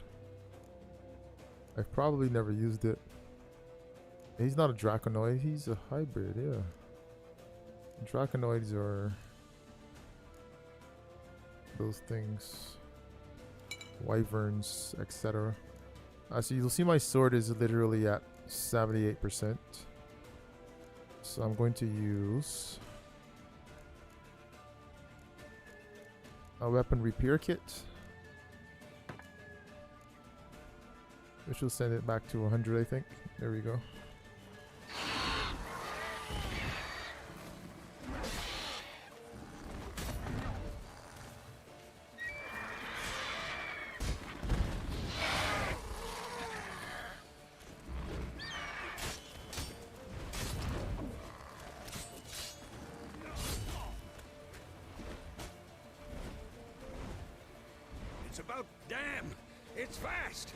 I've probably never used it. He's not a draconoid, he's a hybrid, yeah. Draconoids are those things. Wyverns, etc. So you'll see my sword is literally at 78%. So I'm going to use a weapon repair kit, which will send it back to 100, I think. There we go. It's about damn. It's fast.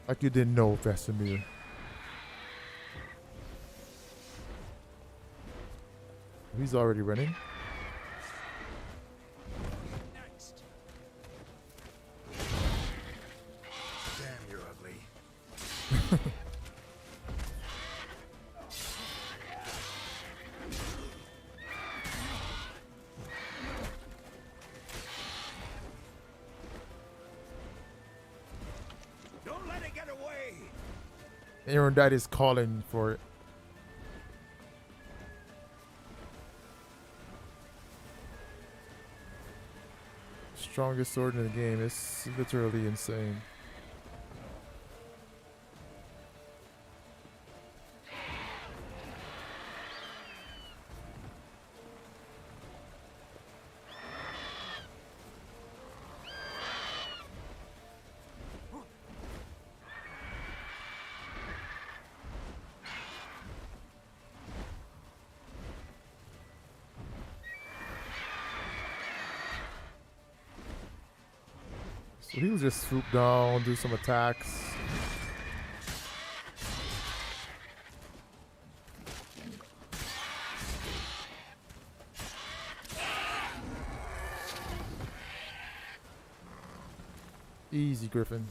Like you didn't know, Vesemir. He's already running. Next. Damn, you're ugly. Aaron, that is calling for it. Strongest sword in the game. It's literally insane. So he'll just swoop down, do some attacks. Easy, Griffin.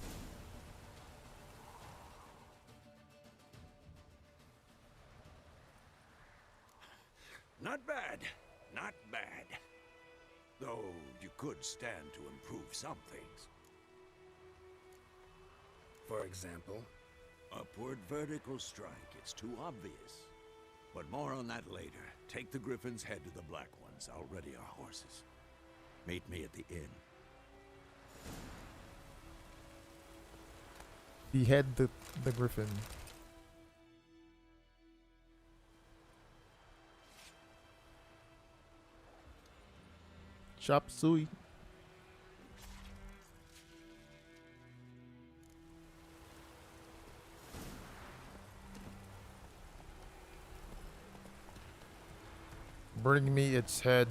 Not bad. Not bad. Though you could stand to improve some things. For example? Upward vertical strike. It's too obvious. But more on that later. Take the Griffin's head to the Black Ones. I'll ready our horses. Meet me at the inn. Behead the Griffin. Chop suey. Bring me its head.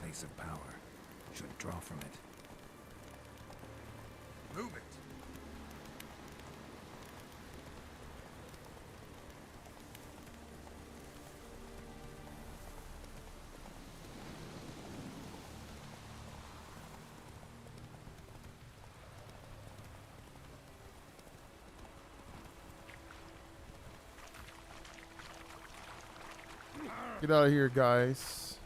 Place of power. Should draw from it. Move it! Get out of here, guys.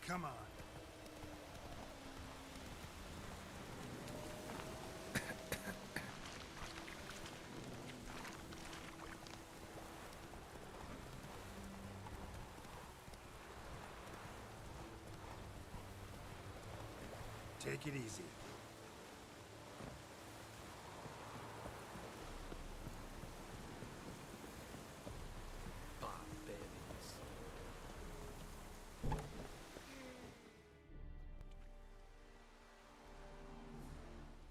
Come on. Take it easy.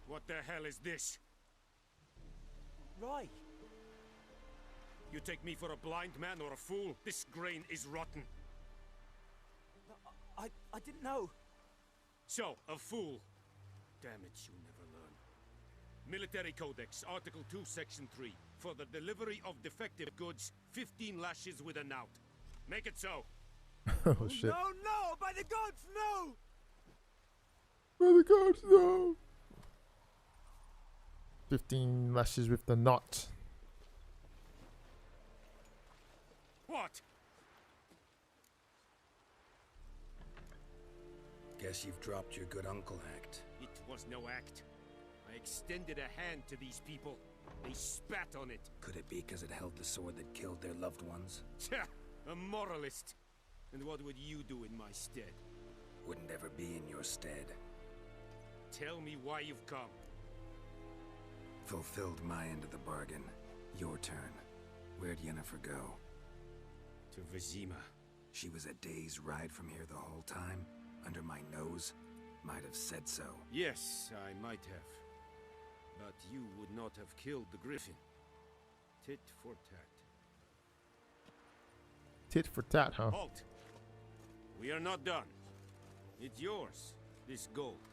What the hell is this? Right. You take me for a blind man or a fool? This grain is rotten. I didn't know. So, a fool. Damn it, you never learn. Military Codex, Article 2, Section 3. For the delivery of defective goods, 15 lashes with a knout. Make it so. Oh shit. No, no! By the gods, no! By the gods, no! 15 lashes with the knot. What? Guess you've dropped your good uncle act. It was no act. I extended a hand to these people. They spat on it. Could it be because it held the sword that killed their loved ones? Tja, a moralist. And what would you do in my stead? Wouldn't ever be in your stead. Tell me why you've come. Fulfilled my end of the bargain. Your turn. Where'd Yennefer go? To Vizima. She was a day's ride from here the whole time? Under my nose? Might have said so. Yes, I might have. But you would not have killed the Griffin. Tit for tat. Tit for tat, huh? Halt! We are not done. It's yours, this gold.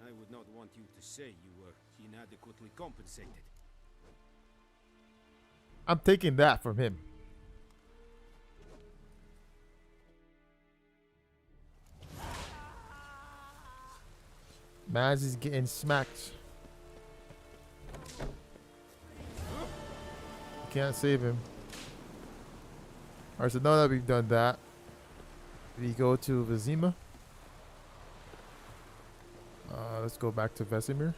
I would not want you to say you were inadequately compensated. I'm taking that from him. Maz is getting smacked. can't save him. Alright, so now that we've done that, we go to Vizima. Let's go back to Vesemir.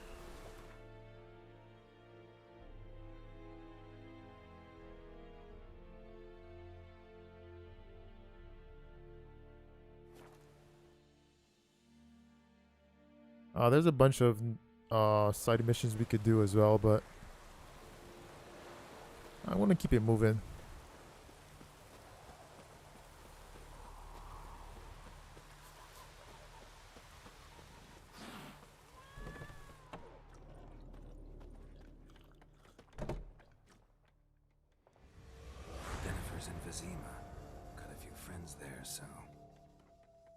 There's a bunch of side missions we could do as well, but I want to keep it moving. Jennifer's in Vizima. Got a few friends there, so...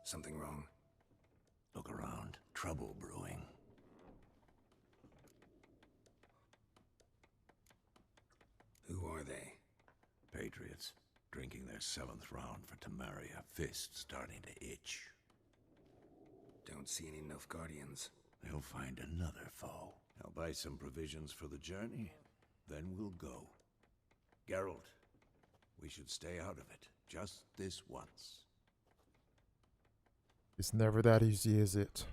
Something wrong? Look around. Trouble brewing. Who are they? Patriots. Drinking their 7th round for Temeria. Fists starting to itch. Don't see any Nilfgaardians. They'll find another foe. I'll buy some provisions for the journey. Then we'll go. Geralt, we should stay out of it. Just this once. It's never that easy, is it?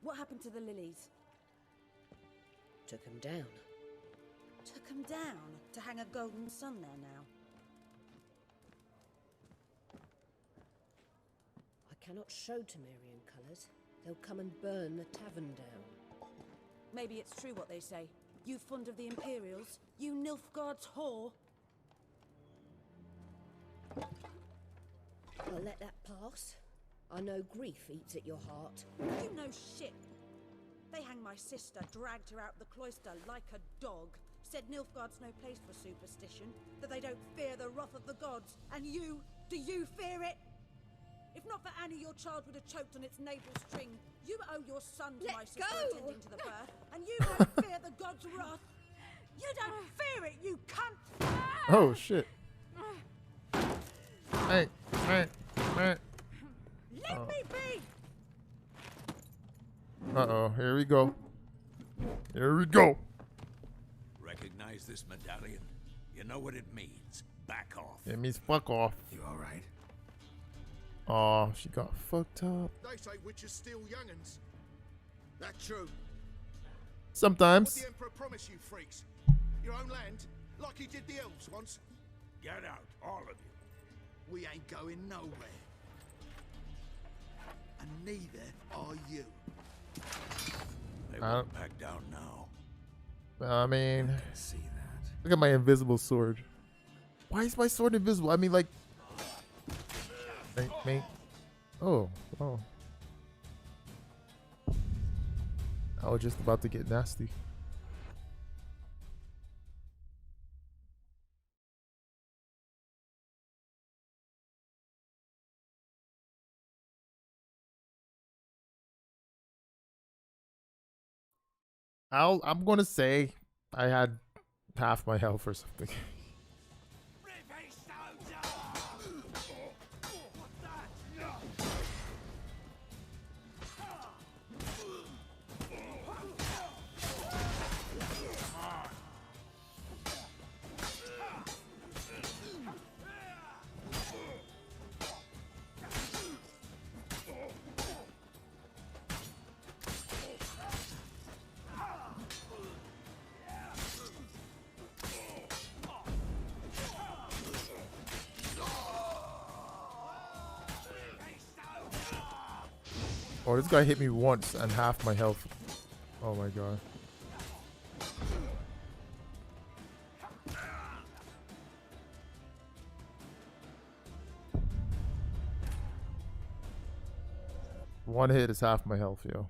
What happened to the lilies? Took him down. Took them down to hang a golden sun there now. I cannot show Temerian colours. They'll come and burn the tavern down. Maybe it's true what they say. You fond of the Imperials? You Nilfgaard's whore? I'll let that pass. I know grief eats at your heart. You know shit. They hanged my sister, dragged her out the cloister like a dog. Said Nilfgaard's no place for superstition, that they don't fear the wrath of the gods. And you, do you fear it? If not for Annie, your child would have choked on its navel string. You owe your son to my sister attending to the birth, and you don't fear the gods' wrath. You don't fear it, you cunt! Oh shit! Hey. Let me be! Uh-oh, here we go. Here we go. Recognize this medallion? You know what it means. Back off. It means fuck off. You alright? Oh, she got fucked up. They say witches steal young'uns. That true? Sometimes. What the Emperor promise you, freaks? Your own land, like he did the elves once. Get out, all of you. We ain't going nowhere. And neither are you. They won't back down now. I mean, I see that. look at my invisible sword. Why is my sword invisible? I mean, like, me. Oh. I was just about to get nasty. I'm gonna say I had half my health or something. Oh, this guy hit me once and half my health. Oh my god. One hit is half my health, yo.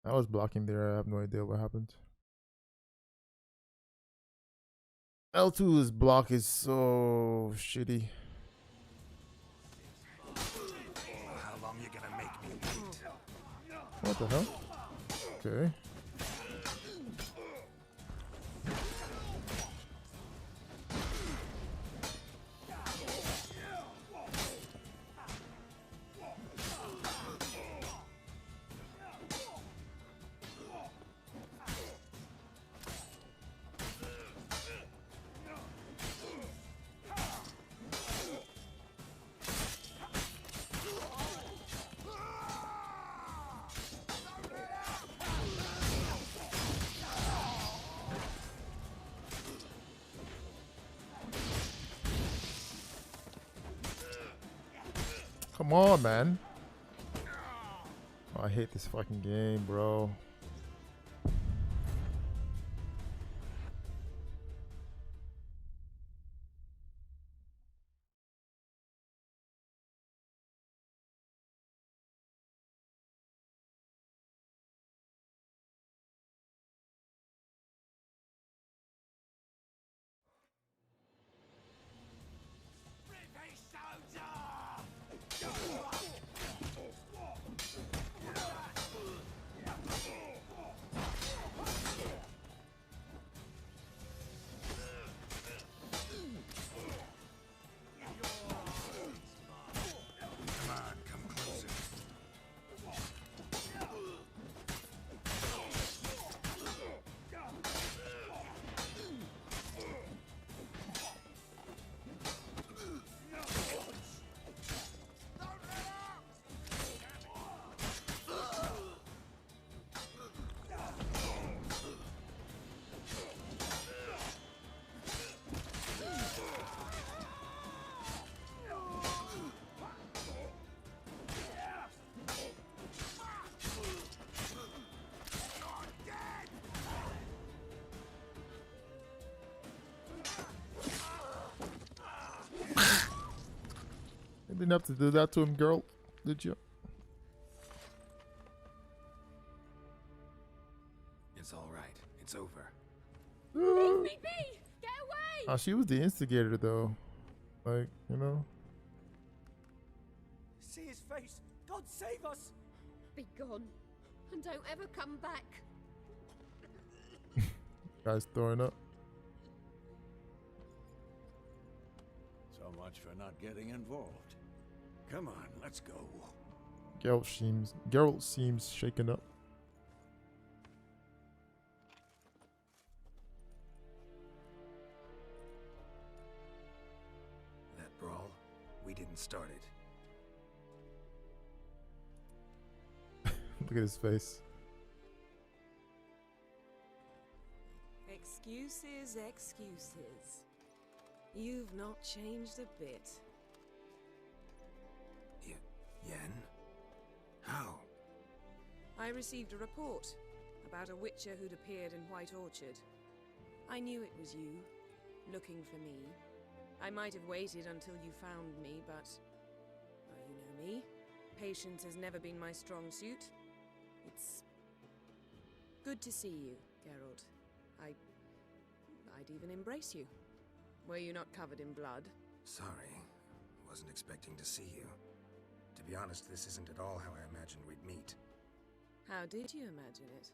I was blocking there. I have no idea what happened. L2's block is so shitty. How long you gonna make me wait? What the hell? Okay. Come on, man. Oh, I hate this fucking game, bro. You didn't have to do that to him, girl, did you? It's all right. It's over. Leave me be! Get away! Oh, she was the instigator, though. Like, you know. See his face! God save us! Be gone, and don't ever come back. Guy's throwing up. So much for not getting involved. Come on, let's go. Geralt seems shaken up. That brawl, we didn't start it. Look at his face. Excuses, excuses. You've not changed a bit. Yen? How? I received a report about a witcher who'd appeared in White Orchard. I knew it was you, looking for me. I might have waited until you found me, but... well, you know me. Patience has never been my strong suit. It's... good to see you, Geralt. I'd even embrace you. Were you not covered in blood? Sorry. Wasn't expecting to see you. To be honest, this isn't at all how I imagined we'd meet. How did you imagine it?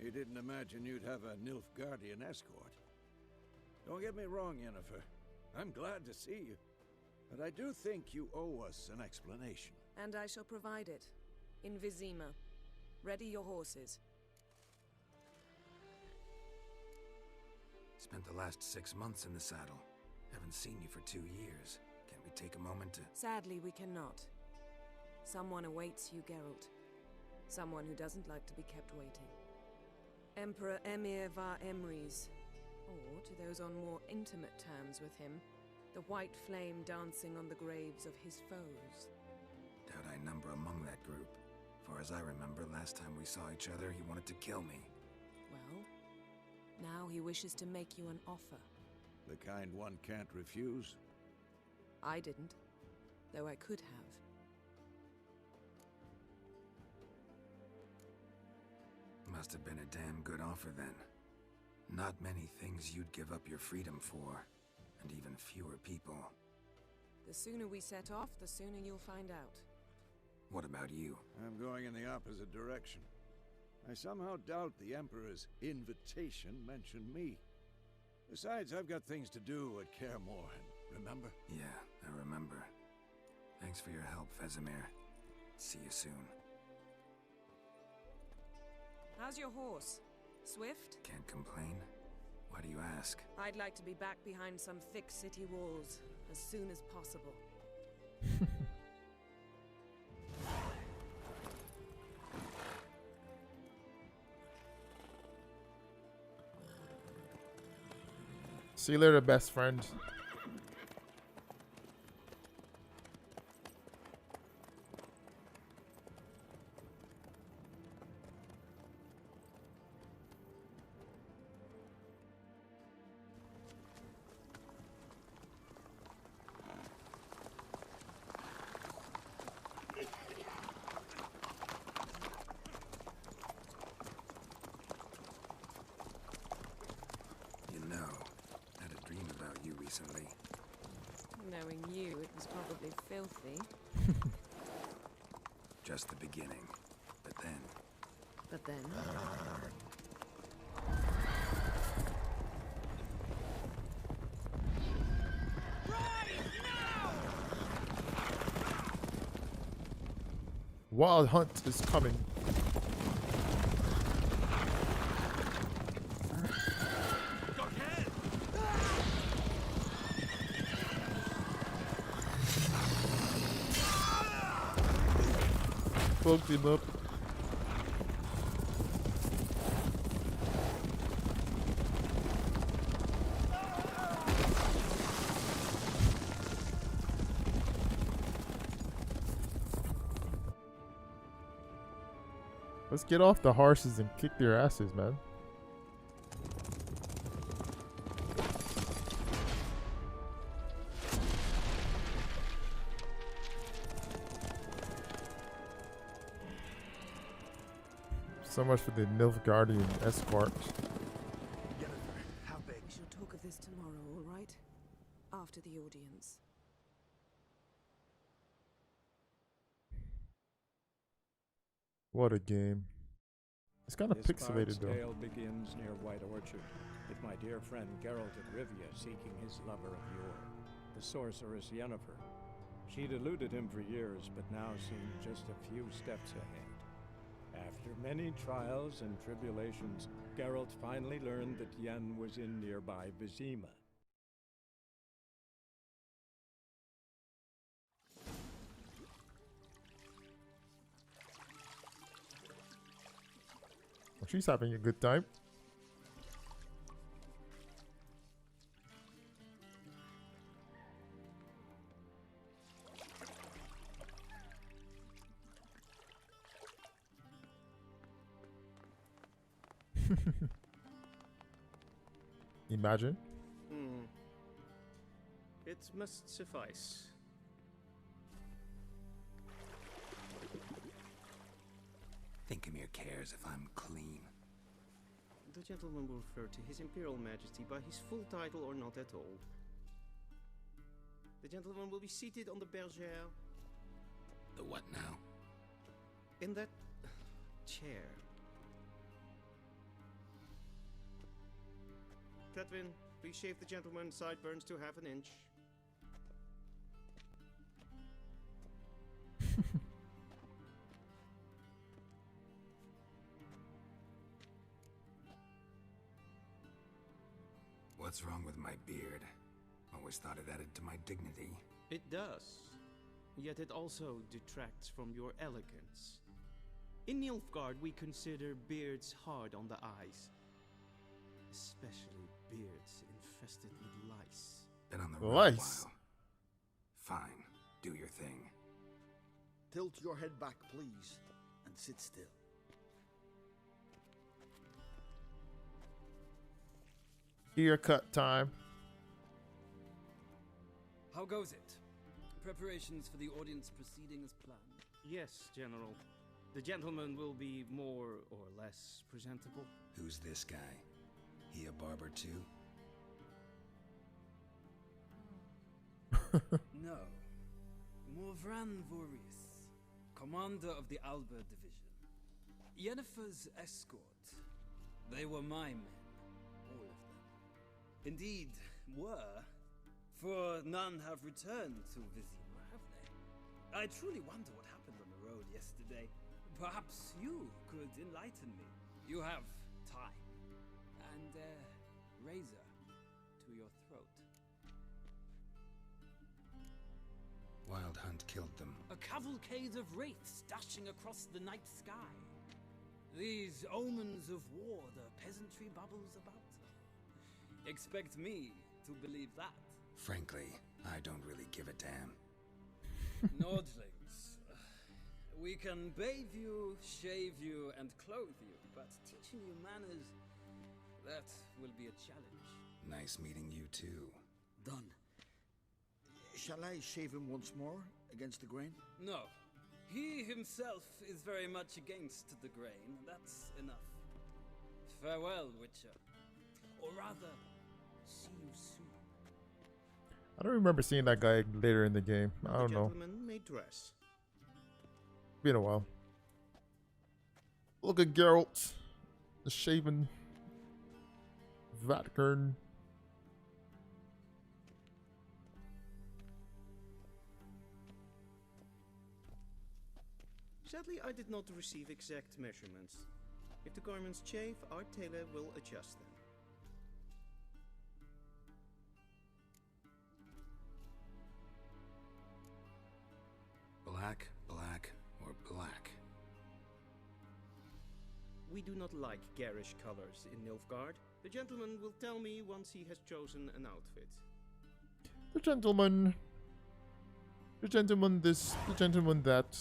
He didn't imagine you'd have a Nilfgaardian escort. Don't get me wrong, Yennefer. I'm glad to see you. But I do think you owe us an explanation. And I shall provide it. In Vizima. Ready your horses. Spent the last 6 months in the saddle. Haven't seen you for 2 years. Can't we take a moment to... Sadly, we cannot. Someone awaits you, Geralt. Someone who doesn't like to be kept waiting. Emperor Emir var Emrys. Or, to those on more intimate terms with him, the white flame dancing on the graves of his foes. Doubt I number among that group. Far as I remember, last time we saw each other, he wanted to kill me. Well, now he wishes to make you an offer. The kind one can't refuse? I didn't, though I could have. Must have been a damn good offer then. Not many things you'd give up your freedom for, and even fewer people. The sooner we set off, the sooner you'll find out. What about you? I'm going in the opposite direction. I somehow doubt the Emperor's invitation mentioned me. Besides, I've got things to do at Kaer Morhen, remember? Yeah, I remember. Thanks for your help, Vesemir. See you soon. How's your horse? Swift? Can't complain. Why do you ask? I'd like to be back behind some thick city walls as soon as possible. See you later, best friend. awfully filthy. Just the beginning. But then... But then... Wild Hunt is coming. Fucked him up. Let's get off the horses and kick their asses, man. So much for the Nilfgaardian escort. How big? We shall talk of this tomorrow, all right? After the audience. What a game. It's kind of pixelated though. This tale begins near White Orchard, with my dear friend Geralt of Rivia seeking his lover of yore, the sorceress Yennefer. She'd eluded him for years, but now seemed just a few steps ahead. After many trials and tribulations, Geralt finally learned that Yen was in nearby Vizima. Well, she's having a good time. Imagine. It must suffice. Thinkamere cares if I'm clean. The gentleman will refer to His Imperial Majesty by his full title or not at all. The gentleman will be seated on the bergère. The what now? In that chair. Catwin, please shave the gentleman's sideburns to half an inch. What's wrong with my beard? Always thought it added to my dignity. It does. Yet it also detracts from your elegance. In Nilfgaard, we consider beards hard on the eyes. Especially beards infested with lice. Been on the road a while. Fine, do your thing. Tilt your head back, please, and sit still. Earcut time. How goes it? Preparations for the audience proceeding as planned? Yes, General. The gentleman will be more or less presentable. Who's this guy? He a barber too? No. Morvran Vorius, commander of the Alba Division. Yennefer's escort. They were my men. All of them. Indeed, were. For none have returned to Vizima, have they? I truly wonder what happened on the road yesterday. Perhaps you could enlighten me. You have time. And a razor to your throat. Wild Hunt killed them. A cavalcade of wraiths dashing across the night sky. These omens of war the peasantry bubbles about. Expect me to believe that. Frankly, I don't really give a damn. Nordlings. We can bathe you, shave you, and clothe you, but teaching you manners, that will be a challenge. Nice meeting you too. Done. Shall I shave him once more, against the grain? No. He himself is very much against the grain. That's enough. Farewell, Witcher. Or rather, see you soon. I don't remember seeing that guy later in the game. I don't know. Gentlemen may dress. Been a while. Look at Geralt, the shaven Vatgern. Sadly, I did not receive exact measurements. If the garments chafe, our tailor will adjust them. Black, black, or black? We do not like garish colors in Nilfgaard. The gentleman will tell me once he has chosen an outfit. The gentleman this, the gentleman that.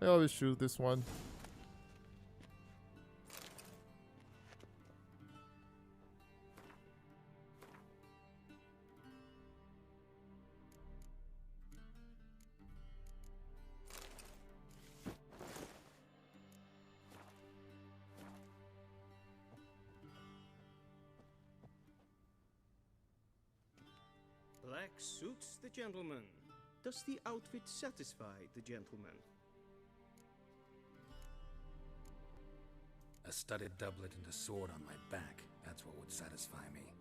I always choose this one. Black suits the gentleman. Does the outfit satisfy the gentleman? A studded doublet and a sword on my back. That's what would satisfy me.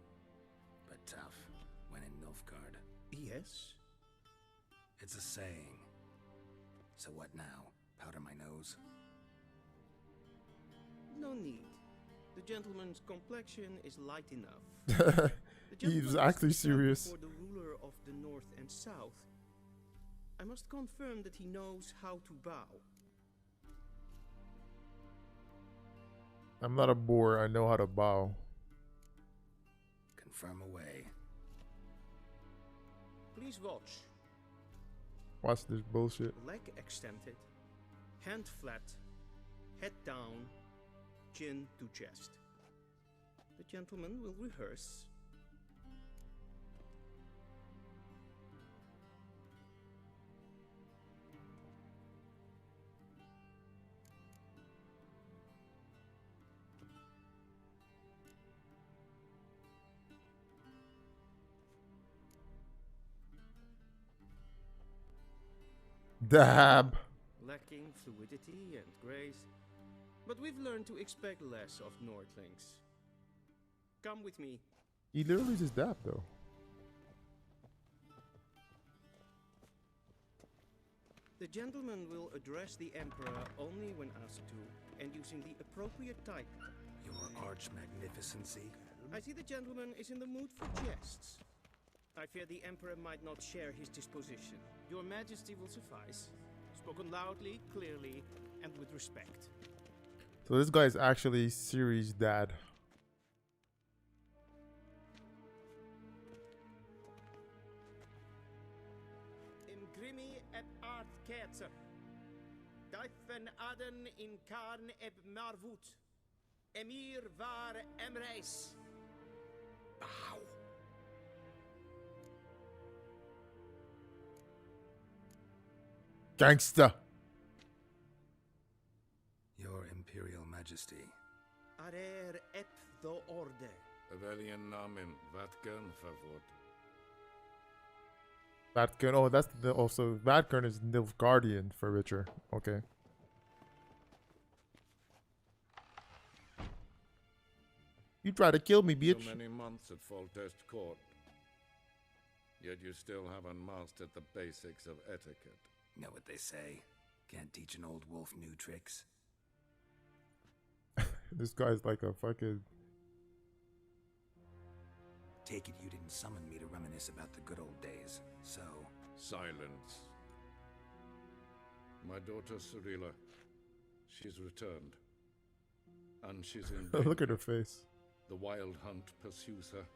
But tough, when in Nilfgaard. Yes? It's a saying. So what now? Powder my nose? No need. The gentleman's complexion is light enough. He's actually serious. For the ruler of the North and South, I must confirm that he knows how to bow. I'm not a boor. I know how to bow. Confirm away. Please watch. Watch this bullshit. Leg extended, hand flat, head down, chin to chest. The gentleman will rehearse. Dab. Lacking fluidity and grace, but we've learned to expect less of Nordlings. Come with me. He literally just dabbed though. The gentleman will address the Emperor only when asked to, and using the appropriate type. Your arch magnificency. I see the gentleman is in the mood for jests. I fear the Emperor might not share his disposition. Your Majesty will suffice. Spoken loudly, clearly, and with respect. So this guy is actually Ciri's dad. Imgrimi et art kerzer. Daifen aden in karn eb marvut. Emir var emreis. Bow. Gangster. Your Imperial Majesty. Arer ep the orde. Avelian namen, Vatgern favort. Vatgern. Oh, that's the also Vatgern is Nilfgaardian for Witcher. Okay. You try to kill me, bitch. So many months at Foltest Court. Yet you still haven't mastered the basics of etiquette. Know what they say? Can't teach an old wolf new tricks. This guy's like a fucking... Take it you didn't summon me to reminisce about the good old days, so... Silence. My daughter Cirilla, she's returned. And she's in... Look at her face. The wild hunt pursues her.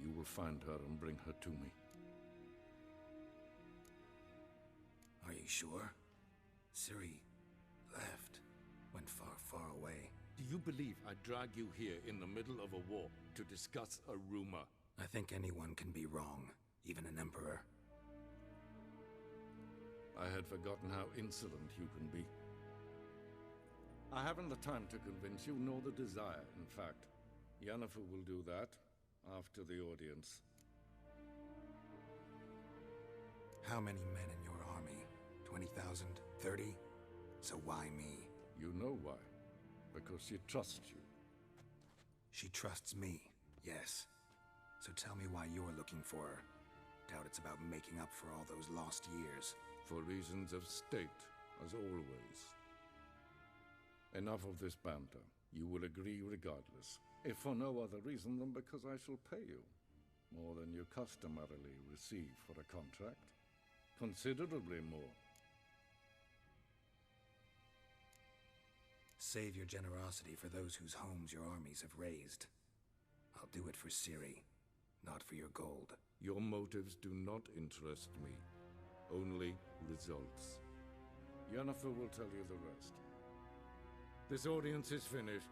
You will find her and bring her to me. Are you sure? Ciri left. Went far, far away. Do you believe I drag you here in the middle of a war to discuss a rumor? I think anyone can be wrong, even an emperor. I had forgotten how insolent you can be. I haven't the time to convince you, nor the desire, in fact. Yennefer will do that, after the audience. How many men in your army? 20,000? 30? So why me? You know why. Because she trusts you. She trusts me, yes. So tell me why you're looking for her. Doubt it's about making up for all those lost years. For reasons of state, as always. Enough of this banter. You will agree regardless, if for no other reason than because I shall pay you. More than you customarily receive for a contract. Considerably more. Save your generosity for those whose homes your armies have razed. I'll do it for Ciri, not for your gold. Your motives do not interest me. Only results. Yennefer will tell you the rest. This audience is finished.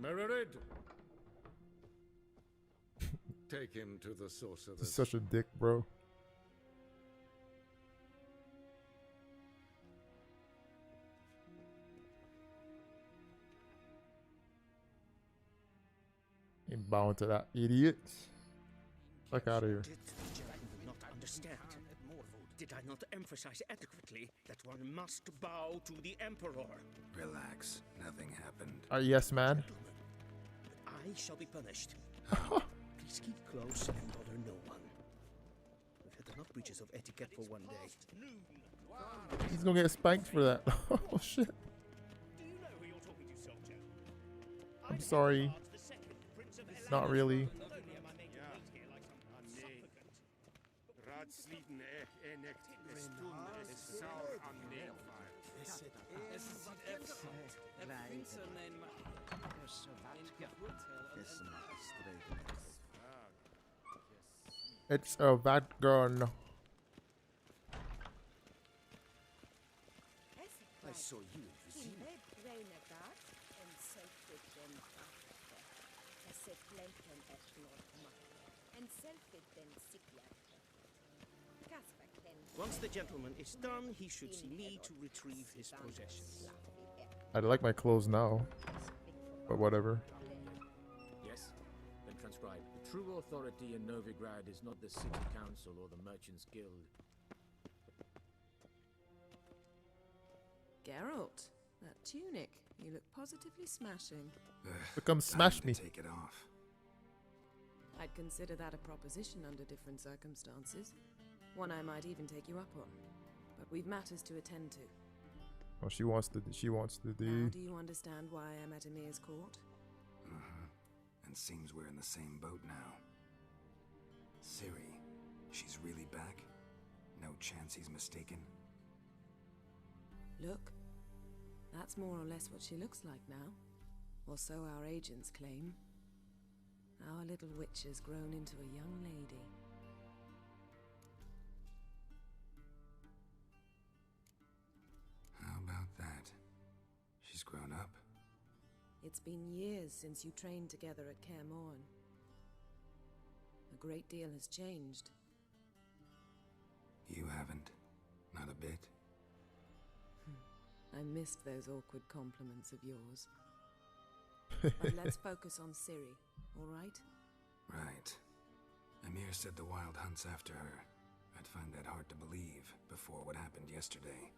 Mererid! Take him to the sorceress. He's such a dick, bro. Ain't bowing to that idiot. Fuck out of here. I not understand. Did I not emphasize adequately that one must bow to the Emperor? Relax. Nothing happened. Yes, man. I shall be punished. Please keep close and bother no one. We've had enough breaches of etiquette for one day. He's gonna get spanked for that. Oh shit. I'm sorry. Not really. It's a bad girl. I saw you in Vizima. Once the gentleman is done, he should see me to retrieve his possessions. I like my clothes now, but whatever. Yes? Then transcribe. The true authority in Novigrad is not the city council or the merchants' guild. Geralt, that tunic. You look positively smashing. Come smash me. Take it off. I'd consider that a proposition under different circumstances. One I might even take you up on. But we've matters to attend to. Oh, she wants to Now, do you understand why I'm at Emir's court? And seems we're in the same boat now. Ciri, she's really back? No chance he's mistaken? Look, that's more or less what she looks like now. Or so our agents claim. Our little witch has grown into a young lady. How about that? She's grown up? It's been years since you trained together at Kaer Morhen. A great deal has changed. You haven't? Not a bit? I missed those awkward compliments of yours. But let's focus on Ciri, all right? Right. Emir said the Wild Hunt's after her. I'd find that hard to believe before what happened yesterday.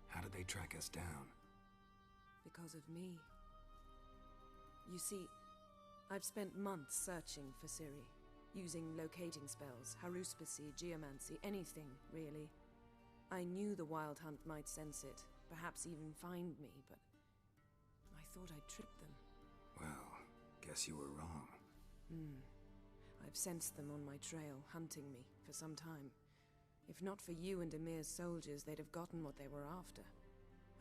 How did they track us down? Because of me. You see, I've spent months searching for Ciri, using locating spells, haruspicy, geomancy, anything, really. I knew the Wild Hunt might sense it, perhaps even find me, but I thought I'd trip them. Well, guess you were wrong. I've sensed them on my trail, hunting me, for some time. If not for you and Emir's soldiers, they'd have gotten what they were after.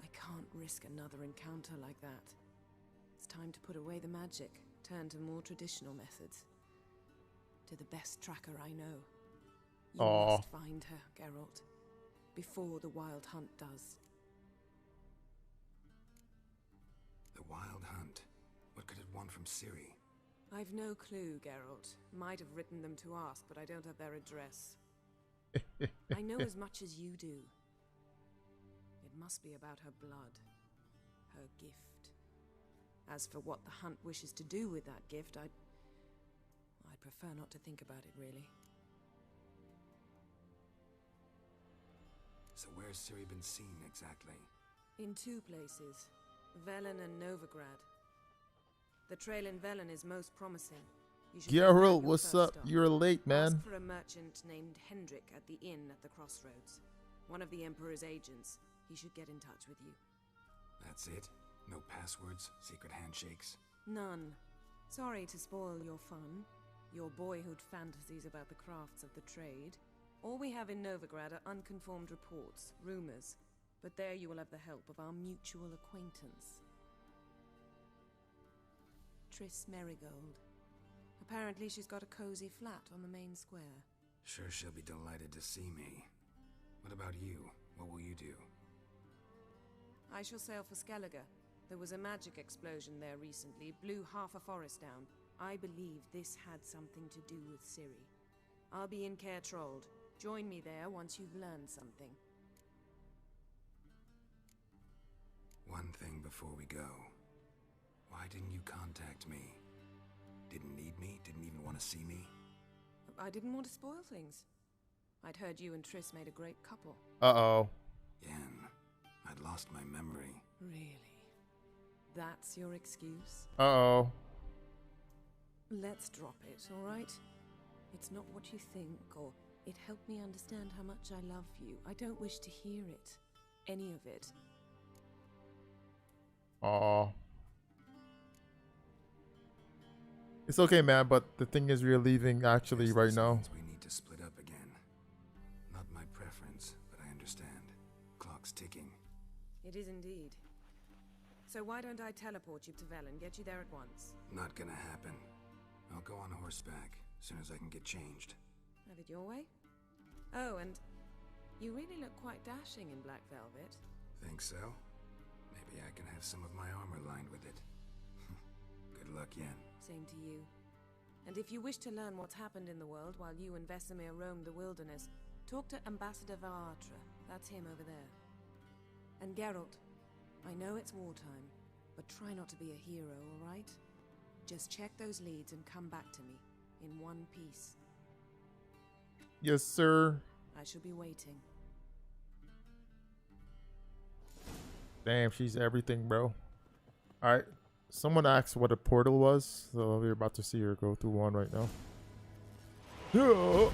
I can't risk another encounter like that. It's time to put away the magic, turn to more traditional methods. To the best tracker I know. You must find her, Geralt. Before the Wild Hunt does. The Wild Hunt? What could it want from Ciri? I've no clue, Geralt. Might have written them to ask, but I don't have their address. I know as much as you do. It must be about her blood. Her gift. As for what the Hunt wishes to do with that gift, I I'd prefer not to think about it, really. So where's Ciri been seen exactly? In 2 places, Velen and Novigrad. The trail in Velen is most promising. You should Geralt, find out your what's first up? stop. You're late, man. Ask for a merchant named Hendrik at the inn at the crossroads. One of the Emperor's agents. He should get in touch with you. That's it? No passwords? Secret handshakes? None. Sorry to spoil your fun. Your boyhood fantasies about the crafts of the trade. All we have in Novigrad are unconformed reports, rumors. But there you will have the help of our mutual acquaintance. Triss Merigold. Apparently she's got a cozy flat on the main square. Sure she'll be delighted to see me. What about you? What will you do? I shall sail for Skellige. There was a magic explosion there recently, blew half a forest down. I believe this had something to do with Ciri. I'll be in Caer Trold. Join me there once you've learned something. One thing before we go. Why didn't you contact me? Didn't need me? Didn't even want to see me? I didn't want to spoil things. I'd heard you and Triss made a great couple. Uh-oh. Yen, I'd lost my memory. Really? That's your excuse? Uh-oh. Let's drop it, all right? It's not what you think, or it helped me understand how much I love you. I don't wish to hear it. Any of it. Aw. It's okay, man, but the thing is we're leaving actually right now. We need to split up again. Not my preference, but I understand. Clock's ticking. It is indeed. So why don't I teleport you to Velen, get you there at once? Not gonna happen. I'll go on horseback, as soon as I can get changed. Have it your way? Oh, and you really look quite dashing in black velvet. Think so? Maybe I can have some of my armor lined with it. Good luck, Yen. Same to you. And if you wish to learn what's happened in the world while you and Vesemir roamed the wilderness, talk to Ambassador Varatra. That's him over there. And Geralt, I know it's wartime, but try not to be a hero, all right? Just check those leads and come back to me, in one piece. Yes, sir. I shall be waiting. Damn, she's everything, bro. Alright. Someone asked what a portal was, so we're about to see her go through one right now. Yeah.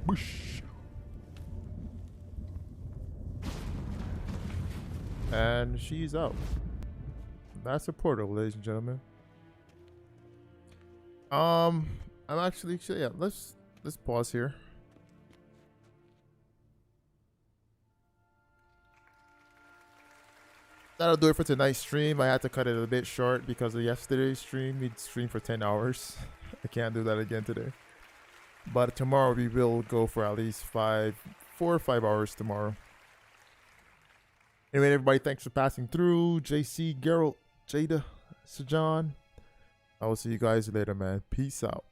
Whoosh. And she's out. That's a portal, ladies and gentlemen. I'm actually, yeah, let's pause here. That'll do it for tonight's stream. I had to cut it a bit short because of yesterday's stream. We streamed for 10 hours. I can't do that again today. But tomorrow we will go for at least 4 or 5 hours tomorrow. Anyway, everybody, thanks for passing through. JC, Geralt, Jada, Sajan. I will see you guys later, man. Peace out.